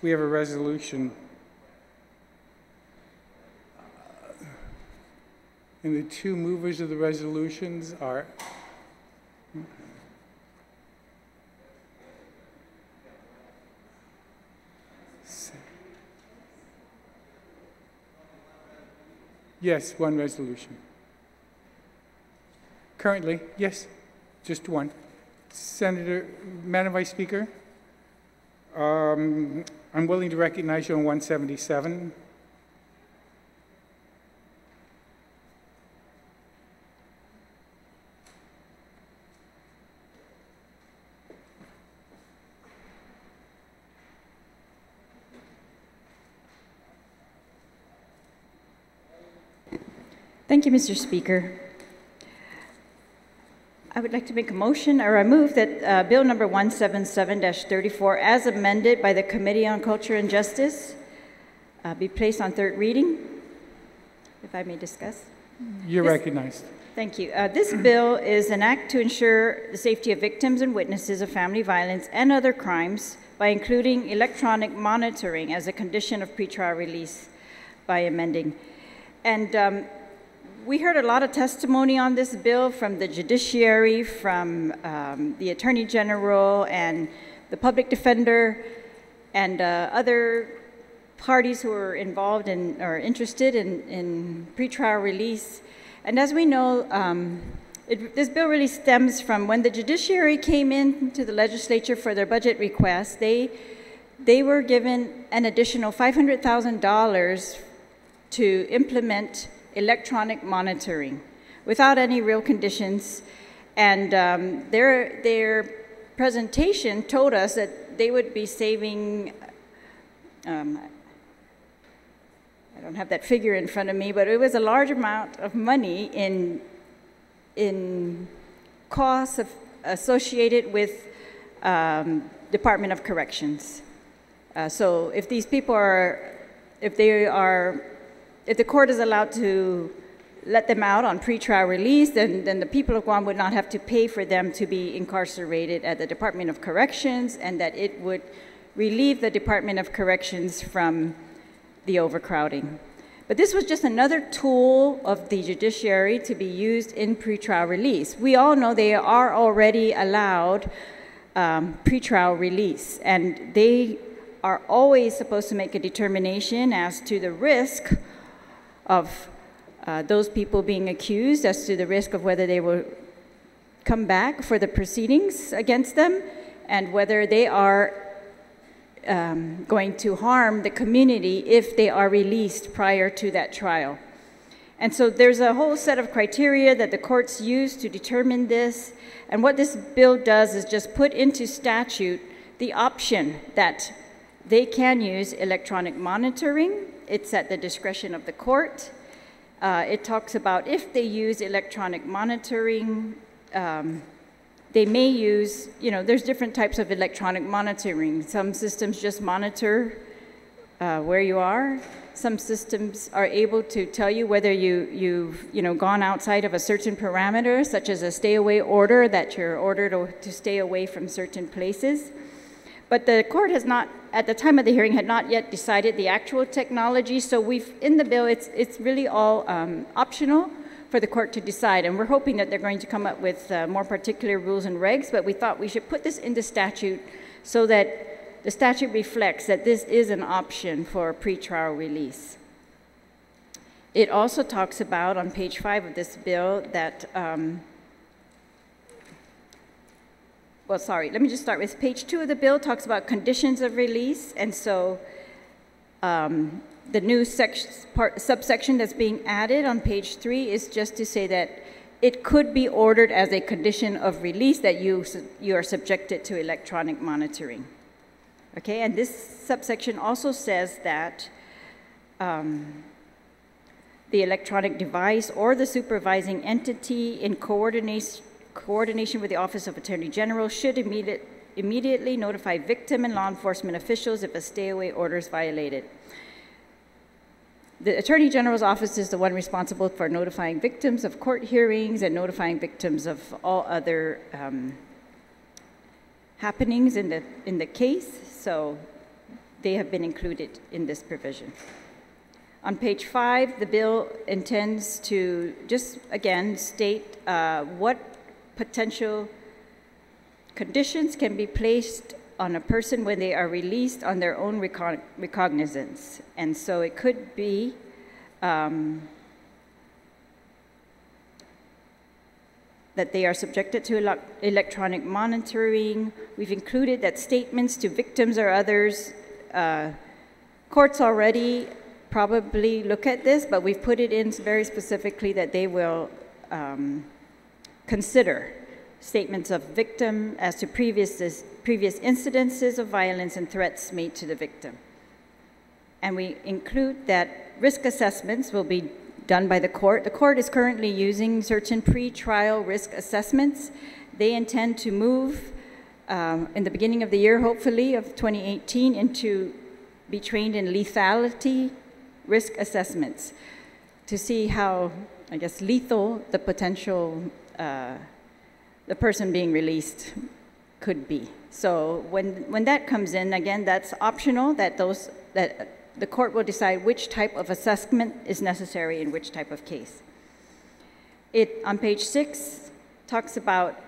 We have a resolution. And the two movers of the resolutions are yes, one resolution. Currently, yes, just one. Senator, Madam Vice Speaker, I'm willing to recognize you on 177. Thank you, Mr. Speaker. I would like to make a motion, or I move that Bill number 177-34, as amended by the Committee on Culture and Justice, be placed on third reading. If I may discuss. You're recognized. Thank you. This bill is an act to ensure the safety of victims and witnesses of family violence and other crimes by including electronic monitoring as a condition of pretrial release by amending. And we heard a lot of testimony on this bill from the judiciary, from the Attorney General and the public defender and other parties who are involved in or interested in pretrial release. And as we know, this bill really stems from when the judiciary came into the legislature for their budget request. They were given an additional $500,000 to implement electronic monitoring without any real conditions. And their presentation told us that they would be saving, I don't have that figure in front of me, but it was a large amount of money in costs associated with Department of Corrections. So if these people if the court is allowed to let them out on pretrial release, then the people of Guam would not have to pay for them to be incarcerated at the Department of Corrections, and that it would relieve the Department of Corrections from the overcrowding. But this was just another tool of the judiciary to be used in pretrial release. We all know they are already allowed pretrial release, and they are always supposed to make a determination as to the risk of those people being accused, as to the risk of whether they will come back for the proceedings against them, and whether they are going to harm the community if they are released prior to that trial. And so there's a whole set of criteria that the courts use to determine this, and what this bill does is just put into statute the option that they can use electronic monitoring. It's at the discretion of the court. It talks about if they use electronic monitoring, they may use, there's different types of electronic monitoring. Some systems just monitor where you are. Some systems are able to tell you whether you've gone outside of a certain parameter, such as a stay-away order, that you're ordered to stay away from certain places. But the court has not, at the time of the hearing, had not yet decided the actual technology. So in the bill, it's really all optional for the court to decide. And we're hoping that they're going to come up with more particular rules and regs, but we thought we should put this into statute so that the statute reflects that this is an option for pretrial release. It also talks about, on page 5 of this bill, that well, sorry, let me just start with page 2 of the bill, talks about conditions of release. And so The new subsection that's being added on page 3 is just to say that it could be ordered as a condition of release that you are subjected to electronic monitoring. Okay, and this subsection also says that the electronic device or the supervising entity in coordination with the Office of Attorney General should immediately notify victim and law enforcement officials if a stay-away order is violated. The Attorney General's office is the one responsible for notifying victims of court hearings and notifying victims of all other happenings in the case, so they have been included in this provision. On page 5, the bill intends to just, again, state what potential conditions can be placed on a person when they are released on their own recognizance. And so it could be that they are subjected to electronic monitoring. We've included that statements to victims or others. Courts already probably look at this, but we've put it in very specifically that they will consider statements of victim as to previous incidences of violence and threats made to the victim. And we include that risk assessments will be done by the court. The court is currently using certain pre-trial risk assessments. They intend to move in the beginning of the year, hopefully, of 2018, into be trained in lethality risk assessments to see how, I guess, lethal the potential the person being released could be. So when that comes in, again, that's optional, that the court will decide which type of assessment is necessary in which type of case. It, on page 6, talks about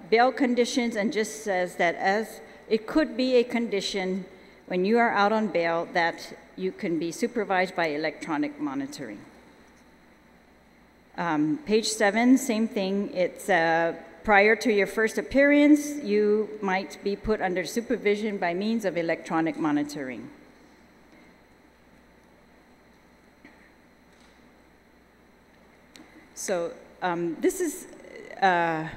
bail conditions and just says that as it could be a condition when you are out on bail that you can be supervised by electronic monitoring. Page 7, same thing. It's prior to your first appearance, you might be put under supervision by means of electronic monitoring. So this is a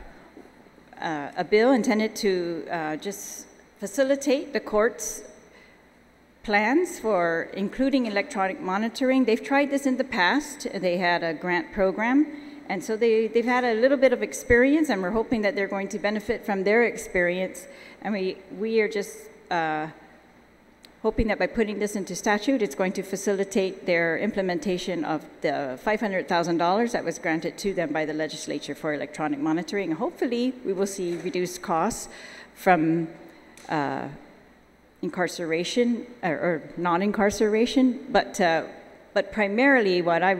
bill intended to just facilitate the court's plans for including electronic monitoring. They've tried this in the past. They had a grant program, and so they've had a little bit of experience, and we're hoping that they're going to benefit from their experience. And we are just hoping that by putting this into statute, it's going to facilitate their implementation of the $500,000 that was granted to them by the legislature for electronic monitoring. And hopefully, we will see reduced costs from incarceration or non-incarceration, but primarily what I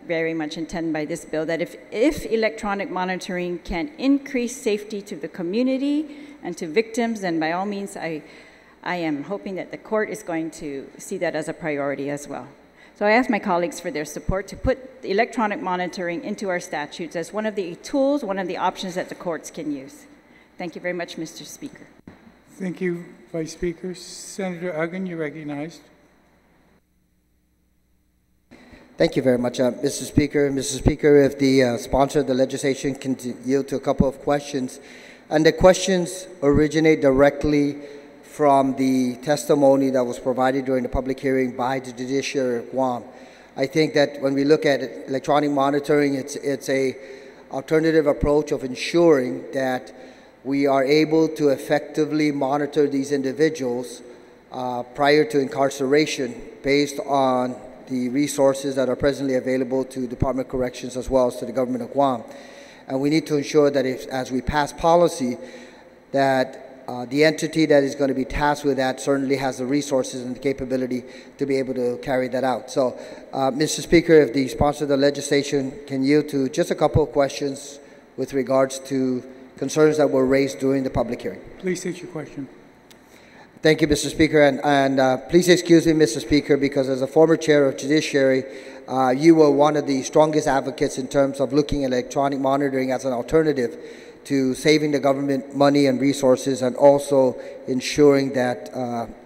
very much intend by this bill, that if electronic monitoring can increase safety to the community and to victims, then by all means, I am hoping that the court is going to see that as a priority as well. So I ask my colleagues for their support to put electronic monitoring into our statutes as one of the tools, one of the options that the courts can use. Thank you very much, Mr. Speaker. Thank you, Vice Speaker. Senator Uggan, you're recognized. Thank you very much, Mr. Speaker. Mr. Speaker, if the sponsor of the legislation can yield to a couple of questions, and the questions originate directly from the testimony that was provided during the public hearing by the Judiciary of Guam. I think that when we look at electronic monitoring, it's a alternative approach of ensuring that we are able to effectively monitor these individuals prior to incarceration based on the resources that are presently available to Department of Corrections as well as to the government of Guam. And we need to ensure that as we pass policy, that the entity that is going to be tasked with that certainly has the resources and the capability to be able to carry that out. So, Mr. Speaker, if the sponsor of the legislation can yield to just a couple of questions with regards to concerns that were raised during the public hearing. Please state your question. Thank you, Mr. Speaker, and please excuse me, Mr. Speaker, because as a former chair of Judiciary, you were one of the strongest advocates in terms of looking at electronic monitoring as an alternative to saving the government money and resources, and also ensuring that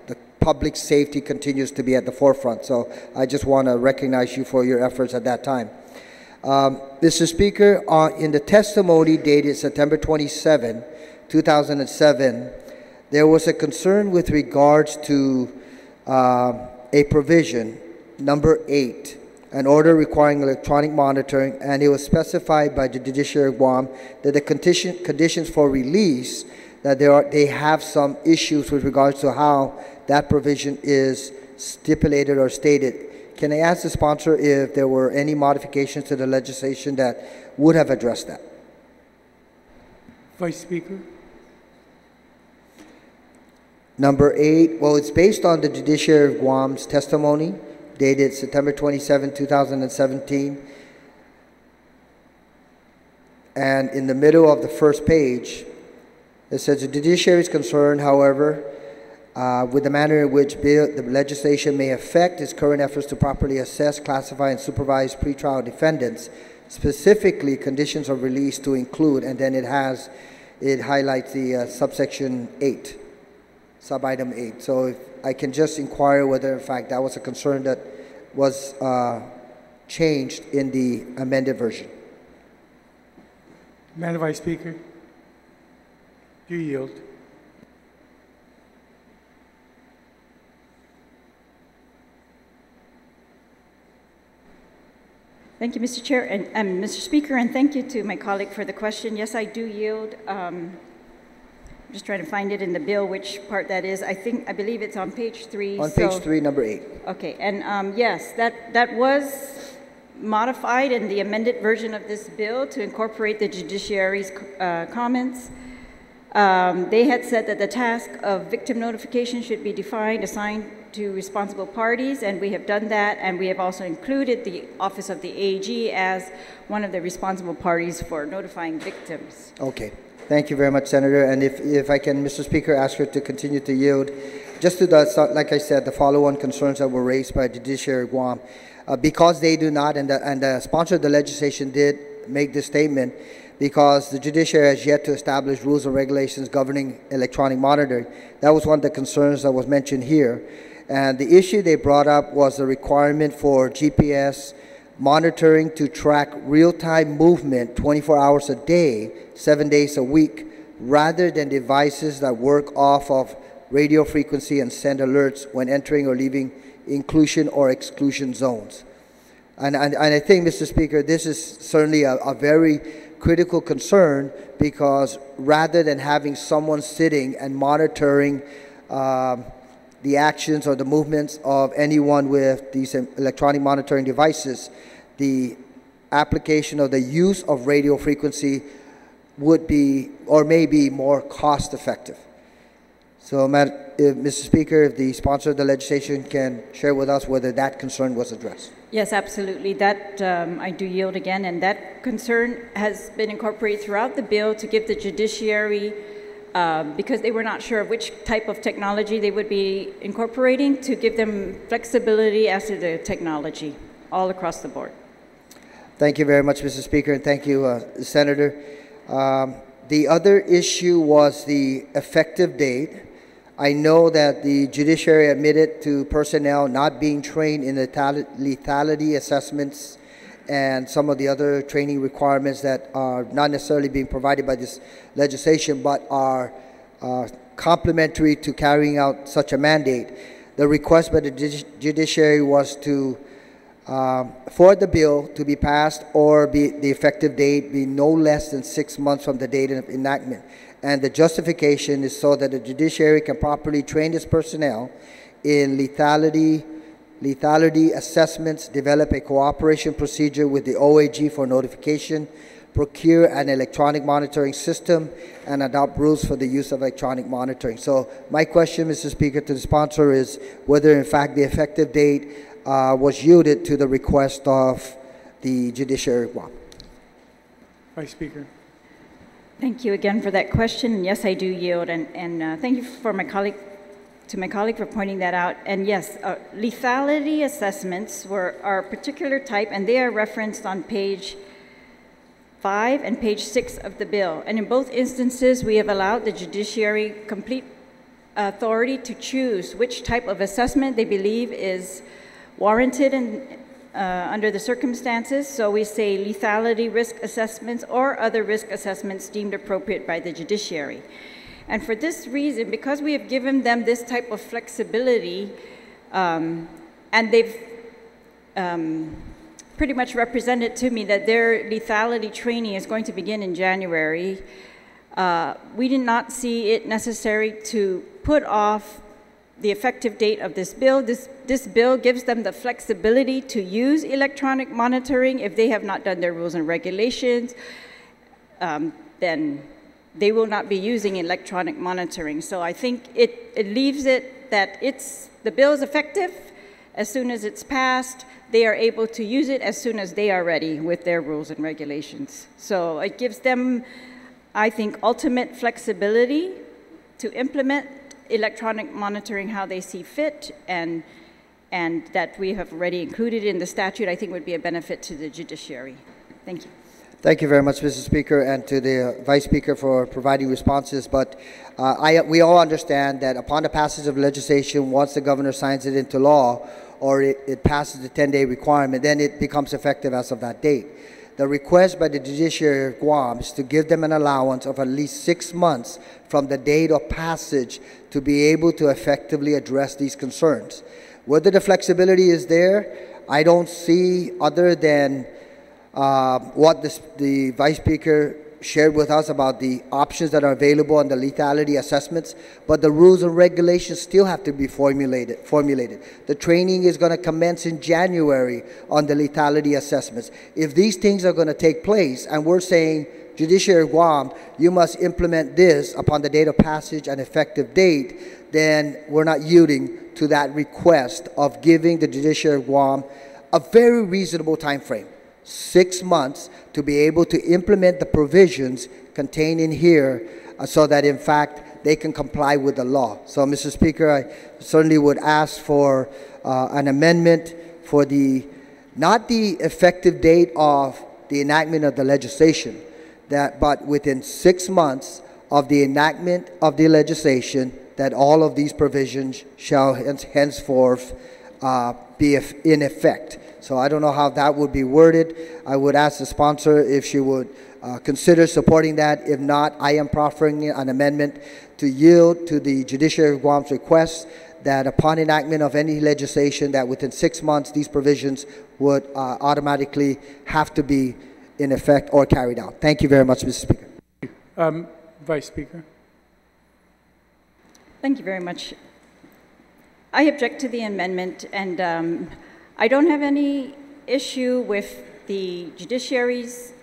the public safety continues to be at the forefront. So I just want to recognize you for your efforts at that time. Mr. Speaker, in the testimony dated September 27, 2007, there was a concern with regards to a provision, number 8, an order requiring electronic monitoring, and it was specified by the Judiciary of Guam that the conditions for release, that they have some issues with regards to how that provision is stipulated or stated. Can I ask the sponsor if there were any modifications to the legislation that would have addressed that? Vice Speaker. Number 8, well, it's based on the Judiciary of Guam's testimony dated September 27, 2017. And in the middle of the first page, it says, the judiciary is concerned, however, with the manner in which the legislation may affect its current efforts to properly assess, classify, and supervise pretrial defendants, specifically conditions of release to include, and then it highlights the subsection 8, sub-item 8. So if I can just inquire whether, in fact, that was a concern that was changed in the amended version. Madam Vice Speaker, do you yield? Thank you, Mr. Chair and Mr. Speaker, and thank you to my colleague for the question. Yes, I do yield. I'm just trying to find it in the bill, which part that is. I believe it's on page 3. On page 3, number 8. Okay, and yes, that was modified in the amended version of this bill to incorporate the judiciary's comments. They had said that the task of victim notification should be defined, assigned to responsible parties, and we have done that, and we have also included the Office of the AG as one of the responsible parties for notifying victims. Okay. Thank you very much, Senator. And if I can, Mr. Speaker, ask her to continue to yield. Just to the, like I said, the follow-on concerns that were raised by Judiciary of Guam. Because they do not, and the sponsor of the legislation did make this statement, because the judiciary has yet to establish rules and regulations governing electronic monitoring. That was one of the concerns that was mentioned here. And the issue they brought up was the requirement for GPS monitoring to track real-time movement 24 hours a day, 7 days a week, rather than devices that work off of radio frequency and send alerts when entering or leaving inclusion or exclusion zones. And I think, Mr. Speaker, this is certainly a very critical concern, because rather than having someone sitting and monitoring the actions or the movements of anyone with these electronic monitoring devices, the application or the use of radio frequency would be or may be more cost effective. So, Mr. Speaker, if the sponsor of the legislation can share with us whether that concern was addressed. Yes, absolutely. That I do yield again, and that concern has been incorporated throughout the bill to give the judiciary, because they were not sure of which type of technology they would be incorporating, to give them flexibility as to the technology all across the board. Thank you very much, Mr. Speaker, and thank you, Senator. The other issue was the effective date. I know that the judiciary admitted to personnel not being trained in lethality assessments and some of the other training requirements that are not necessarily being provided by this legislation, but are complementary to carrying out such a mandate. The request by the judiciary was to for the bill to be passed or the effective date be no less than 6 months from the date of enactment. And the justification is so that the judiciary can properly train its personnel in lethality assessments, develop a cooperation procedure with the OAG for notification, procure an electronic monitoring system, and adopt rules for the use of electronic monitoring. So my question, Mr. Speaker, to the sponsor is whether, in fact, the effective date was yielded to the request of the Judiciary of Guam. Vice Speaker. Thank you again for that question. Yes, I do yield, and thank you for my colleague for pointing that out. And yes, lethality assessments are a particular type, and they are referenced on page 5 and page 6 of the bill. And in both instances, we have allowed the judiciary complete authority to choose which type of assessment they believe is warranted under the circumstances. So we say lethality risk assessments or other risk assessments deemed appropriate by the judiciary. And for this reason, because we have given them this type of flexibility, and they've pretty much represented to me that their lethality training is going to begin in January, we did not see it necessary to put off the effective date of this bill. This bill gives them the flexibility to use electronic monitoring. If they have not done their rules and regulations, then they will not be using electronic monitoring. So I think it leaves it that the bill is effective. As soon as it's passed, they are able to use it as soon as they are ready with their rules and regulations. So it gives them, I think, ultimate flexibility to implement electronic monitoring how they see fit, and that we have already included in the statute, I think would be a benefit to the judiciary. Thank you. Thank you very much, Mr. Speaker, and to the Vice Speaker for providing responses. But we all understand that upon the passage of legislation, once the governor signs it into law, or it passes the 10-day requirement, then it becomes effective as of that date. The request by the judiciary of Guam is to give them an allowance of at least 6 months from the date of passage to be able to effectively address these concerns. Whether the flexibility is there, I don't see, other than what the Vice Speaker shared with us about the options that are available on the lethality assessments, but the rules and regulations still have to be formulated. The training is going to commence in January on the lethality assessments. If these things are going to take place, and we're saying, Judiciary of Guam, you must implement this upon the date of passage and effective date, then we're not yielding to that request of giving the Judiciary of Guam a very reasonable time frame. 6 months to be able to implement the provisions contained in here so that, in fact, they can comply with the law. So, Mr. Speaker, I certainly would ask for an amendment for not the effective date of the enactment of the legislation, but within 6 months of the enactment of the legislation, that all of these provisions shall henceforth be in effect. So I don't know how that would be worded. I would ask the sponsor if she would consider supporting that. If not, I am proffering an amendment to yield to the Judiciary of Guam's request that upon enactment of any legislation, that within 6 months these provisions would automatically have to be in effect or carried out. Thank you very much, Mr. Speaker. Vice Speaker. Thank you very much. I object to the amendment, and I don't have any issue with the judiciary's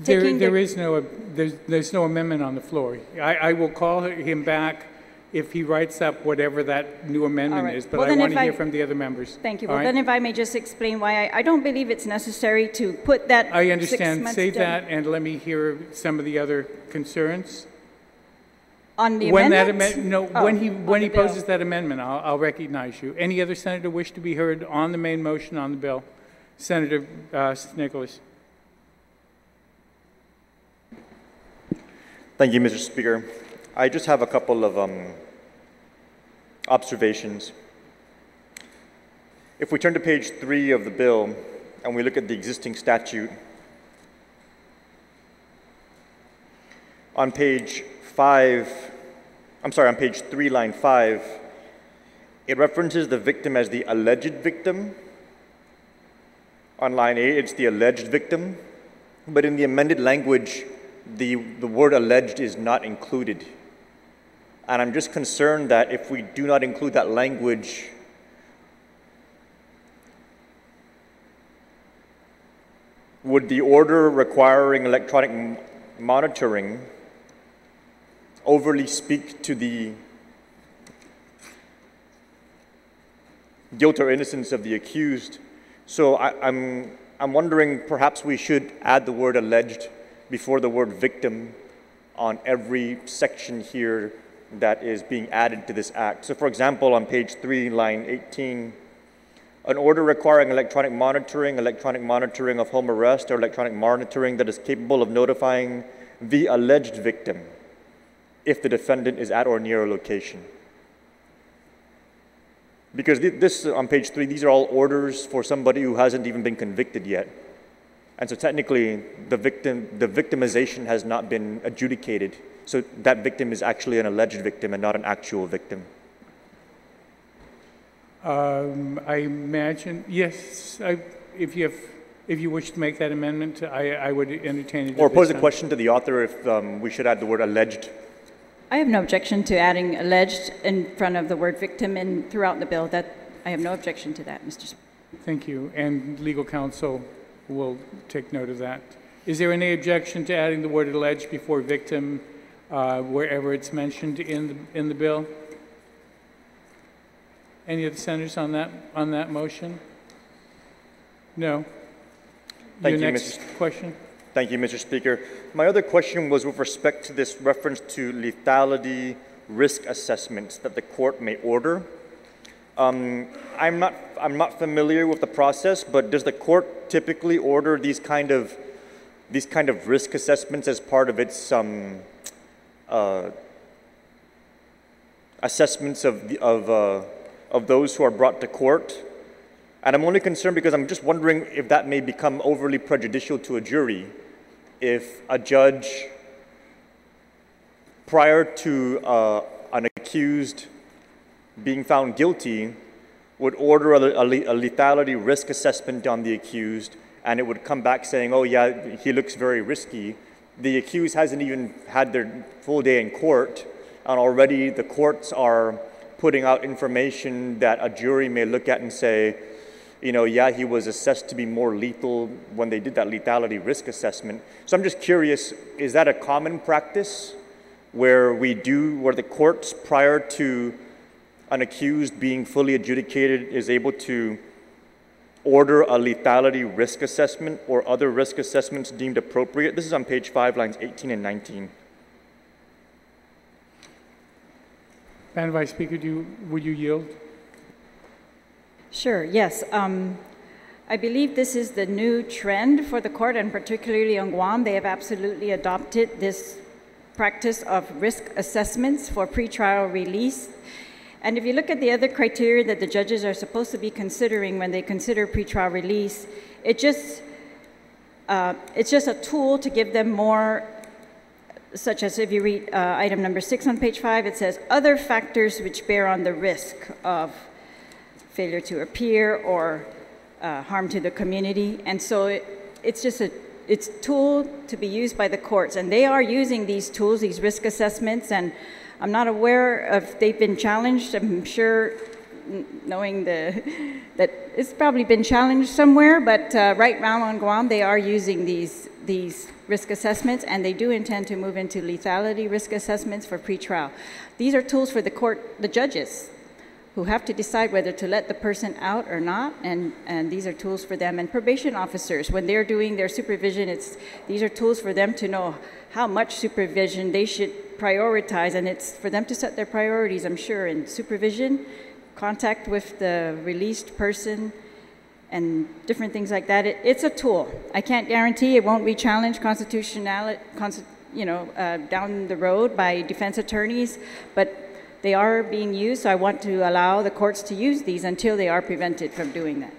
taking there's no amendment on the floor. I will call him back if he writes up whatever that new amendment is, but I want to hear from the other members. Thank you. Well, then if I may just explain why I don't believe it's necessary to put that. I understand. Say that, and let me hear some of the other concerns. On the amendment? When he poses that amendment, I'll recognize you. Any other senator wish to be heard on the main motion on the bill? Senator Nicholas. Thank you, Mr. Speaker. I just have a couple of observations. If we turn to page 3 of the bill and we look at the existing statute, on page 3, line 5, it references the victim as the alleged victim. On line 8, it's the alleged victim. But in the amended language, the word alleged is not included. And I'm just concerned that if we do not include that language, would the order requiring electronic monitoring overly speak to the guilt or innocence of the accused? So I'm wondering, perhaps we should add the word alleged before the word victim on every section here that is being added to this act. So for example, on page 3, line 18, an order requiring electronic monitoring of home arrest, or electronic monitoring that is capable of notifying the alleged victim if the defendant is at or near a location. Because this, on page 3, these are all orders for somebody who hasn't even been convicted yet. And so technically, the victimization has not been adjudicated. So that victim is actually an alleged victim and not an actual victim. I imagine, yes, if you wish to make that amendment, I would entertain it. Or pose a question to the author if we should add the word alleged. I have no objection to adding alleged in front of the word victim and throughout the bill. I have no objection to that, Mr. Speaker. Thank you. And legal counsel will take note of that. Is there any objection to adding the word alleged before victim wherever it's mentioned in the bill? Any of the senators on that motion? No. Thank Your you, next question. Thank you, Mr. Speaker. My other question was with respect to this reference to lethality risk assessments that the court may order. I'm not familiar with the process, but does the court typically order these kind of risk assessments as part of its assessments of those who are brought to court? And I'm only concerned because I'm just wondering if that may become overly prejudicial to a jury if a judge, prior to an accused being found guilty, would order a lethality risk assessment on the accused, and it would come back saying, oh yeah, he looks very risky. The accused hasn't even had their full day in court, and already the courts are putting out information that a jury may look at and say, you know, yeah, he was assessed to be more lethal when they did that lethality risk assessment. So I'm just curious, is that a common practice where the courts, prior to an accused being fully adjudicated, is able to order a lethality risk assessment or other risk assessments deemed appropriate? This is on page 5, lines 18 and 19. Madam Vice Speaker, would you yield? Sure, yes. I believe this is the new trend for the court, and particularly on Guam. They have absolutely adopted this practice of risk assessments for pretrial release. And if you look at the other criteria that the judges are supposed to be considering when they consider pretrial release, it's just a tool to give them more, such as if you read item number 6 on page 5, it says other factors which bear on the risk of failure to appear or harm to the community. And so it's just it's a tool to be used by the courts, and they are using these tools, these risk assessments, and I'm not aware if they've been challenged. I'm sure, knowing that it's probably been challenged somewhere, but right now on Guam, they are using these risk assessments, and they do intend to move into lethality risk assessments for pretrial. These are tools for the judges, who have to decide whether to let the person out or not, and these are tools for them. And probation officers, when they're doing their supervision, these are tools for them to know how much supervision they should prioritize, and it's for them to set their priorities, I'm sure, in supervision, contact with the released person, and different things like that. It's a tool. I can't guarantee it won't be challenged constitutionality, down the road by defense attorneys, but they are being used, so I want to allow the courts to use these until they are prevented from doing that.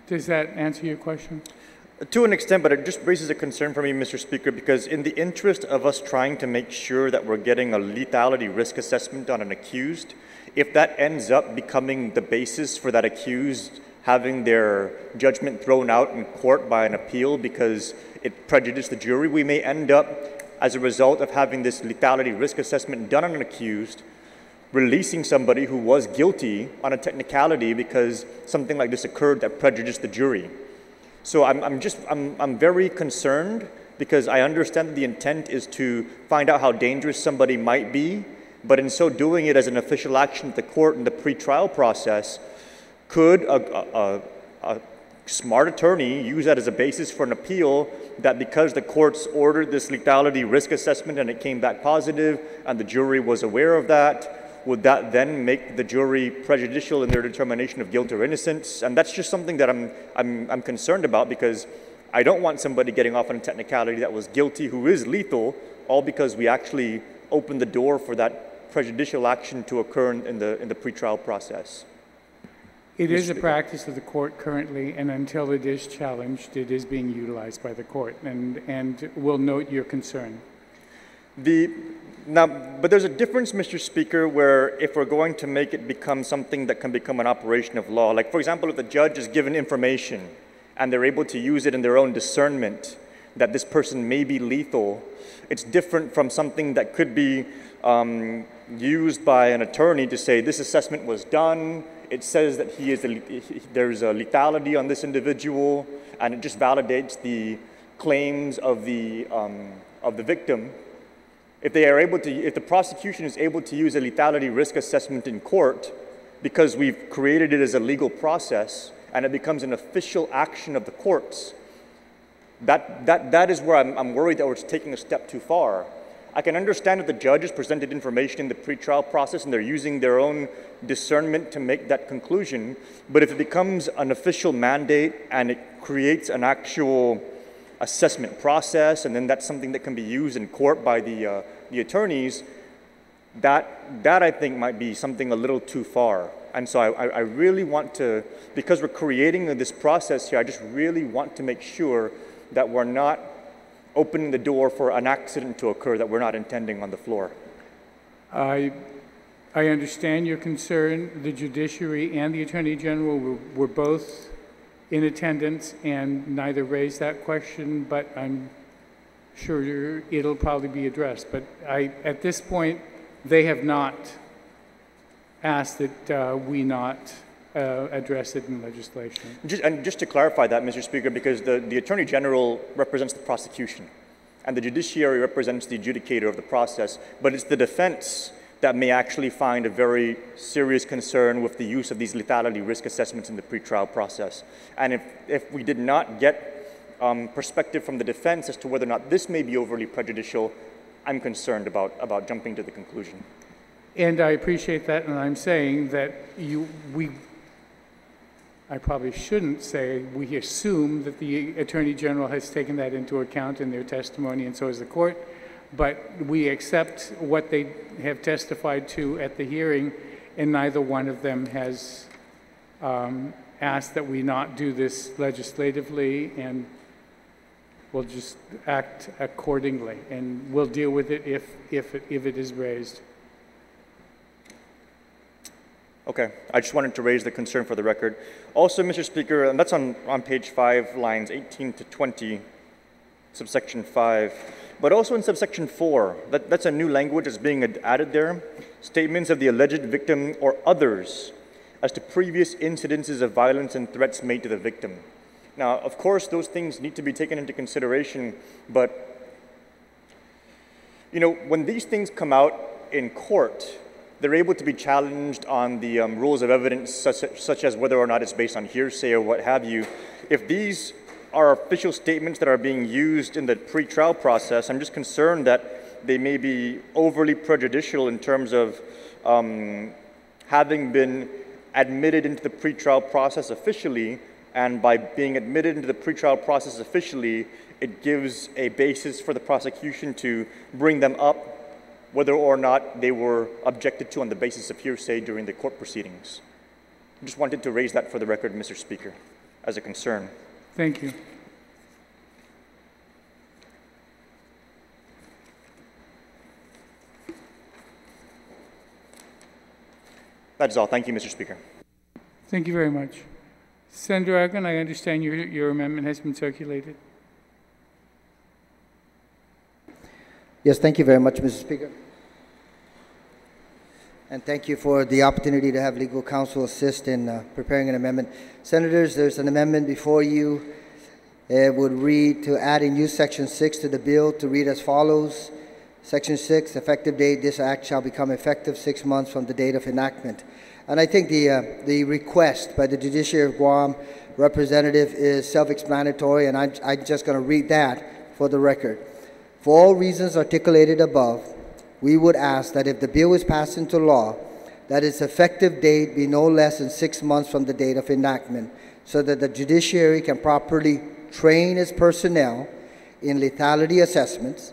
Does that answer your question? To an extent, but it just raises a concern for me, Mr. Speaker, because in the interest of us trying to make sure that we're getting a lethality risk assessment on an accused, if that ends up becoming the basis for that accused having their judgment thrown out in court by an appeal because it prejudiced the jury, we may end up, as a result of having this lethality risk assessment done on an accused, releasing somebody who was guilty on a technicality because something like this occurred that prejudiced the jury. So I'm very concerned because I understand that the intent is to find out how dangerous somebody might be, but in so doing it as an official action at the court in the pretrial process, could a smart attorney use that as a basis for an appeal that because the courts ordered this lethality risk assessment and it came back positive and the jury was aware of that, would that then make the jury prejudicial in their determination of guilt or innocence? And that's just something that I'm concerned about because I don't want somebody getting off on a technicality that was guilty who is lethal, all because we actually opened the door for that prejudicial action to occur in the pretrial process. It is a practice of the court currently, and until it is challenged, it is being utilized by the court, and we'll note your concern. But there's a difference, Mr. Speaker, where if we're going to make it become something that can become an operation of law, like for example, if the judge is given information and they're able to use it in their own discernment that this person may be lethal, it's different from something that could be used by an attorney to say this assessment was done, it says that there's a lethality on this individual, and it just validates the claims of the victim. If the prosecution is able to use a lethality risk assessment in court, because we've created it as a legal process, and it becomes an official action of the courts, that is where I'm worried that we're taking a step too far. I can understand that the judge has presented information in the pretrial process and they're using their own discernment to make that conclusion, but if it becomes an official mandate and it creates an actual assessment process, and then that's something that can be used in court by the attorneys, that I think might be something a little too far. And so I really want to, because we're creating this process here, I just really want to make sure that we're not opening the door for an accident to occur that we're not intending on the floor. I understand your concern. The judiciary and the Attorney General were both in attendance and neither raised that question, but I'm sure it'll probably be addressed. But at this point, they have not asked that we not address it in legislation. Just to clarify that, Mr. Speaker, because the Attorney General represents the prosecution and the judiciary represents the adjudicator of the process, but it's the defense that may actually find a very serious concern with the use of these lethality risk assessments in the pretrial process. And if we did not get perspective from the defense as to whether or not this may be overly prejudicial, I'm concerned about jumping to the conclusion. And I appreciate that, and I'm saying that I probably shouldn't say we assume that the Attorney General has taken that into account in their testimony, and so has the court, but we accept what they have testified to at the hearing, and neither one of them has asked that we not do this legislatively, and we'll just act accordingly, and we'll deal with it if it is raised. Okay, I just wanted to raise the concern for the record. Also, Mr. Speaker, and that's on page 5, lines 18 to 20, subsection 5, but also in subsection 4, that's a new language that's being added there. Statements of the alleged victim or others as to previous incidences of violence and threats made to the victim. Now, of course, those things need to be taken into consideration, but, you know, when these things come out in court, they're able to be challenged on the rules of evidence, such as whether or not it's based on hearsay or what have you. If these are official statements that are being used in the pretrial process, I'm just concerned that they may be overly prejudicial in terms of having been admitted into the pretrial process officially, and by being admitted into the pretrial process officially, it gives a basis for the prosecution to bring them up whether or not they were objected to on the basis of hearsay during the court proceedings. I just wanted to raise that for the record, Mr. Speaker, as a concern. Thank you. That is all. Thank you, Mr. Speaker. Thank you very much. Senator Agon, I understand your amendment has been circulated. Yes, thank you very much, Mr. Speaker. And thank you for the opportunity to have legal counsel assist in preparing an amendment. Senators, there's an amendment before you. It would read to add a new Section 6 to the bill to read as follows. Section 6, effective date, this act shall become effective 6 months from the date of enactment. And I think the request by the Judiciary of Guam representative is self-explanatory, and I'm just going to read that for the record. For all reasons articulated above, we would ask that if the bill is passed into law, that its effective date be no less than 6 months from the date of enactment, so that the judiciary can properly train its personnel in lethality assessments,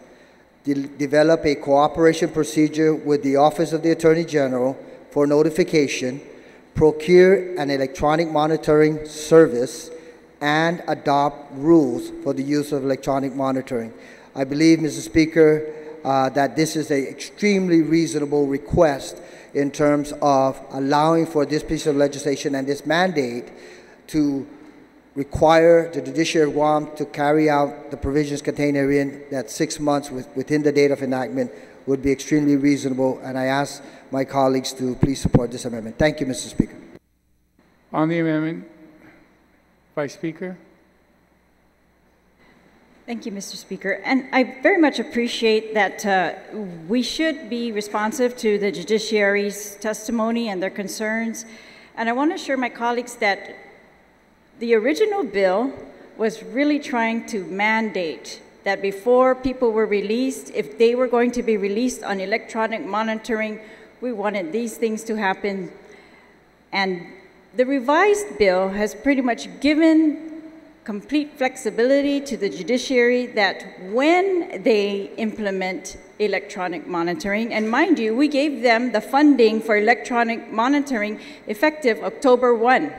develop a cooperation procedure with the Office of the Attorney General for notification, procure an electronic monitoring service, and adopt rules for the use of electronic monitoring. I believe, Mr. Speaker, that this is an extremely reasonable request in terms of allowing for this piece of legislation and this mandate to require the judiciary of Guam to carry out the provisions contained therein, that 6 months within the date of enactment would be extremely reasonable, and I ask my colleagues to please support this amendment. Thank you, Mr. Speaker. On the amendment, Vice Speaker. Thank you, Mr. Speaker. And I very much appreciate that we should be responsive to the judiciary's testimony and their concerns. And I want to assure my colleagues that the original bill was really trying to mandate that before people were released, if they were going to be released on electronic monitoring, we wanted these things to happen. And the revised bill has pretty much given complete flexibility to the judiciary that when they implement electronic monitoring, and mind you, we gave them the funding for electronic monitoring effective October 1.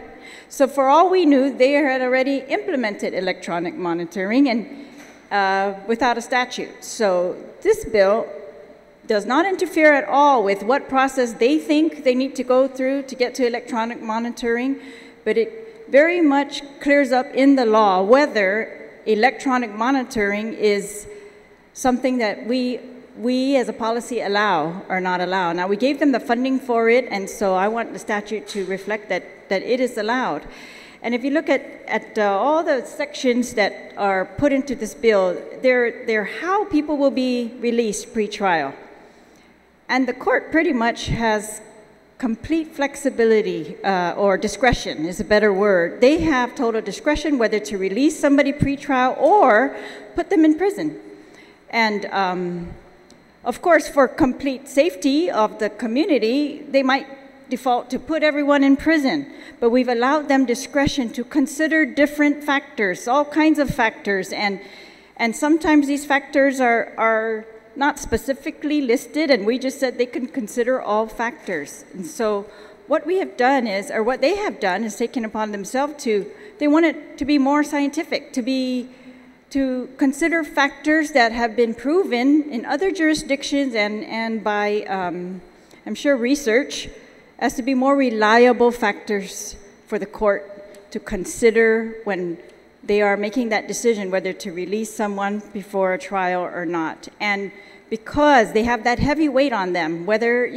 So for all we knew, they had already implemented electronic monitoring and without a statute. So this bill does not interfere at all with what process they think they need to go through to get to electronic monitoring, but it very much clears up in the law whether electronic monitoring is something that we as a policy allow or not allow. Now, we gave them the funding for it, and so I want the statute to reflect that it is allowed. And if you look at all the sections that are put into this bill, they're how people will be released pre-trial. And the court pretty much has complete flexibility, or discretion is a better word. They have total discretion whether to release somebody pre-trial or put them in prison. And of course, for complete safety of the community, they might default to put everyone in prison, but we've allowed them discretion to consider different factors, all kinds of factors, and sometimes these factors are not specifically listed, and we just said they can consider all factors. And so what we have done is, or what they have done is taken upon themselves they want it to be more scientific, to consider factors that have been proven in other jurisdictions and by, I'm sure, research, as to be more reliable factors for the court to consider when they are making that decision whether to release someone before a trial or not. And because they have that heavy weight on them, whether,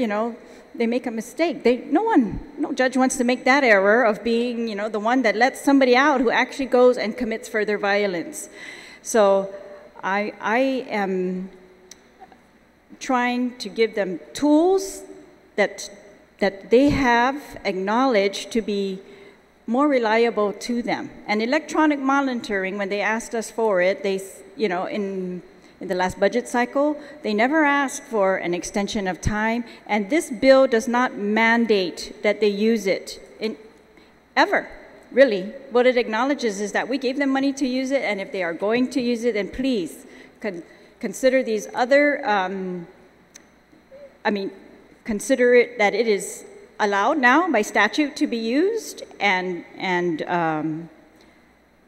they make a mistake, no judge wants to make that error of being, the one that lets somebody out who actually goes and commits further violence. So I am trying to give them tools that they have acknowledged to be more reliable to them. And electronic monitoring, when they asked us for it, they, in the last budget cycle, they never asked for an extension of time, and this bill does not mandate that they use it ever, really. What it acknowledges is that we gave them money to use it, and if they are going to use it, then please consider these other, consider it that it is allowed now by statute to be used, and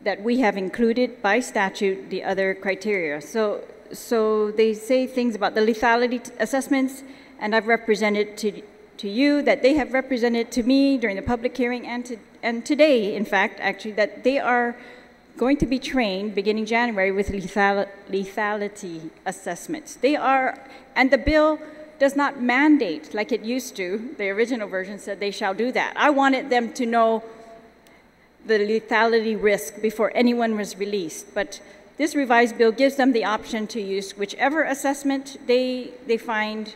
that we have included by statute the other criteria. So they say things about the lethality assessments, and I've represented to you that they have represented to me during the public hearing and today, in fact, actually, that they are going to be trained beginning January with lethality assessments. They are, and the bill does not mandate, like it used to. The original version said they shall do that. I wanted them to know the lethality risk before anyone was released. But this revised bill gives them the option to use whichever assessment they find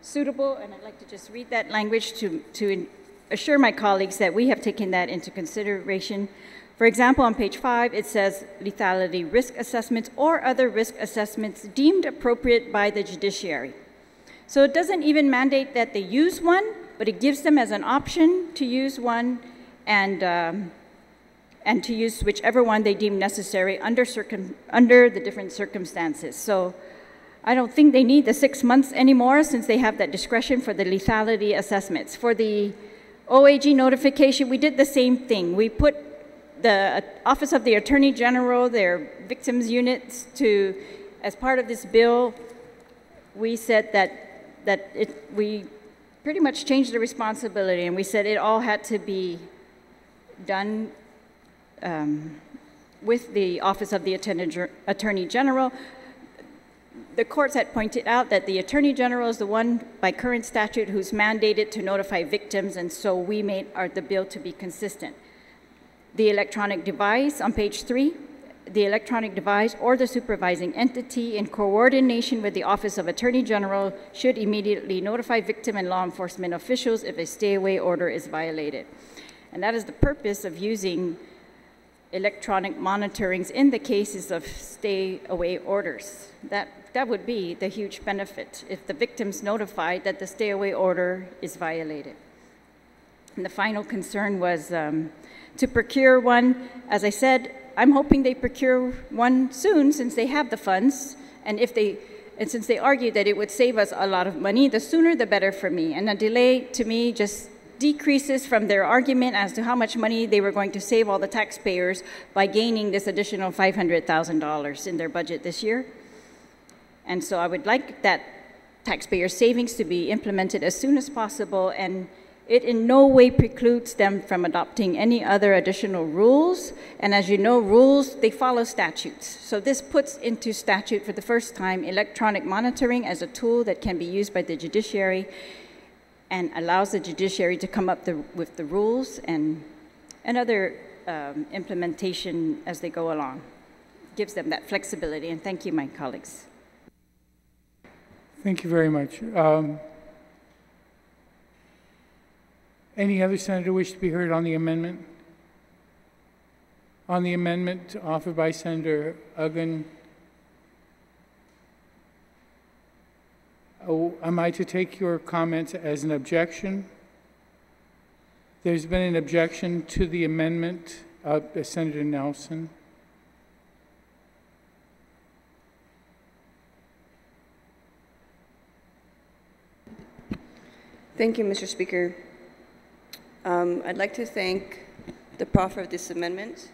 suitable. And I'd like to just read that language to assure my colleagues that we have taken that into consideration. For example, on page 5, it says lethality risk assessments or other risk assessments deemed appropriate by the judiciary. So it doesn't even mandate that they use one, but it gives them as an option to use one, and and to use whichever one they deem necessary under the different circumstances. So I don't think they need the 6 months anymore, since they have that discretion for the lethality assessments. For the OAG notification, we did the same thing. We put the Office of the Attorney General, their victims units, to, as part of this bill, we said we pretty much changed the responsibility, and we said it all had to be done with the Office of the Attorney General. The courts had pointed out that the Attorney General is the one by current statute who's mandated to notify victims, and so we made the bill to be consistent. The electronic device on page 3, the electronic device or the supervising entity in coordination with the Office of Attorney General should immediately notify victim and law enforcement officials if a stay-away order is violated. And that is the purpose of using electronic monitorings in the cases of stay-away orders. That would be the huge benefit if the victim's notified that the stay-away order is violated. And the final concern was to procure one. As I said, I'm hoping they procure one soon, since they have the funds, and since they argued that it would save us a lot of money, the sooner the better for me. And a delay, to me, just decreases from their argument as to how much money they were going to save all the taxpayers by gaining this additional $500,000 in their budget this year. And so I would like that taxpayer savings to be implemented as soon as possible, and it in no way precludes them from adopting any other additional rules. And as you know, rules, they follow statutes. So this puts into statute for the first time electronic monitoring as a tool that can be used by the judiciary, and allows the judiciary to come up with the rules and other implementation as they go along. Gives them that flexibility. And thank you, my colleagues. Thank you very much. Any other senator wish to be heard on the amendment? On the amendment offered by Senator Uggan, am I to take your comments as an objection? There's been an objection to the amendment of Senator Nelson. Thank you, Mr. Speaker. I'd like to thank the proffer of this amendment.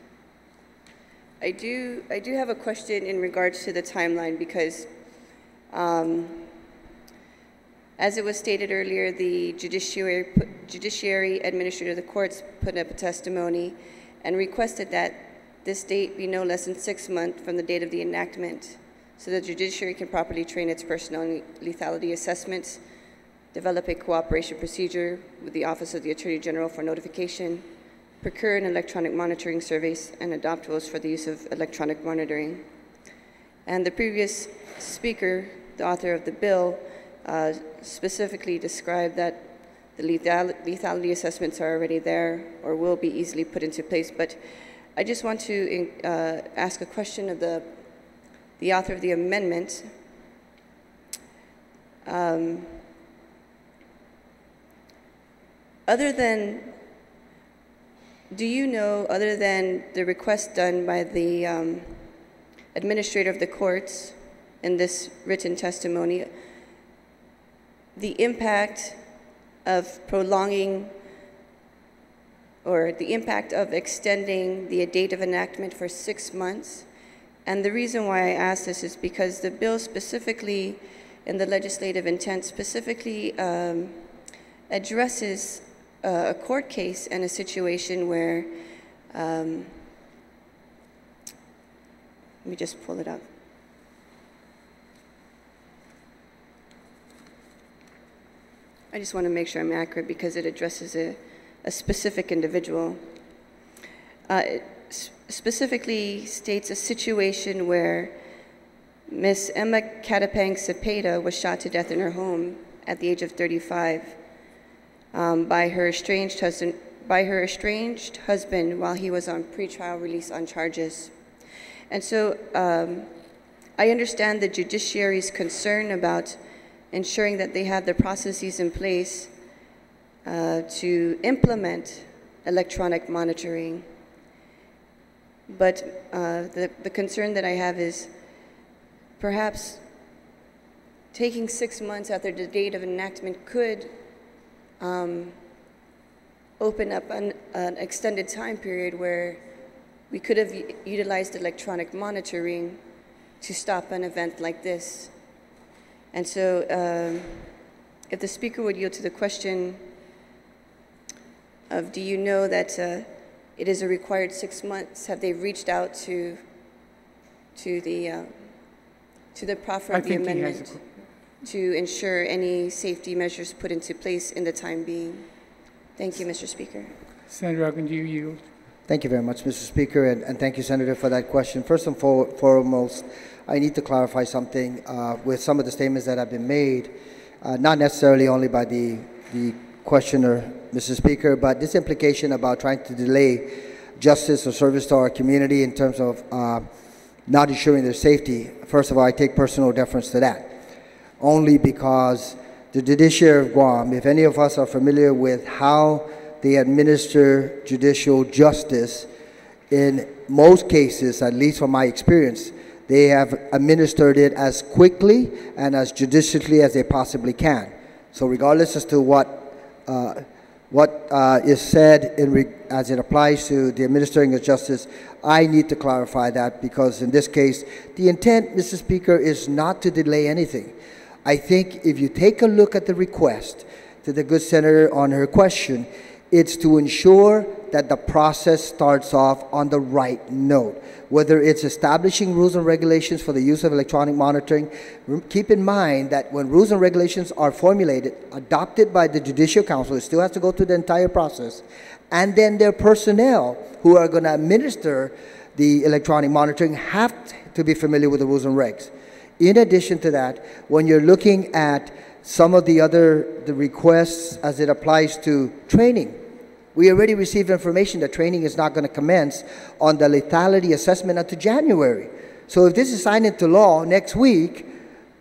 I do have a question in regards to the timeline, because as it was stated earlier, the Judiciary Administrator of the courts put up a testimony and requested that this date be no less than 6 months from the date of the enactment, so the judiciary can properly train its personnel in lethality assessments, develop a cooperation procedure with the Office of the Attorney General for notification, procure an electronic monitoring service, and adopt rules for the use of electronic monitoring. And the previous speaker, the author of the bill, specifically described that the lethality assessments are already there or will be easily put into place. But I just want to ask a question of the author of the amendment. Do you know, other than the request done by the administrator of the courts in this written testimony, the impact of prolonging or the impact of extending the date of enactment for 6 months? And the reason why I ask this is because the bill specifically, in the legislative intent, specifically addresses a court case and a situation where, let me just pull it up. I just want to make sure I'm accurate because it addresses a specific individual. It specifically states a situation where Miss Emma Catapang Cepeda was shot to death in her home at the age of 35 by her estranged husband while he was on pretrial release on charges. And so I understand the judiciary's concern about ensuring that they have the processes in place to implement electronic monitoring. But the concern that I have is perhaps taking 6 months after the date of enactment could open up an extended time period where we could have utilized electronic monitoring to stop an event like this. And so if the speaker would yield to the question of, do you know that it is a required 6 months? Have they reached out to the proffer of the amendment to ensure any safety measures put into place in the time being? Thank you, Mr. Speaker. Senator Ogden, do you yield? Thank you very much, Mr. Speaker, and thank you, Senator, for that question. First and foremost, I need to clarify something with some of the statements that have been made, not necessarily only by the questioner, Mr. Speaker, but this implication about trying to delay justice or service to our community in terms of not ensuring their safety. First of all, I take personal deference to that, only because the judiciary of Guam, if any of us are familiar with how they administer judicial justice, in most cases, at least from my experience, they have administered it as quickly and as judiciously as they possibly can. So regardless as to what is said as it applies to the administering of justice, I need to clarify that, because in this case, the intent, Mr. Speaker, is not to delay anything. I think if you take a look at the request to the good senator on her question, it's to ensure that the process starts off on the right note. Whether it's establishing rules and regulations for the use of electronic monitoring, keep in mind that when rules and regulations are formulated, adopted by the Judicial Council, it still has to go through the entire process, and then their personnel who are going to administer the electronic monitoring have to be familiar with the rules and regs. In addition to that, when you're looking at some of the requests as it applies to training, we already received information that training is not going to commence on the lethality assessment until January. So if this is signed into law next week,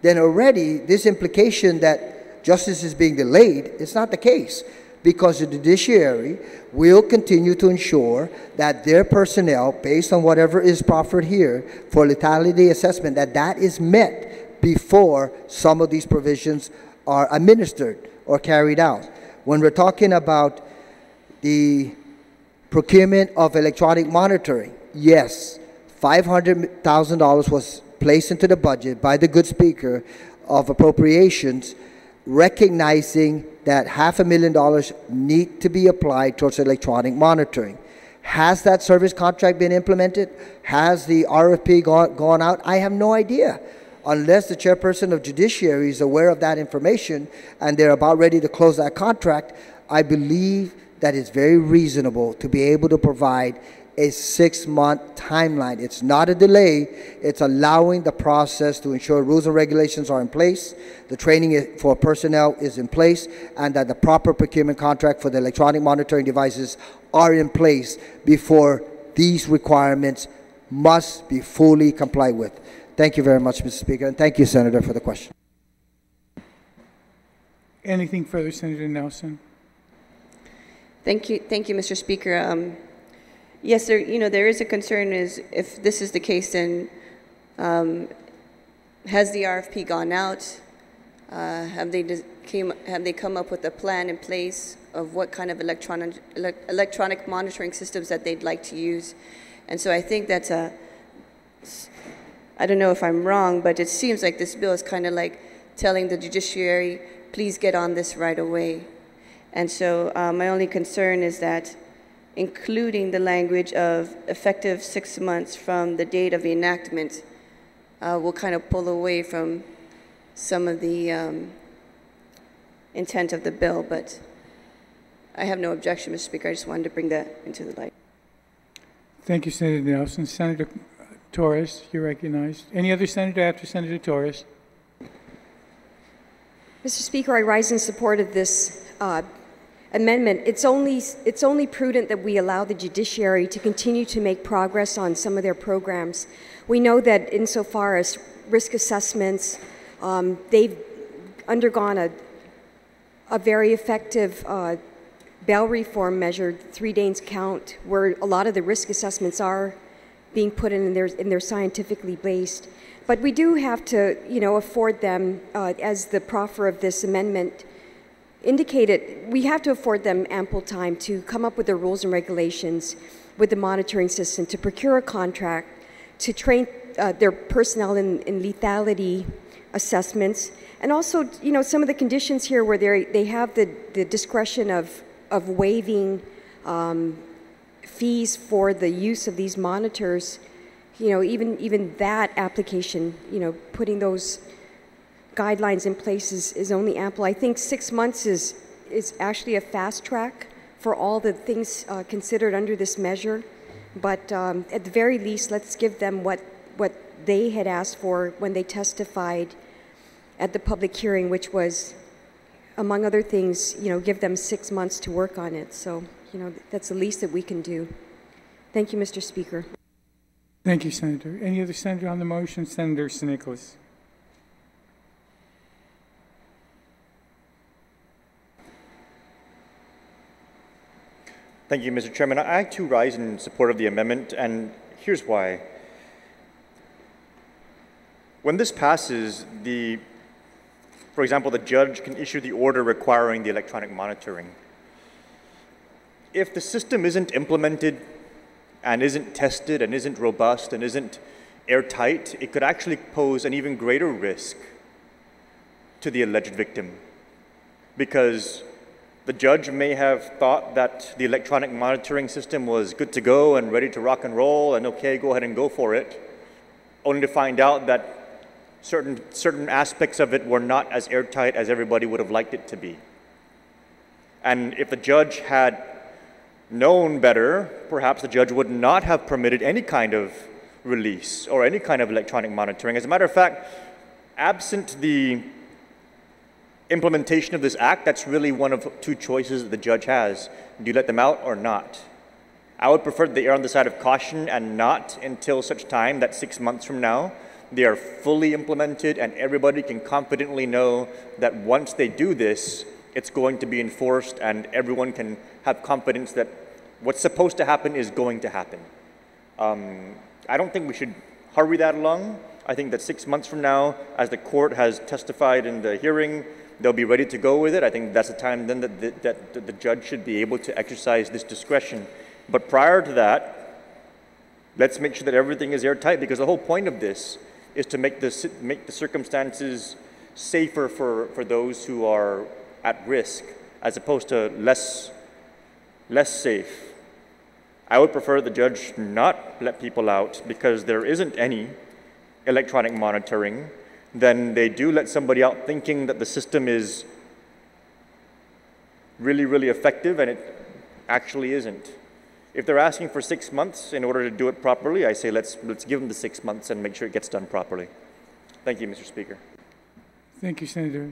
then already this implication that justice is being delayed, it's not the case, because the judiciary will continue to ensure that their personnel, based on whatever is proffered here for lethality assessment, that is met before some of these provisions are administered or carried out. When we're talking about the procurement of electronic monitoring, yes, $500,000 was placed into the budget by the good speaker of appropriations, recognizing that $500,000 need to be applied towards electronic monitoring. Has that service contract been implemented? Has the RFP gone out? I have no idea. Unless the chairperson of Judiciary is aware of that information and they're about ready to close that contract, I believe that it's very reasonable to be able to provide a 6-month timeline. It's not a delay. It's allowing the process to ensure rules and regulations are in place, the training for personnel is in place, and that the proper procurement contract for the electronic monitoring devices are in place before these requirements must be fully complied with. Thank you very much, Mr. Speaker, and thank you, Senator, for the question. Anything further, Senator Nelson? Thank you, Mr. Speaker. Yes, there is a concern. Is if this is the case, then has the RFP gone out? Have they come up with a plan in place of what kind of electronic monitoring systems that they'd like to use? And so I think that's I don't know if I'm wrong, but it seems like this bill is kind of like telling the judiciary, please get on this right away. And so my only concern is that including the language of effective 6 months from the date of the enactment will kind of pull away from some of the intent of the bill. But I have no objection, Mr. Speaker. I just wanted to bring that into the light. Thank you, Senator Nelson. Senator Torres, you're recognized. Any other senator after Senator Torres? Mr. Speaker, I rise in support of this amendment. It's only prudent that we allow the judiciary to continue to make progress on some of their programs. We know that insofar as risk assessments, they've undergone a very effective bail reform measure, 3 days count, where a lot of the risk assessments are being put in, and they're scientifically based. But we do have to, afford them, as the proffer of this amendment indicated, we have to afford them ample time to come up with the rules and regulations with the monitoring system, to procure a contract, to train their personnel in lethality assessments, and also, some of the conditions here where they have the discretion of waiving fees for the use of these monitors. Even that application, putting those guidelines in place is only ample. I think 6 months is actually a fast track for all the things considered under this measure. But at the very least, let's give them what they had asked for when they testified at the public hearing, which was, among other things, give them 6 months to work on it. So, that's the least that we can do. Thank you, Mr. Speaker. Thank you, Senator. Any other senator on the motion? Senator Nicholas. Thank you, Mr. Chairman. I too rise in support of the amendment, and here's why. When this passes, for example, the judge can issue the order requiring the electronic monitoring. If the system isn't implemented and isn't tested and isn't robust and isn't airtight, it could actually pose an even greater risk to the alleged victim, because the judge may have thought that the electronic monitoring system was good to go and ready to rock and roll and okay, go ahead and go for it, only to find out that certain aspects of it were not as airtight as everybody would have liked it to be. And if the judge had known better, perhaps the judge would not have permitted any kind of release or any kind of electronic monitoring. As a matter of fact, absent the implementation of this act, that's really one of two choices that the judge has. Do you let them out or not? I would prefer that they err on the side of caution and not until such time that 6 months from now they are fully implemented and everybody can confidently know that once they do this, it's going to be enforced and everyone can have confidence that what's supposed to happen is going to happen. I don't think we should hurry that along. I think that 6 months from now, as the court has testified in the hearing, they'll be ready to go with it. I think that's the time then that the judge should be able to exercise this discretion. But prior to that, let's make sure that everything is airtight, because the whole point of this is to make the circumstances safer for those who are at risk, as opposed to less safe. I would prefer the judge not let people out because there isn't any electronic monitoring. Then they do let somebody out thinking that the system is really, really effective, and it actually isn't. If they're asking for 6 months in order to do it properly, I say let's give them the 6 months and make sure it gets done properly. Thank you, Mr. Speaker. Thank you, Senator.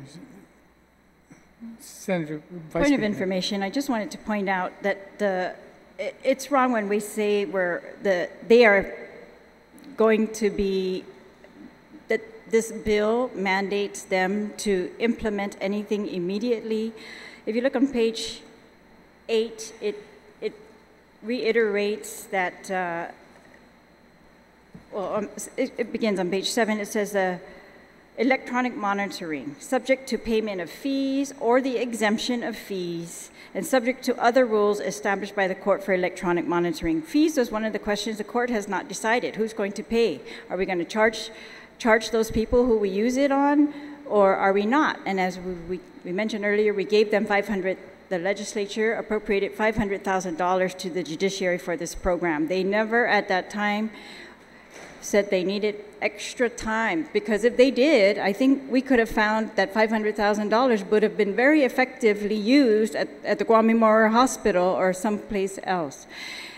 Senator Vice Point of Speaker. information, I just wanted to point out that it's wrong when we say they are going to be, that this bill mandates them to implement anything immediately. If you look on page 8, it reiterates that, it begins on page 7, it says electronic monitoring, subject to payment of fees or the exemption of fees, and subject to other rules established by the court for electronic monitoring. Fees is one of the questions the court has not decided. Who's going to pay? Are we going to charge those people who we use it on, or are we not? And as we mentioned earlier, we gave them the legislature appropriated $500,000 to the judiciary for this program. They never at that time said they needed extra time, because if they did, I think we could have found that $500,000 would have been very effectively used at the Guam Memorial Hospital or someplace else.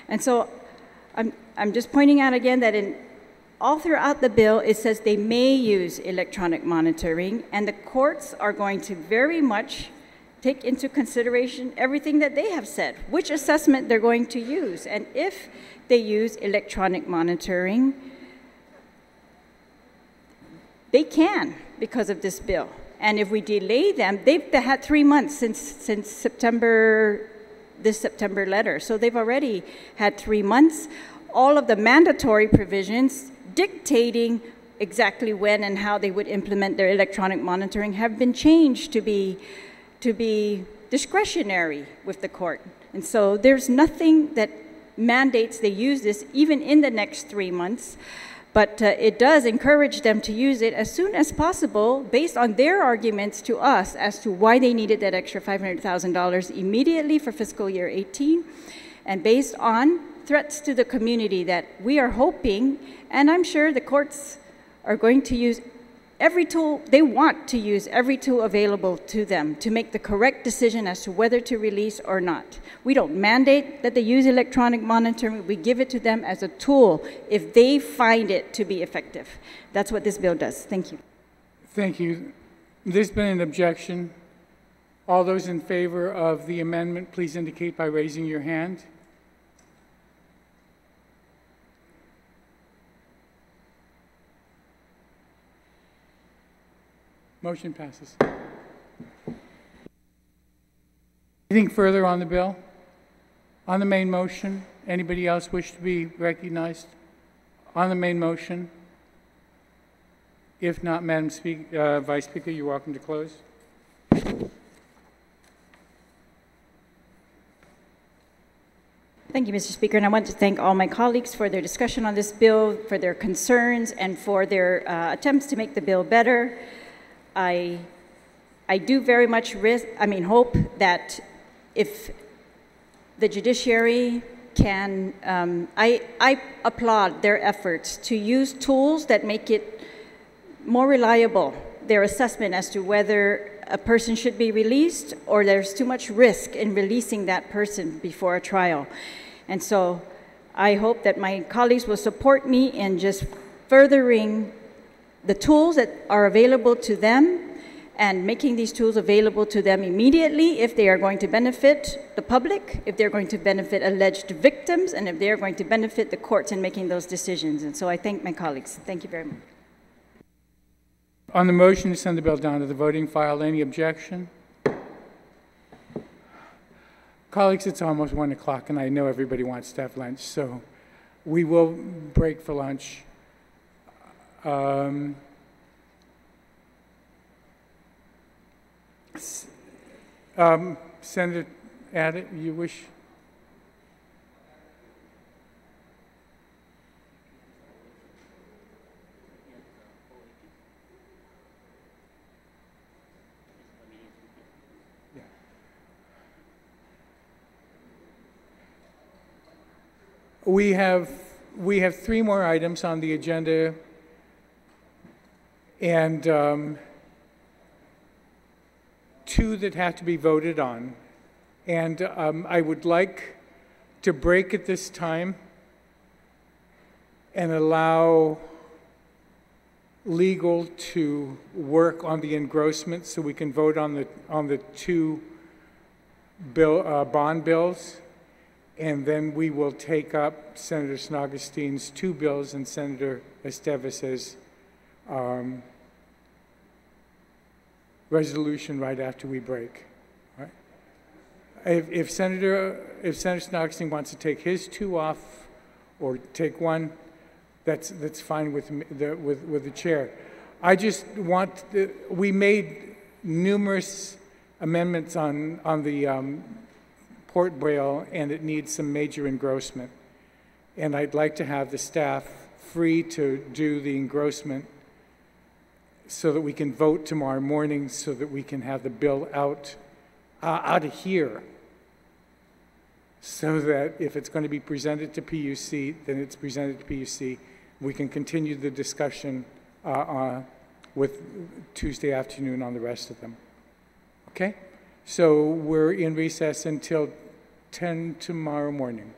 And so I'm just pointing out again that all throughout the bill, it says they may use electronic monitoring, and the courts are going to very much take into consideration everything that they have said, which assessment they're going to use. And if they use electronic monitoring, they can because of this bill. And if we delay them, they've had 3 months since September, this September letter. So they've already had 3 months. all of the mandatory provisions dictating exactly when and how they would implement their electronic monitoring have been changed to be discretionary with the court. And so there's nothing that mandates they use this even in the next 3 months, but it does encourage them to use it as soon as possible based on their arguments to us as to why they needed that extra $500,000 immediately for fiscal year 18, and based on threats to the community that we are hoping, and I'm sure the courts are going to use every tool, they want to use every tool available to them to make the correct decision as to whether to release or not. We don't mandate that they use electronic monitoring, we give it to them as a tool if they find it to be effective. That's what this bill does. Thank you. Thank you. There's been an objection. All those in favor of the amendment, please indicate by raising your hand. Motion passes. Anything further on the bill? On the main motion, anybody else wish to be recognized? On the main motion? If not, Madam Vice Speaker, you're welcome to close. Thank you, Mr. Speaker, and I want to thank all my colleagues for their discussion on this bill, for their concerns, and for their attempts to make the bill better. I do very much hope that if the judiciary can, I applaud their efforts to use tools that make it more reliable, their assessment as to whether a person should be released or there's too much risk in releasing that person before a trial. And so I hope that my colleagues will support me in just furthering the tools that are available to them and making these tools available to them immediately if they are going to benefit the public, if they're going to benefit alleged victims, and if they're going to benefit the courts in making those decisions. And so I thank my colleagues. Thank you very much. On the motion to send the bill down to the voting file, any objection? Colleagues, it's almost 1 o'clock, and I know everybody wants to have lunch, so we will break for lunch. Senator Addit, you wish? Yeah. We have 3 more items on the agenda, and 2 that have to be voted on. And I would like to break at this time and allow legal to work on the engrossment so we can vote on the 2 bond bills. And then we will take up Senator Snogostein's 2 bills and Senator Esteves's resolution right after we break. All right? If Senator Snogostein wants to take his 2 off or take 1, that's fine with the chair. I just want we made numerous amendments on the Port Braille, and it needs some major engrossment. And I'd like to have the staff free to do the engrossment so that we can vote tomorrow morning, so that we can have the bill out of here, so that if it's going to be presented to PUC, then it's presented to PUC. We can continue the discussion with Tuesday afternoon on the rest of them. Okay? So we're in recess until 10 tomorrow morning.